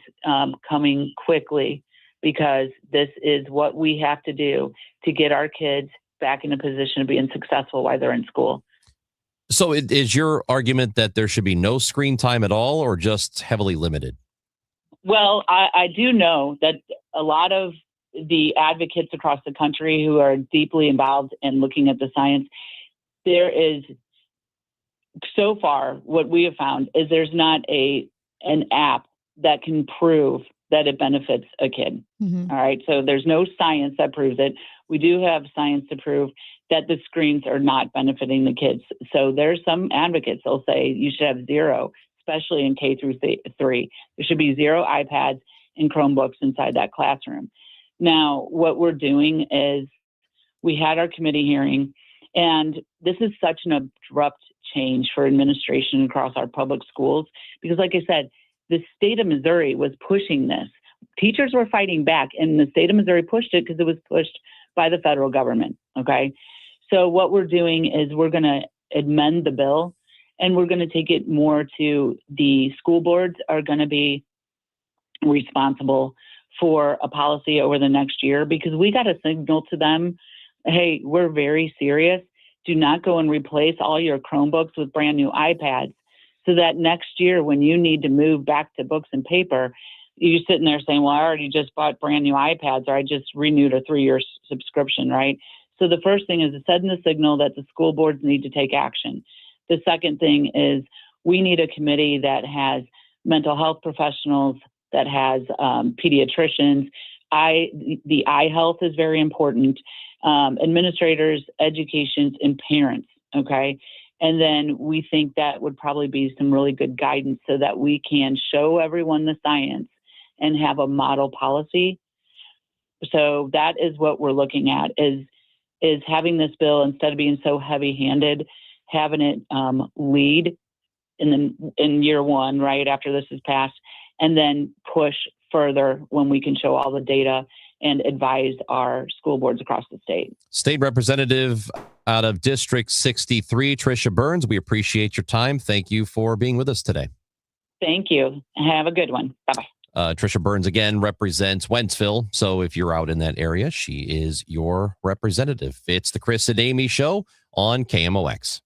coming quickly because this is what we have to do to get our kids back in a position of being successful while they're in school. So is your argument that there should be no screen time at all or just heavily limited? Well, I do know that a lot of the advocates across the country who are deeply involved in looking at the science, there is, so far, what we have found is there's not an app that can prove that it benefits a kid. Mm-hmm. All right. So there's no science that proves it. We do have science to prove that the screens are not benefiting the kids. So there's some advocates, they'll say you should have zero, especially in K through 3. There should be 0 iPads and Chromebooks inside that classroom. Now, what we're doing is we had our committee hearing, and this is such an abrupt change for administration across our public schools, because like I said, the state of Missouri was pushing this. Teachers were fighting back, and the state of Missouri pushed it because it was pushed by the federal government, okay? So what we're doing is we're going to amend the bill, and we're going to take it more to the school boards are going to be responsible for a policy over the next year, because we got to signal to them, hey, we're very serious. Do not go and replace all your Chromebooks with brand new iPads, so that next year when you need to move back to books and paper, you're sitting there saying, well, I already just bought brand new iPads, or I just renewed a 3-year subscription, right? So the first thing is setting the signal that the school boards need to take action. The second thing is we need a committee that has mental health professionals, that has pediatricians. The eye health is very important. Administrators, education, and parents, okay? And then we think that would probably be some really good guidance so that we can show everyone the science and have a model policy. So that is what we're looking at is having this bill, instead of being so heavy-handed, having it lead in year one, right after this is passed, and then push further when we can show all the data and advise our school boards across the state. State Representative out of District 63, Tricia Burns, we appreciate your time. Thank you for being with us today. Thank you. Have a good one. Bye-bye. Tricia Burns, again, represents Wentzville. So if you're out in that area, she is your representative. It's the Chris and Amy Show on KMOX.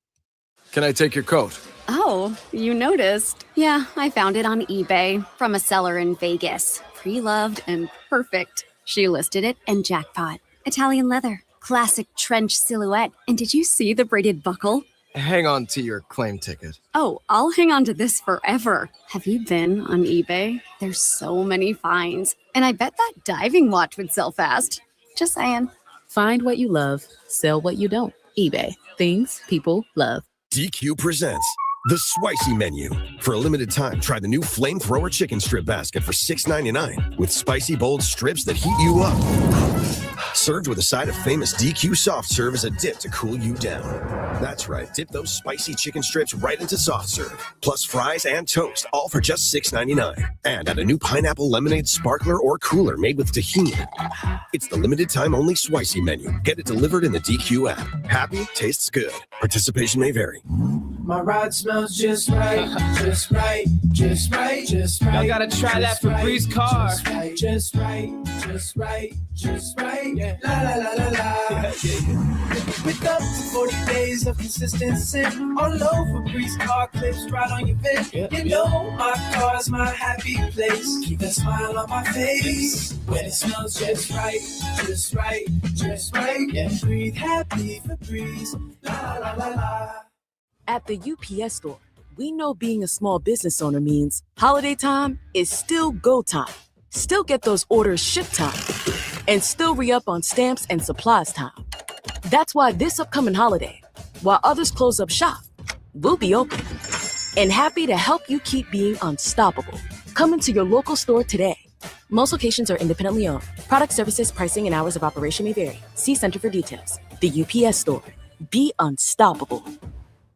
Can I take your coat? Oh, you noticed. Yeah, I found it on eBay from a seller in Vegas. Pre-loved and perfect. She listed it and jackpot. Italian leather, classic trench silhouette. And did you see the braided buckle? Hang on to your claim ticket. Oh, I'll hang on to this forever. Have you been on eBay? There's so many finds. And I bet that diving watch would sell fast. Just saying. Find what you love, sell what you don't. eBay. Things people love. DQ presents The Spicy Menu. For a limited time, try the new Flamethrower Chicken Strip Basket for $6.99 with spicy, bold strips that heat you up. Served with a side of famous DQ Soft Serve as a dip to cool you down. That's right, dip those spicy chicken strips right into Soft Serve, plus fries and toast, all for just $6.99. And add a new pineapple lemonade sparkler or cooler made with tahini. It's the limited time only Spicy Menu. Get it delivered in the DQ app. Happy, tastes good. Participation may vary. My ride smells just right, just right, just right, just right. Y'all gotta try that Febreze car. Just right, just right, just right. Yeah. La la la la la. With up to 40 days of consistency, all over Febreze car clips right on your bed. You know my car's my happy place. Keep a smile on my face when it smells just right, just right, just right. Yeah. Breathe happy Febreze. La la la la. At the UPS Store, we know being a small business owner means holiday time is still go time. Still get those orders shipped time. And still re-up on stamps and supplies time. That's why this upcoming holiday, while others close up shop, we'll be open. And happy to help you keep being unstoppable. Come into your local store today. Most locations are independently owned. Product services, pricing, and hours of operation may vary. See Center for details. The UPS Store. Be unstoppable.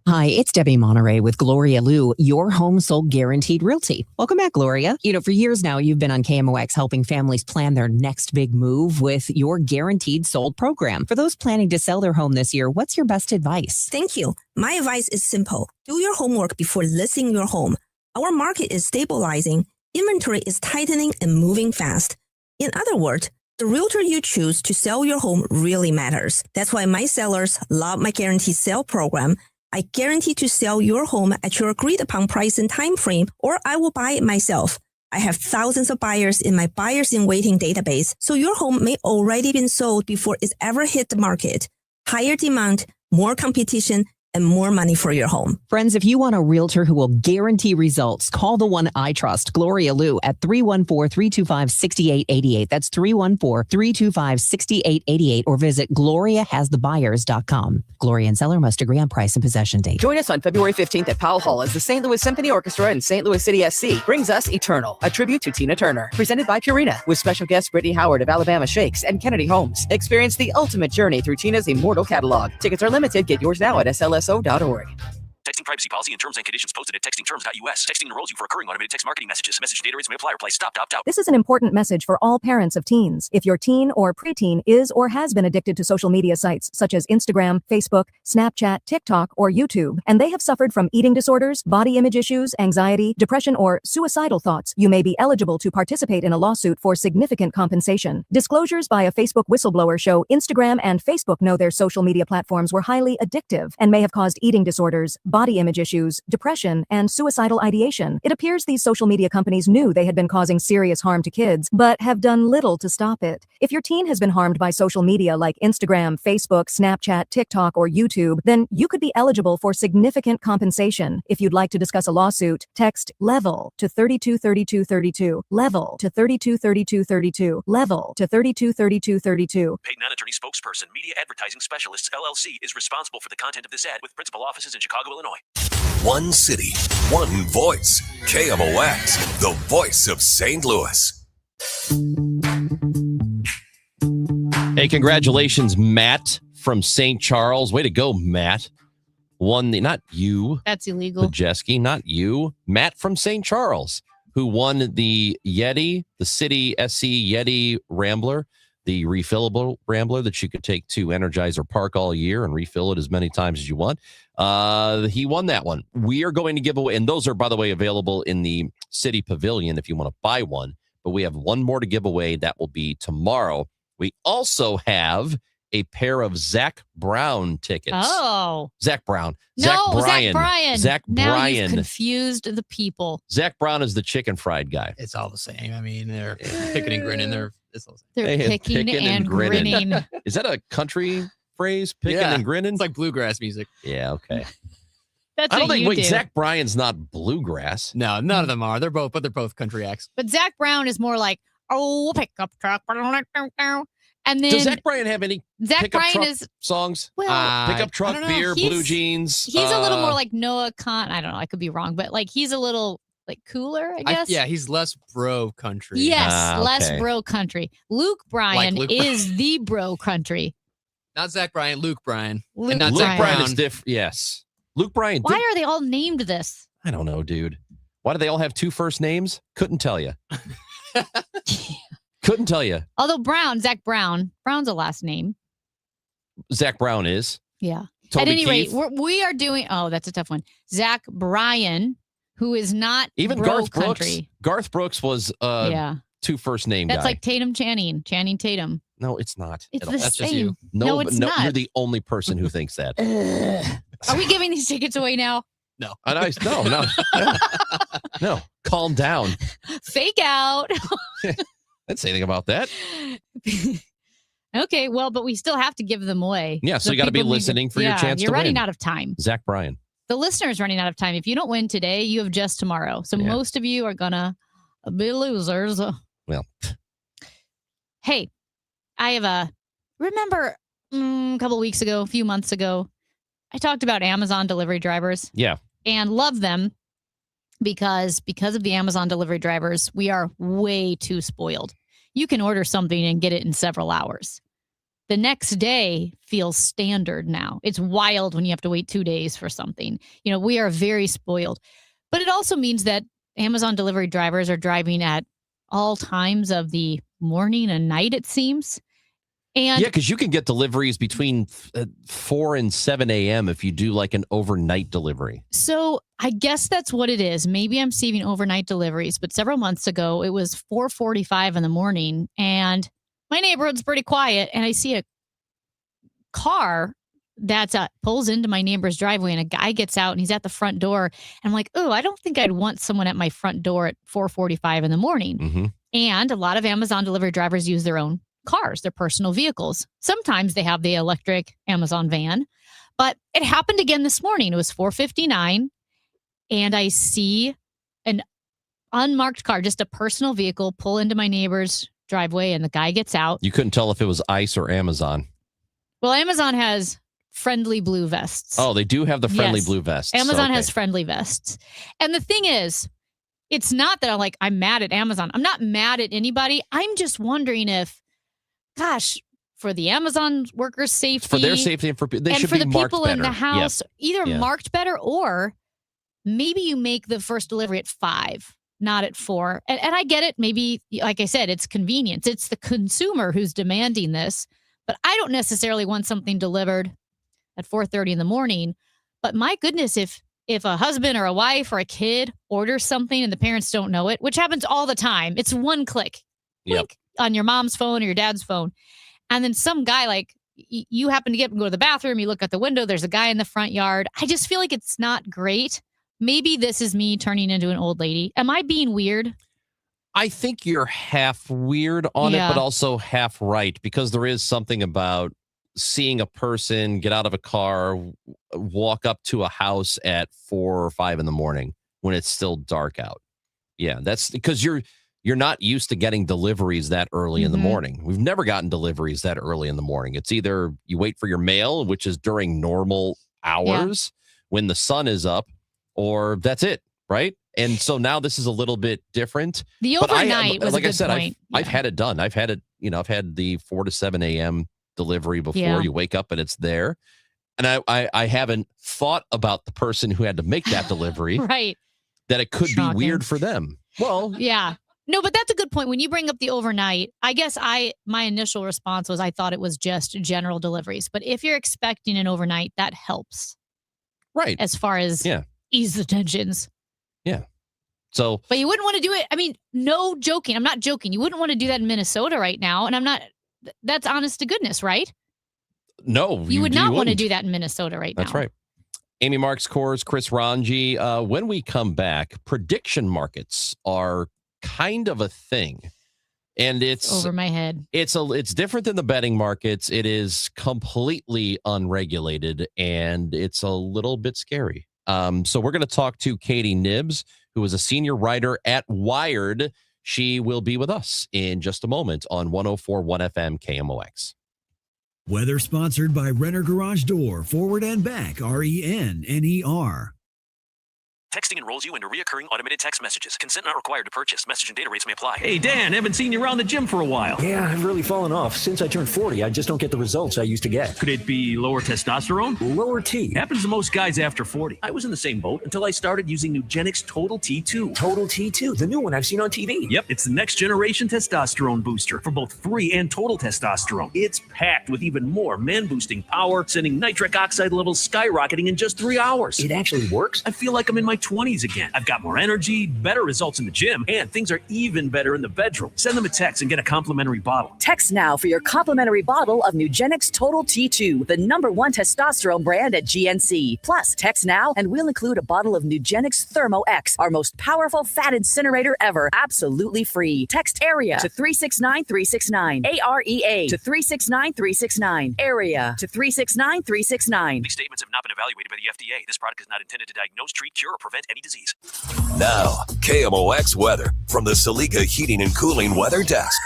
Hi, it's Debbie Monterey with Gloria Liu, your home sold guaranteed realty. Welcome back, Gloria. For years now, you've been on KMOX helping families plan their next big move with your Guaranteed Sold program. For those planning to sell their home this year, what's your best advice? Thank you. My advice is simple. Do your homework before listing your home. Our market is stabilizing, inventory is tightening and moving fast. In other words, the realtor you choose to sell your home really matters. That's why my sellers love my Guaranteed Sale program. I guarantee to sell your home at your agreed upon price and time frame, or I will buy it myself. I have thousands of buyers in my buyers in waiting database, so your home may already been sold before it's ever hit the market. Higher demand, more competition, and more money for your home. Friends, if you want a realtor who will guarantee results, call the one I trust, Gloria Liu, at 314-325-6888. That's 314-325-6888, or visit GloriaHasTheBuyers.com. Gloria and seller must agree on price and possession date. Join us on February 15th at Powell Hall as the St. Louis Symphony Orchestra and St. Louis City SC brings us Eternal, a tribute to Tina Turner, presented by Purina, with special guests Brittany Howard of Alabama Shakes and Kennedy Holmes. Experience the ultimate journey through Tina's immortal catalog. Tickets are limited. Get yours now at slso.org. Texting privacy policy and terms and conditions posted at textingterms.us. Texting enrolls you for recurring automated text marketing messages. Message data rates may apply. Reply stop, opt out. This is an important message for all parents of teens. If your teen or preteen is or has been addicted to social media sites such as Instagram, Facebook, Snapchat, TikTok, or YouTube, and they have suffered from eating disorders, body image issues, anxiety, depression, or suicidal thoughts, you may be eligible to participate in a lawsuit for significant compensation. Disclosures by a Facebook whistleblower show Instagram and Facebook know their social media platforms were highly addictive and may have caused eating disorders, body body image issues, depression, and suicidal ideation. It appears these social media companies knew they had been causing serious harm to kids, but have done little to stop it. If your teen has been harmed by social media like Instagram, Facebook, Snapchat, TikTok, or YouTube, then you could be eligible for significant compensation. If you'd like to discuss a lawsuit, text LEVEL to 323232, LEVEL to 323232, LEVEL to 323232. Paid non-attorney spokesperson, Media Advertising Specialists, LLC, is responsible for the content of this ad with principal offices in Chicago, Illinois. One city, one voice. KMOX, the voice of St. Louis. Hey, congratulations, Matt from St. Charles. Way to go, Matt. Won the, not you. That's illegal. Pajeski, not you. Matt from St. Charles, who won the Yeti, the City SC Yeti Rambler, the refillable Rambler that you could take to Energizer Park all year and refill it as many times as you want. He won that one. We are going to give away, and those are, by the way, available in the City Pavilion if you want to buy one. But we have one more to give away. That will be tomorrow. We also have a pair of Zach Brown tickets. Oh. Zach Brown. No, Zach Bryan. Zach Bryan. Zach Now Bryan. you've confused the people. Zach Brown is the chicken fried guy. It's all the same. I mean, they're picking and grinning. It's all the same. They're picking and grinning. Is that a country phrase? Picking and grinning? It's like bluegrass music. Yeah, okay. That's I don't what think, you wait, do. Zach Bryan's not bluegrass. No, none of them are. They're both country acts. But Zach Brown is more like, oh, pickup truck. And then Does Zach Bryan have any Zach pickup Bryan truck is songs? well, Pickup truck, I don't know. beer, blue jeans. He's a little more like Noah Khan. I don't know. I could be wrong, but like he's a little like cooler, I guess. Yeah, he's less bro country. Yes, less bro country. Luke Bryan Luke is the bro country. Not Zach Bryan, Luke Bryan. Luke and not Luke Zach Bryan Brown. is different. Yes. Luke Bryan. Why are they all named this? I don't know, dude. Why do they all have two first names? Couldn't tell you. Couldn't tell you. Although Zach Brown's a last name. Zach Brown is. Yeah. Toby At any Keith. rate, we are doing. Oh, that's a tough one. Zach Bryan, who is not Even bro Garth Brooks. country. Garth Brooks was Yeah. two first name That's guy. like Channing Tatum. No, it's not. It's at all. the That's just same. you. No, it's not. You're the only person who thinks that. Are we giving these tickets away now? No. No. Calm down. Fake out. Didn't say anything about that. Okay, well, but we still have to give them away. Yeah, so you got to be people need listening for your chance You're to running win. out of time. Zach Bryan. The listener's running out of time. If you don't win today, you have just tomorrow. So most of you are gonna be losers. Well, hey, I have remember a couple weeks ago, a few months ago, I talked about Amazon delivery drivers. Yeah. And love them because of the Amazon delivery drivers, we are way too spoiled. You can order something and get it in several hours. The next day feels standard now. It's wild when you have to wait 2 days for something. You know, we are very spoiled. But it also means that Amazon delivery drivers are driving at all times of the morning and night, it seems. And yeah, because you can get deliveries between 4 and 7 a.m. if you do like an overnight delivery. so I guess that's what it is. Maybe I'm receiving overnight deliveries, but several months ago, it was 4:45 in the morning and my neighborhood's pretty quiet. And I see a car that's pulls into my neighbor's driveway and a guy gets out and he's at the front door. And I'm like, oh, I don't think I'd want someone at my front door at 4:45 in the morning. Mm-hmm. And a lot of Amazon delivery drivers use their own cars, their personal vehicles. Sometimes they have the electric Amazon van, but it happened again this morning. It was 4:59 and I see an unmarked car, just a personal vehicle, pull into my neighbor's driveway and the guy gets out. You couldn't tell if it was ICE or Amazon. Well, Amazon has friendly blue vests. Oh, they do have the friendly Yes. blue vests. Amazon Okay. has friendly vests. And the thing is, it's not that I'm mad at Amazon. I'm not mad at anybody. I'm just wondering if, gosh, for the Amazon workers' safety. For their safety and they should for be the marked people in the better. house, either Yeah. marked better or maybe you make the first delivery at 5, not at 4. And I get it. Maybe, like I said, it's convenience. It's the consumer who's demanding this. But I don't necessarily want something delivered at 4:30 in the morning. But my goodness, if a husband or a wife or a kid orders something and the parents don't know it, which happens all the time, it's one click Yep. on your mom's phone or your dad's phone. And then some guy you happen to get up and go to the bathroom, you look out the window, there's a guy in the front yard. I just feel like it's not great. Maybe this is me turning into an old lady. Am I being weird? I think you're half weird on it, but also half right, because there is something about seeing a person get out of a car, walk up to a house at 4 or 5 in the morning when it's still dark out. Yeah, that's because you're not used to getting deliveries that early in the morning. We've never gotten deliveries that early in the morning. It's either you wait for your mail, which is during normal hours when the sun is up, or that's it, right? And so now this is a little bit different. The overnight was like a good I said, point. I've had it done. I've had it, I've had the 4 to 7 a.m. delivery before. Yeah. You wake up and it's there. And I haven't thought about the person who had to make that delivery. Right. That it could Shocking. be weird for them. Well, yeah. No, but that's a good point. When you bring up the overnight, I guess my initial response was I thought it was just general deliveries. But if you're expecting an overnight, that helps. Right. As far as ease the tensions. Yeah. So. But you wouldn't want to do it. I mean, no joking. I'm not joking. You wouldn't want to do that in Minnesota right now. And I'm not. That's honest to goodness, right? No. You would not want to wouldn't. do that in Minnesota right now. That's right. Amy Marks Kors, Chris Ranji. When we come back, prediction markets are kind of a thing. And it's over my head. It's different than the betting markets. It is completely unregulated, and it's a little bit scary. So we're going to talk to Katie Nibbs, who is a senior writer at Wired. She will be with us in just a moment on 104.1 FM KMOX. Weather sponsored by Renner Garage Door, forward and back, RENNER. Texting enrolls you into reoccurring automated text messages. Consent not required to purchase. Message and data rates may apply. Hey, Dan, haven't seen you around the gym for a while. Yeah, I've really fallen off. Since I turned 40, I just don't get the results I used to get. Could it be lower testosterone? Lower T. Happens to most guys after 40. I was in the same boat until I started using Nugenix Total T2. Total T2, the new one I've seen on TV. Yep, it's the next generation testosterone booster for both free and total testosterone. It's packed with even more man-boosting power, sending nitric oxide levels skyrocketing in just 3 hours. It actually works? I feel like I'm in my 20s again. I've got more energy, better results in the gym, and things are even better in the bedroom. Send them a text and get a complimentary bottle. Text now for your complimentary bottle of Nugenix Total T2, the #1 testosterone brand at GNC. Plus, text now and we'll include a bottle of Nugenix Thermo X, our most powerful fat incinerator ever, absolutely free. Text AREA to 369-369. AREA to 369-369. AREA to 369-369. These statements have not been evaluated by the FDA. This product is not intended to diagnose, treat, cure, or prevent any disease. Now, KMOX weather from the Salika Heating and Cooling Weather Desk.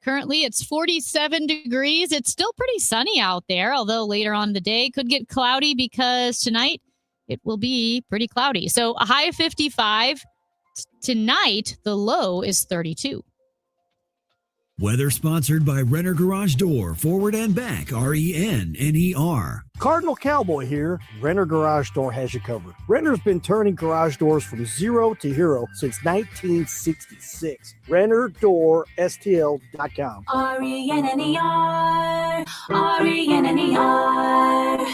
Currently, it's 47 degrees. It's still pretty sunny out there, although later on in the day could get cloudy because tonight it will be pretty cloudy. So a high of 55. Tonight, the low is 32. Weather sponsored by Renner Garage Door, forward and back, RENNER. Cardinal Cowboy here. Renner Garage Door has you covered. Renner's been turning garage doors from zero to hero since 1966. RennerDoorSTL.com. RENNER, RENNER.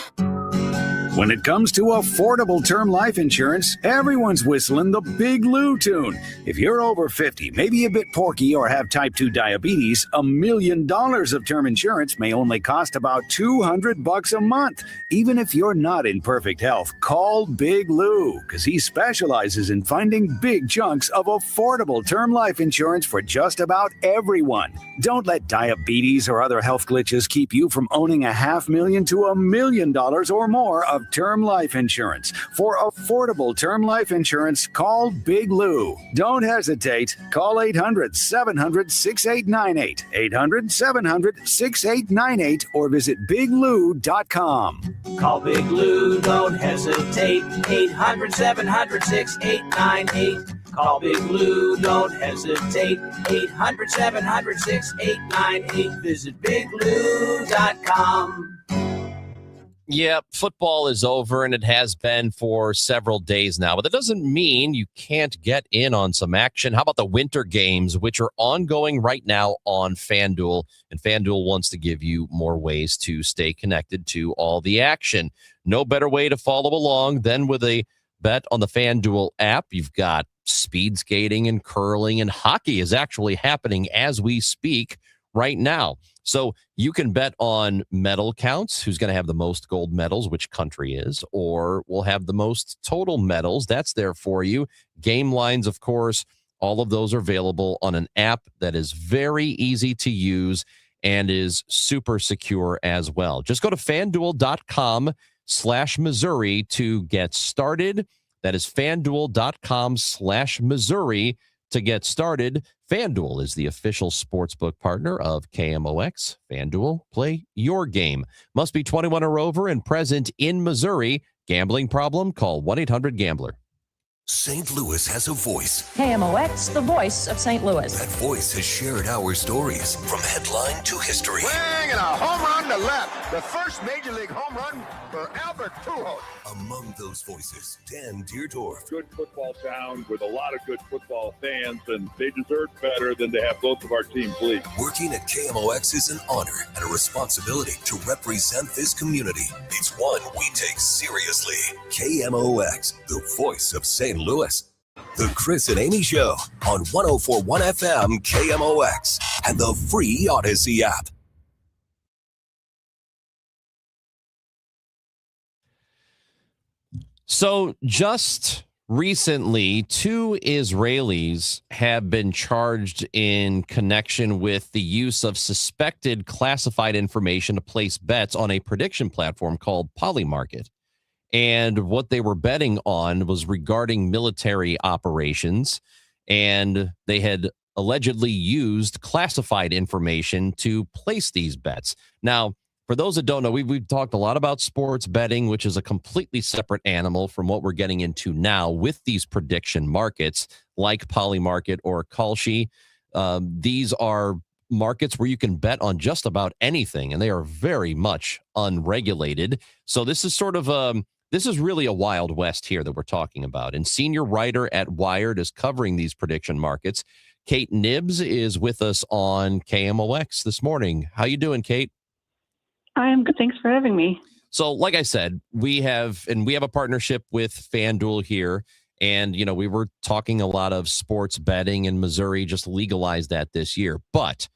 When it comes to affordable term life insurance, everyone's whistling the Big Lou tune. If you're over 50, maybe a bit porky, or have type 2 diabetes, $1 million of term insurance may only cost about $200 a month. Even if you're not in perfect health, call Big Lou, because he specializes in finding big chunks of affordable term life insurance for just about everyone. Don't let diabetes or other health glitches keep you from owning $500,000 to $1 million or more of term life insurance. For affordable term life insurance, call Big Lou. Don't hesitate. Call 800-700-6898, 800-700-6898, or visit biglou.com. Call Big Lou, don't hesitate. 800-700-6898. Call Big Lou, don't hesitate. 800-700-6898. Visit biglou.com. Yeah, football is over, and it has been for several days now. But that doesn't mean you can't get in on some action. How about the winter games, which are ongoing right now on FanDuel? And FanDuel wants to give you more ways to stay connected to all the action. No better way to follow along than with a bet on the FanDuel app. You've got speed skating and curling, and hockey is actually happening as we speak right now. So you can bet on medal counts, who's going to have the most gold medals, which country is, or will have the most total medals. That's there for you. Game lines, of course, all of those are available on an app that is very easy to use and is super secure as well. Just go to FanDuel.com/Missouri to get started. That is FanDuel.com/Missouri to get started. FanDuel is the official sportsbook partner of KMOX. FanDuel, play your game. Must be 21 or over and present in Missouri. Gambling problem? Call 1-800-GAMBLER. St. Louis has a voice. KMOX, the voice of St. Louis. That voice has shared our stories from headline to history. Swing and a home run to left. The first major league home run for Albert Pujols. Among those voices, Dan Deerdorf. Good football town with a lot of good football fans, and they deserve better than to have both of our teams lead. Working at KMOX is an honor and a responsibility to represent this community. It's one we take seriously. KMOX, the voice of St. Louis. The Chris and Amy Show on 104.1 FM KMOX and the free Odyssey app. So just recently, 2 Israelis have been charged in connection with the use of suspected classified information to place bets on a prediction platform called Polymarket. And what they were betting on was regarding military operations, and they had allegedly used classified information to place these bets. Now, for those that don't know, we've talked a lot about sports betting, which is a completely separate animal from what we're getting into now with these prediction markets like Polymarket or Kalshi. These are markets where you can bet on just about anything, and they are very much unregulated. So this is sort of this is really a Wild West here that we're talking about. And senior writer at Wired is covering these prediction markets. Kate Nibbs is with us on KMOX this morning. How you doing, Kate? I am good. Thanks for having me. So, like I said, we have a partnership with FanDuel here. And, you know, we were talking a lot of sports betting, and Missouri just legalized that this year. But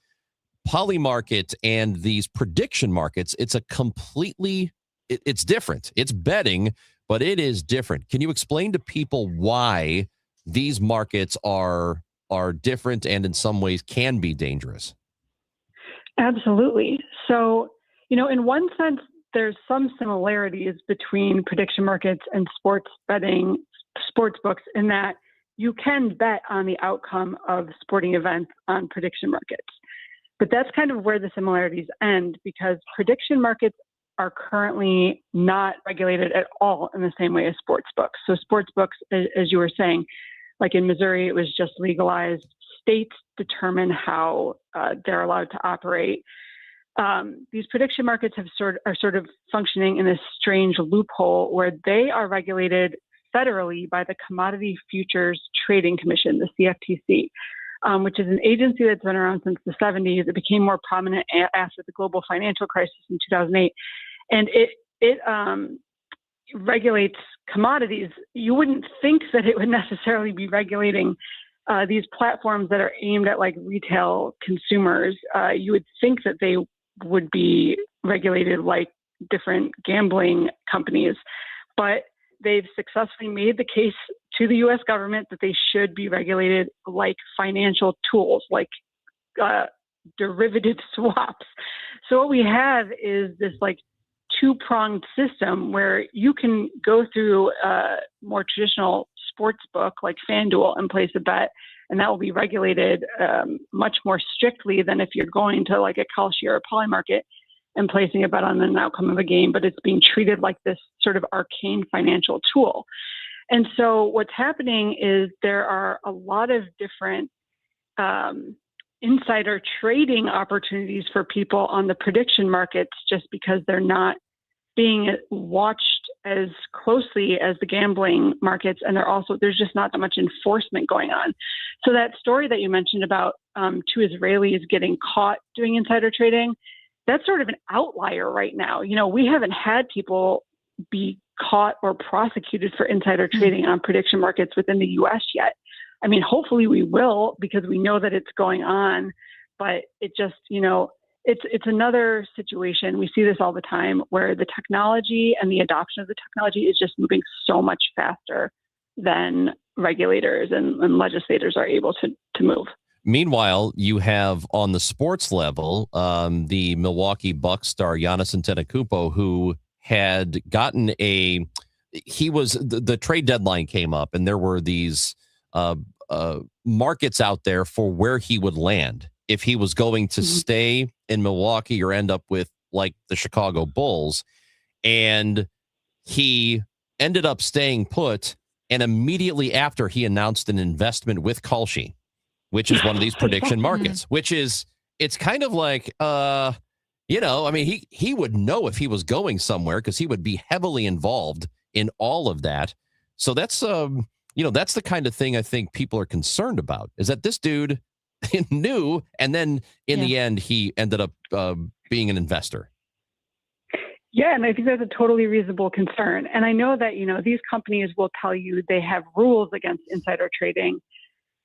Polymarket and these prediction markets, it's a completely it's different. It's betting, but it is different. Can you explain to people why these markets are different and in some ways can be dangerous? Absolutely. So, you know, in one sense, there's some similarities between prediction markets and sports betting, sports books, in that you can bet on the outcome of sporting events on prediction markets. But that's kind of where the similarities end, because prediction markets are currently not regulated at all in the same way as sports books. So sports books, as you were saying, like in Missouri, it was just legalized. States determine how they're allowed to operate. These prediction markets are sort of functioning in this strange loophole where they are regulated federally by the Commodity Futures Trading Commission, the CFTC, which is an agency that's been around since the 70s. It became more prominent after the global financial crisis in 2008. And it regulates commodities. You wouldn't think that it would necessarily be regulating these platforms that are aimed at like retail consumers. You would think that they would be regulated like different gambling companies, but they've successfully made the case to the U.S. government that they should be regulated like financial tools, like derivative swaps. So what we have is this like two-pronged system where you can go through a more traditional sports book like FanDuel and place a bet, and that will be regulated much more strictly than if you're going to like a Kalshi or a Polymarket and placing a bet on an outcome of a game, but it's being treated like this sort of arcane financial tool. And so what's happening is there are a lot of different insider trading opportunities for people on the prediction markets just because they're not being watched as closely as the gambling markets, and there's just not that much enforcement going on. So that story that you mentioned about 2 Israelis getting caught doing insider trading, that's sort of an outlier right now. You know, we haven't had people be caught or prosecuted for insider trading on prediction markets within the U.S. yet. I mean, hopefully we will, because we know that it's going on. but it just, it's another situation. We see this all the time where the technology and the adoption of the technology is just moving so much faster than regulators and legislators are able to move. Meanwhile, you have on the sports level, the Milwaukee Bucks star Giannis Antetokounmpo, who had gotten the trade deadline came up, and there were these markets out there for where he would land if he was going to stay in Milwaukee or end up with like the Chicago Bulls. And he ended up staying put. And immediately after, he announced an investment with Kalshi, which is one of these prediction markets, it's kind of like, he would know if he was going somewhere because he would be heavily involved in all of that. So that's, that's the kind of thing I think people are concerned about, is that this dude knew, and then in the end, he ended up being an investor. Yeah, and I think that's a totally reasonable concern. And I know that, these companies will tell you they have rules against insider trading.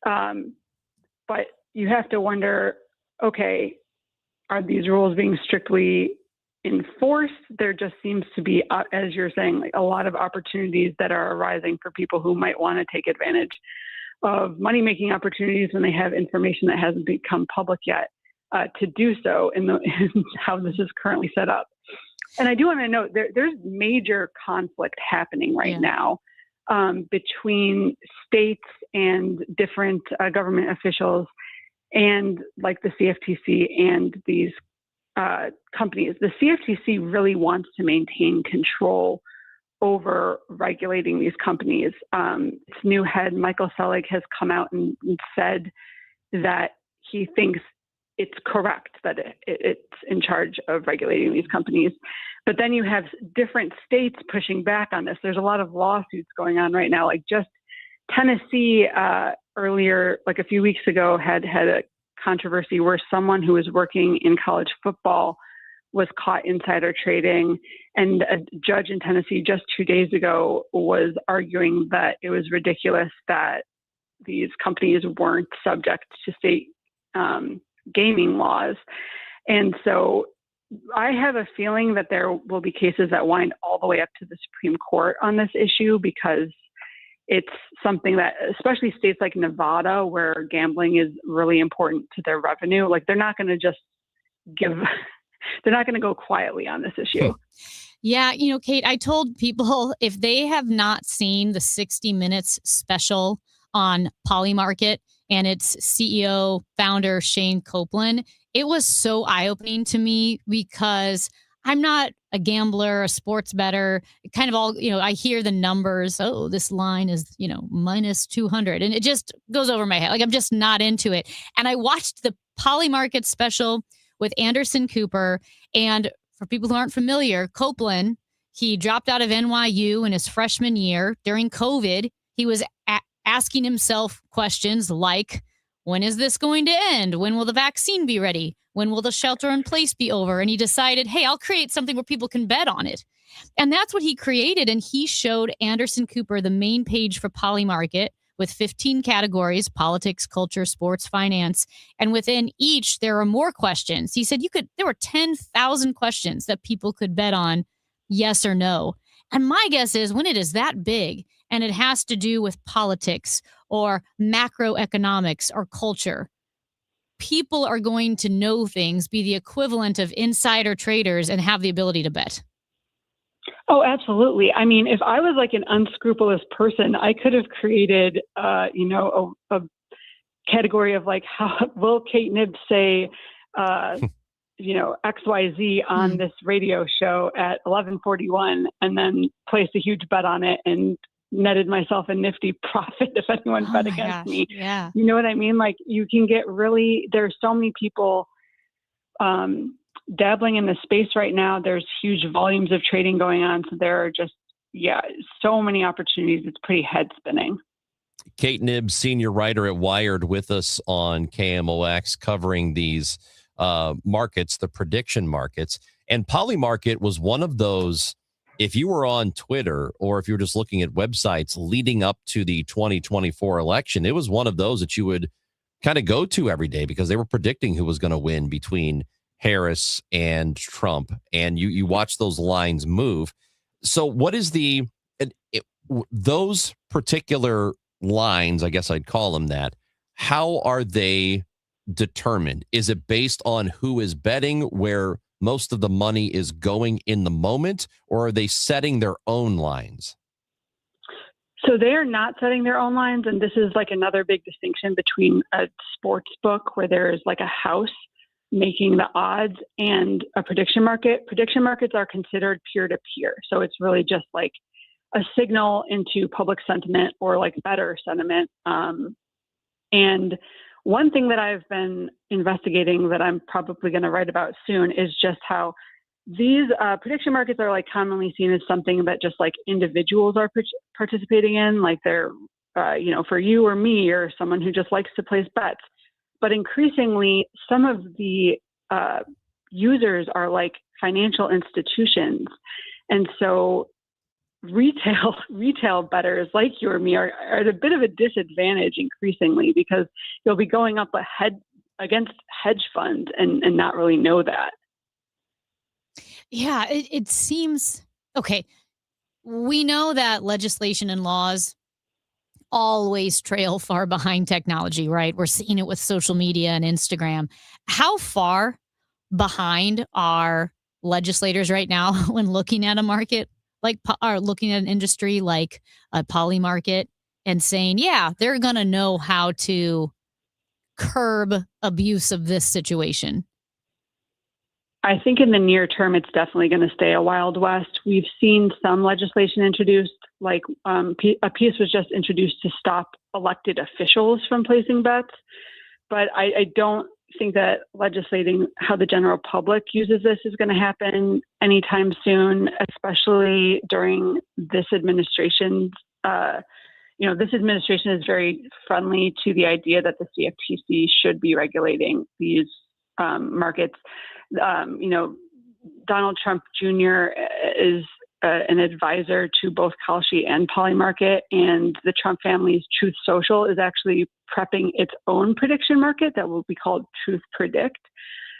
But you have to wonder, okay, are these rules being strictly enforced? There just seems to be, as you're saying, like a lot of opportunities that are arising for people who might want to take advantage of money-making opportunities when they have information that hasn't become public yet to do so in how this is currently set up. And I do want to note there's major conflict happening right now between states and different government officials and like the CFTC and these companies. The CFTC really wants to maintain control over regulating these companies. Its new head, Michael Selig, has come out and said that he thinks it's correct that it's in charge of regulating these companies. But then you have different states pushing back on this. There's a lot of lawsuits going on right now. Like just Tennessee earlier, like a few weeks ago, had a controversy where someone who was working in college football was caught insider trading. And a judge in Tennessee just 2 days ago was arguing that it was ridiculous that these companies weren't subject to state gaming laws. And so I have a feeling that there will be cases that wind all the way up to the Supreme Court on this issue, because it's something that, especially states like Nevada, where gambling is really important to their revenue, like they're not going to just they're not going to go quietly on this issue. Yeah. Kate, I told people if they have not seen the 60 Minutes special on Polymarket and its CEO, founder, Shane Copeland, it was so eye-opening to me, because I'm not a gambler, a sports bettor, kind of all, I hear the numbers. Oh, this line is, minus 200. And it just goes over my head. Like, I'm just not into it. And I watched the Polymarket special with Anderson Cooper. And for people who aren't familiar, Copeland, he dropped out of NYU in his freshman year during COVID. He was asking himself questions like, when is this going to end? When will the vaccine be ready? When will the shelter in place be over? And he decided, hey, I'll create something where people can bet on it. And that's what he created. And he showed Anderson Cooper the main page for Polymarket with 15 categories: politics, culture, sports, finance. And within each, there are more questions. He said there were 10,000 questions that people could bet on, yes or no. And my guess is when it is that big and it has to do with politics or macroeconomics or culture, people are going to know things, be the equivalent of insider traders, and have the ability to bet. Oh, absolutely. I mean, if I was like an unscrupulous person, I could have created, a category of like, how will Kate Knibb say, XYZ on this radio show at 11:41, and then placed a huge bet on it and netted myself a nifty profit if anyone bet against me. Yeah. You know what I mean? Like, you can get there's so many people dabbling in the space right now. There's huge volumes of trading going on. So there are just, so many opportunities. It's pretty head spinning. Kate Knibb, senior writer at Wired, with us on KMOX, covering these markets, the prediction markets. And Polymarket was one of those, if you were on Twitter or if you were just looking at websites leading up to the 2024 election, it was one of those that you would kind of go to every day because they were predicting who was going to win between Harris and Trump. And you watch those lines move. So what is those particular lines, I guess I'd call them that, how are they determined? Is it based on who is betting, where most of the money is going in the moment, or are they setting their own lines? So they are not setting their own lines. And this is like another big distinction between a sports book where there is like a house making the odds and a prediction market. Prediction markets are considered peer-to-peer. So it's really just like a signal into public sentiment or like better sentiment. And one thing that I've been investigating that I'm probably going to write about soon is just how these prediction markets are like commonly seen as something that just like individuals are participating in, like they're, for you or me or someone who just likes to place bets. But increasingly, some of the users are like financial institutions. And so retail bettors like you or me are at a bit of a disadvantage increasingly because you'll be going up against hedge funds and not really know that. Yeah, it seems okay. We know that legislation and laws always trail far behind technology, right? We're seeing it with social media and Instagram. How far behind are legislators right now when looking at a market are looking at an industry like a poly market and saying, yeah, they're going to know how to curb abuse of this situation? I think in the near term, it's definitely going to stay a Wild West. We've seen some legislation introduced, like a piece was just introduced to stop elected officials from placing bets. But I don't think that legislating how the general public uses this is going to happen anytime soon, especially during this administration. This administration is very friendly to the idea that the CFTC should be regulating these markets. Donald Trump Jr. is an advisor to both Kalshi and Polymarket, and the Trump family's Truth Social is actually prepping its own prediction market that will be called Truth Predict.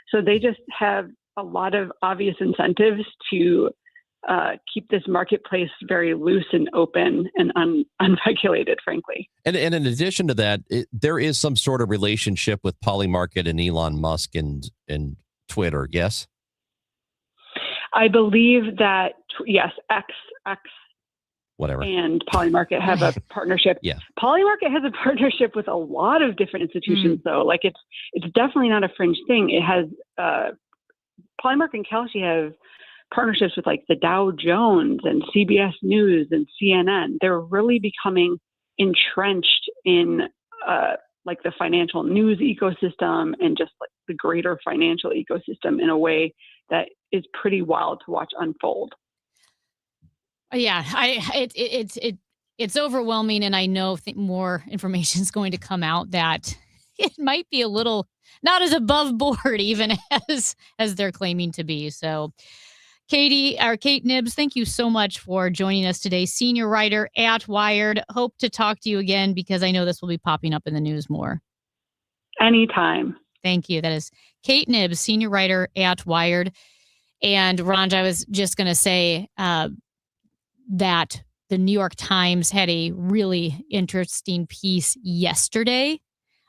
So they just have a lot of obvious incentives to keep this marketplace very loose and open and unregulated, frankly. And in addition to that, there is some sort of relationship with Polymarket and Elon Musk and Twitter, yes? I believe that, yes, X whatever, and Polymarket have a partnership. Yeah. Polymarket has a partnership with a lot of different institutions, though. Like it's definitely not a fringe thing. It has Polymarket and Kalshi have partnerships with like the Dow Jones and CBS News and CNN. They're really becoming entrenched in like the financial news ecosystem and just like the greater financial ecosystem in a way that is pretty wild to watch unfold. Yeah, it's overwhelming, and I know more information is going to come out that it might be a little not as above board even as they're claiming to be. So, Kate Knibbs, thank you so much for joining us today. Senior writer at Wired. Hope to talk to you again because I know this will be popping up in the news more. Anytime. Thank you. That is Kate Knibbs, senior writer at Wired. And Ranj, I was just going to say that the New York Times had a really interesting piece yesterday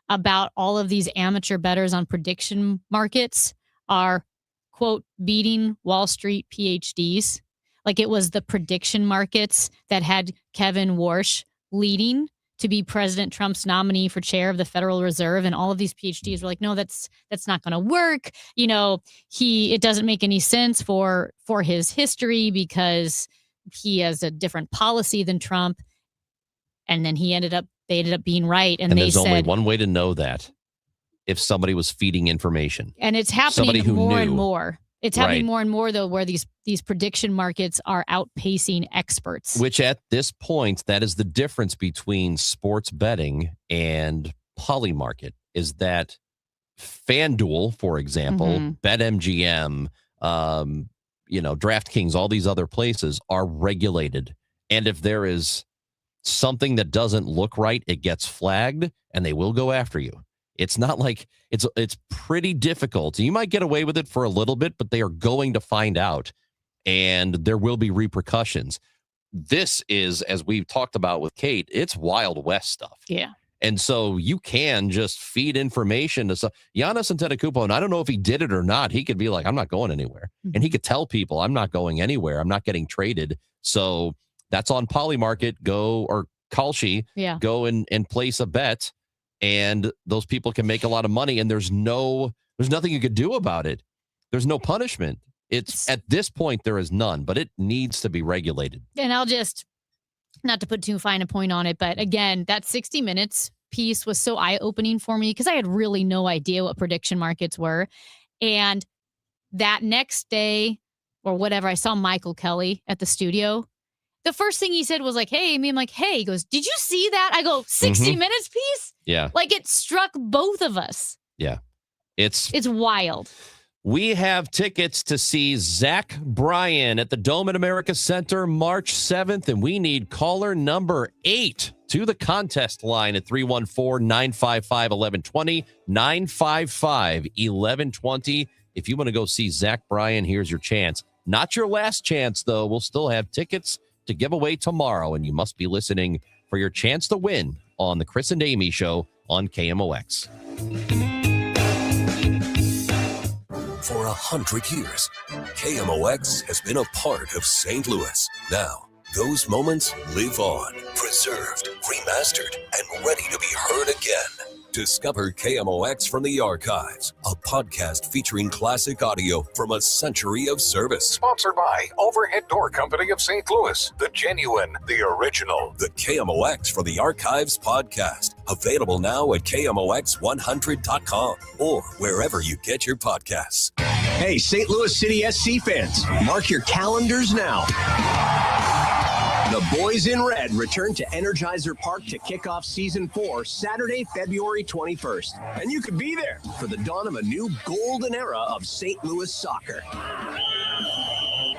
about all of these amateur bettors on prediction markets are, quote, beating Wall Street PhDs. Like it was the prediction markets that had Kevin Warsh leading to be President Trump's nominee for chair of the Federal Reserve. And all of these PhDs were like, no, that's not going to work. It doesn't make any sense for his history because he has a different policy than Trump. And then they ended up being right. And there's only one way to know that: if somebody was feeding information. And it's happening more and more. It's happening more and more, though, where these prediction markets are outpacing experts. Which at this point, that is the difference between sports betting and Polymarket, is that FanDuel, for example, BetMGM, DraftKings, all these other places are regulated. And if there is something that doesn't look right, it gets flagged and they will go after you. It's not like it's pretty difficult. You might get away with it for a little bit, but they are going to find out, and there will be repercussions. This is, as we've talked about with Kate, it's Wild West stuff. Yeah. And so you can just feed information to Giannis Antetokounmpo, and I don't know if he did it or not. He could be like, I'm not going anywhere. And he could tell people, I'm not going anywhere. I'm not getting traded. So that's on Polymarket. Go, or Kalshi, go and place a bet, and those people can make a lot of money, and there's nothing you could do about it. There's no punishment. It's at this point, there is none, but it needs to be regulated. And I'll just, not to put too fine a point on it, but again, that 60 Minutes piece was so eye-opening for me because I had really no idea what prediction markets were. And that next day or whatever, I saw Michael Kelly at the studio. The first thing he said was like, hey, Amy. I'm like, hey, he goes, did you see that? I go, 60 Minutes piece? Yeah. Like it struck both of us. Yeah. It's wild. We have tickets to see Zach Bryan at the Dome at America Center March 7th, and we need caller number 8 to the contest line at 314-955-1120, 955-1120. If you want to go see Zach Bryan, here's your chance. Not your last chance, though. We'll still have tickets to give away tomorrow, and you must be listening for your chance to win on the Chris and Amy Show on KMOX. For 100 years, KMOX has been a part of St. Louis. Now, those moments live on, preserved, remastered, and ready to be heard again. Discover KMOX from the Archives, a podcast featuring classic audio from a century of service. Sponsored by Overhead Door Company of St. Louis, the genuine, the original. The KMOX from the Archives podcast, available now at KMOX100.com or wherever you get your podcasts. Hey, St. Louis City SC fans, mark your calendars now. The Boys in Red return to Energizer Park to kick off Season 4 Saturday, February 21st. And you could be there for the dawn of a new golden era of St. Louis soccer.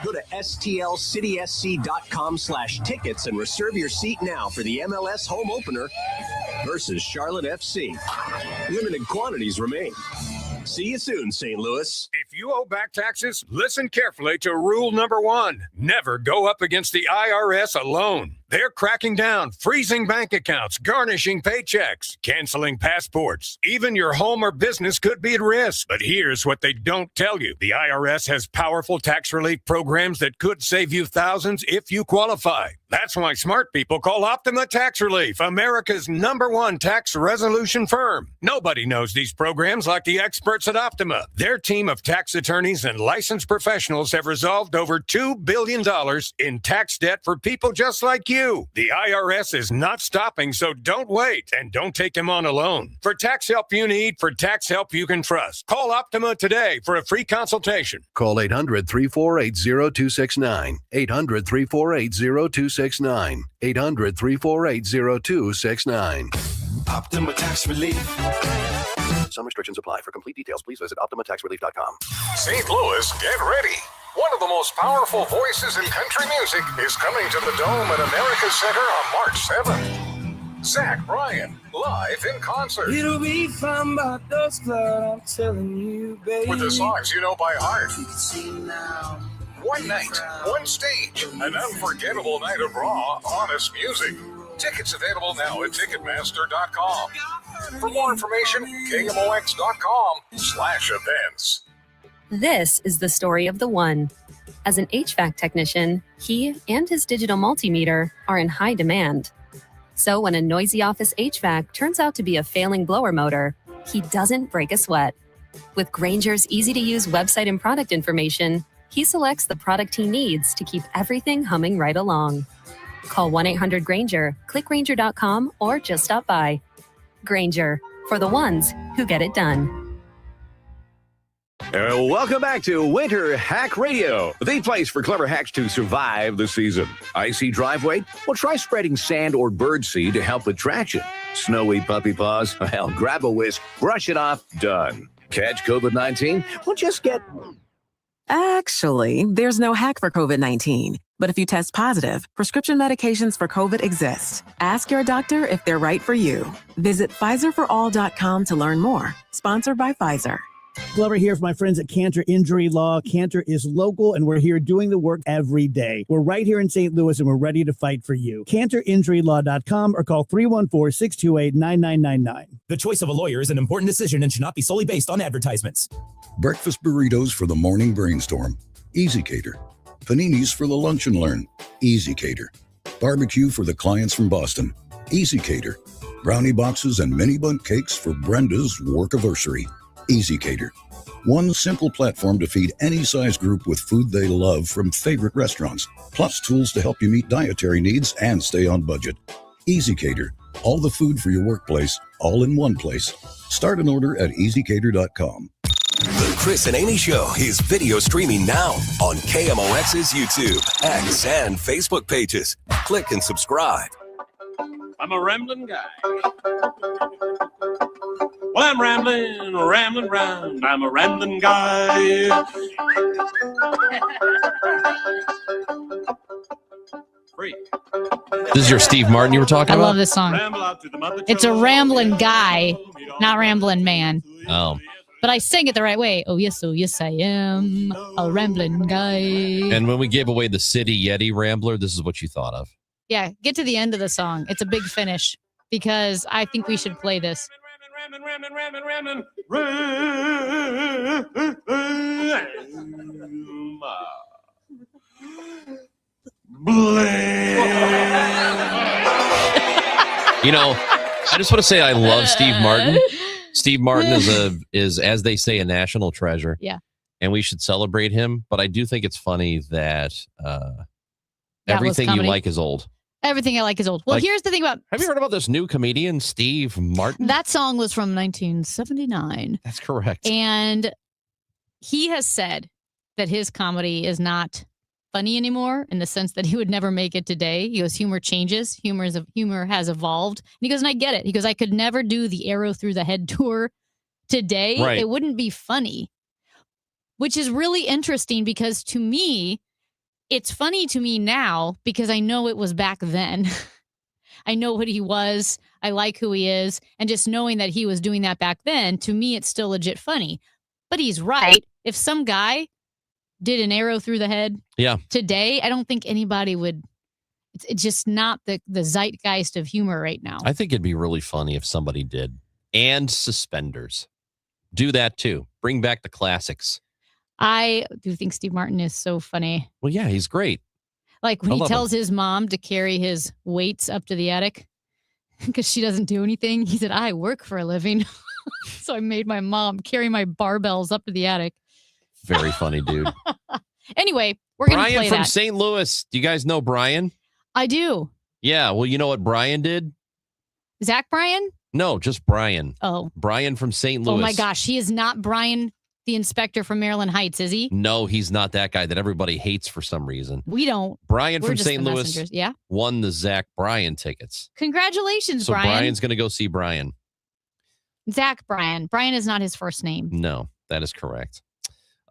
Go to stlcitysc.com/tickets and reserve your seat now for the MLS home opener versus Charlotte FC. Limited quantities remain. See you soon, St. Louis. If you owe back taxes, listen carefully to rule number 1. Never go up against the IRS alone. They're cracking down, freezing bank accounts, garnishing paychecks, canceling passports. Even your home or business could be at risk. But here's what they don't tell you. The IRS has powerful tax relief programs that could save you thousands if you qualify. That's why smart people call Optima Tax Relief, America's #1 tax resolution firm. Nobody knows these programs like the experts at Optima. Their team of tax attorneys and licensed professionals have resolved over $2 billion in tax debt for people just like you. The IRS is not stopping, so don't wait and don't take them on alone. For tax help you need, for tax help you can trust, call Optima today for a free consultation. Call 800-348-0269. 800-348-0269. 800-348-0269. Optima Tax Relief. Some restrictions apply. For complete details, please visit OptimaTaxRelief.com. St. Louis, get ready. One of the most powerful voices in country music is coming to the Dome at America Center on March 7th. Zach Bryan, live in concert. It'll be fun about those clouds, I'm telling you, baby. With the songs you know by heart. You can see now. One night, one stage, an unforgettable night of raw, honest music. Tickets available now at Ticketmaster.com. For more information, KMOX.com/events. This is the story of the one. As an HVAC technician, he and his digital multimeter are in high demand. So when a noisy office HVAC turns out to be a failing blower motor, he doesn't break a sweat. With Grainger's easy-to-use website and product information, he selects the product he needs to keep everything humming right along. Call 1-800-GRAINGER, click Grainger.com, or just stop by. Grainger, for the ones who get it done. Welcome back to Winter Hack Radio, the place for clever hacks to survive the season. Icy driveway? Well, try spreading sand or birdseed to help with traction. Snowy puppy paws? Well, grab a whisk, brush it off, done. Catch COVID-19? Well, just get... Actually, there's no hack for COVID-19. But if you test positive, prescription medications for COVID exist. Ask your doctor if they're right for you. Visit PfizerForAll.com to learn more. Sponsored by Pfizer. Glover here for my friends at Cantor Injury Law. Cantor is local, and we're here doing the work every day. We're right here in St. Louis, and we're ready to fight for you. CantorInjuryLaw.com or call 314-628-9999. The choice of a lawyer is an important decision and should not be solely based on advertisements. Breakfast burritos for the morning brainstorm. Easy Cater. Paninis for the lunch and learn. Easy Cater. Barbecue for the clients from Boston. Easy Cater. Brownie boxes and mini bundt cakes for Brenda's workiversary. Easy Cater. One simple platform to feed any size group with food they love from favorite restaurants, plus tools to help you meet dietary needs and stay on budget. Easy Cater. All the food for your workplace, all in one place. Start an order at easycater.com. The Chris and Amy Show is video streaming now on KMOX's YouTube, X, and Facebook pages. Click and subscribe. I'm a rambling guy. Well, I'm rambling round. I'm a rambling guy. Free. This is your Steve Martin you were talking about? I love this song. It's a rambling guy, not rambling man. Oh. But I sang it the right way. Oh, yes, I am a rambling guy. And when we gave away the City Yeti Rambler, this is what you thought of. Yeah, get to the end of the song. It's a big finish because I think we should play this. You know, I just want to say I love Steve Martin. Steve Martin is, as they say, a national treasure. Yeah. And we should celebrate him. But I do think it's funny that everything you like is old. Everything I like is old. Well, here's the thing about... Have you heard about this new comedian, Steve Martin? That song was from 1979. That's correct. And he has said that his comedy is not funny anymore in the sense that he would never make it today. He goes, humor changes. Humor has evolved. And he goes, and I get it. He goes, I could never do the Arrow Through the Head tour today. Right. It wouldn't be funny. Which is really interesting because to me, it's funny to me now because I know it was back then. I know what he was. I like who he is. And just knowing that he was doing that back then, to me, it's still legit funny. But he's right. If some guy did an Arrow Through the Head today, I don't think anybody would. It's just not the zeitgeist of humor right now. I think it'd be really funny if somebody did. And Suspenders. Do that too. Bring back the classics. I do think Steve Martin is so funny. Well, yeah, he's great. Like when he tells his mom to carry his weights up to the attic because she doesn't do anything. He said, I work for a living. So I made my mom carry my barbells up to the attic. Very funny, dude. Anyway, we're going to play Brian from that. St. Louis. Do you guys know Brian? I do. Yeah. Well, you know what Brian did? Zach Bryan? No, just Brian. Oh. Brian from St. Louis. Oh, my gosh. He is not Brian, the inspector from Maryland Heights, is he? No, he's not that guy that everybody hates for some reason. We don't. Brian We're from just St. the Louis messengers. Yeah. won the Zach Bryan tickets. Congratulations, So Brian. Brian's going to go see Brian. Zach Bryan. Brian is not his first name. No, that is correct.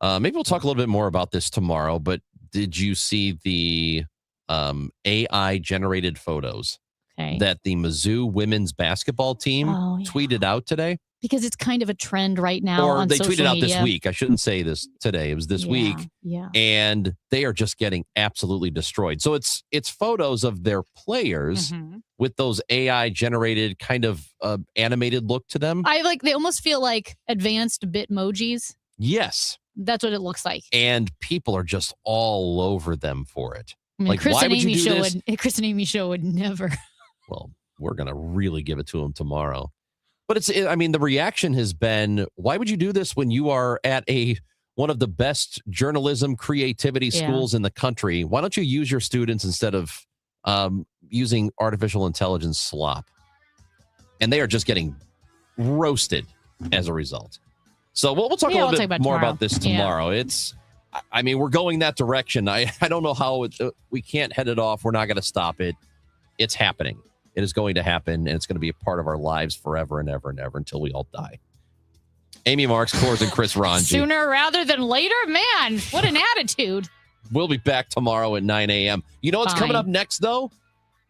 Maybe we'll talk a little bit more about this tomorrow, but did you see the AI generated photos that the Mizzou women's basketball team tweeted out today? Because it's kind of a trend right now Or on they social tweeted out media. this week. I shouldn't say this today. It was this week. Yeah. And they are just getting absolutely destroyed. So it's photos of their players with those AI generated kind of animated look to them. They almost feel like advanced Bitmojis. Yes. That's what it looks like. And people are just all over them for it. I mean, Like, Chris why and would you Amy do show this? Chris and Amy show would never. Well, we're going to really give it to them tomorrow. But the reaction has been, why would you do this when you are at one of the best journalism creativity schools in the country? Why don't you use your students instead of using artificial intelligence slop? And they are just getting roasted as a result. So we'll talk a little bit more about this tomorrow. We're going that direction. I don't know how we can't head it off. We're not going to stop it. It's happening. It is going to happen, and it's going to be a part of our lives forever and ever and ever until we all die. Amy Marks, Kors, and Chris Ranji. Sooner rather than later? Man, what an attitude. We'll be back tomorrow at 9 a.m. You know what's Fine. coming up next, though?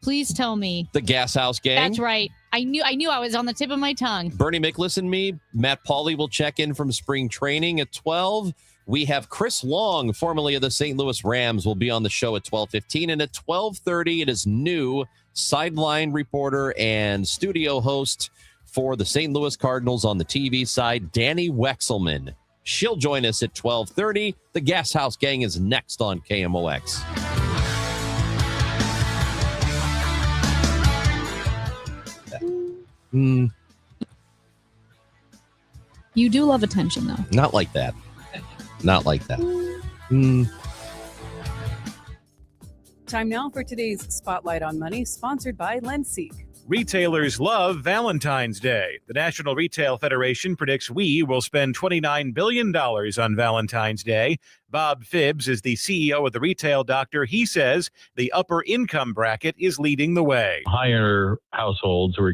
Please tell me. The Gas House Gang. That's right. I knew I was on the tip of my tongue. Bernie Miklasz and me, Matt Pauley will check in from spring training at 12. We have Chris Long, formerly of the St. Louis Rams, will be on the show at 12:15. And at 12:30, it is new sideline reporter and studio host for the St. Louis Cardinals on the TV side, Danny Wexelman. She'll join us at 12:30. The Gas House Gang is next on KMOX. You do love attention, though. Not like that. Not like that. Time now for today's Spotlight on Money, sponsored by Lenseek. Retailers love Valentine's Day. The National Retail Federation predicts we will spend $29 billion on Valentine's Day. Bob Phibbs is the CEO of the Retail Doctor. He says the upper income bracket is leading the way. Higher households are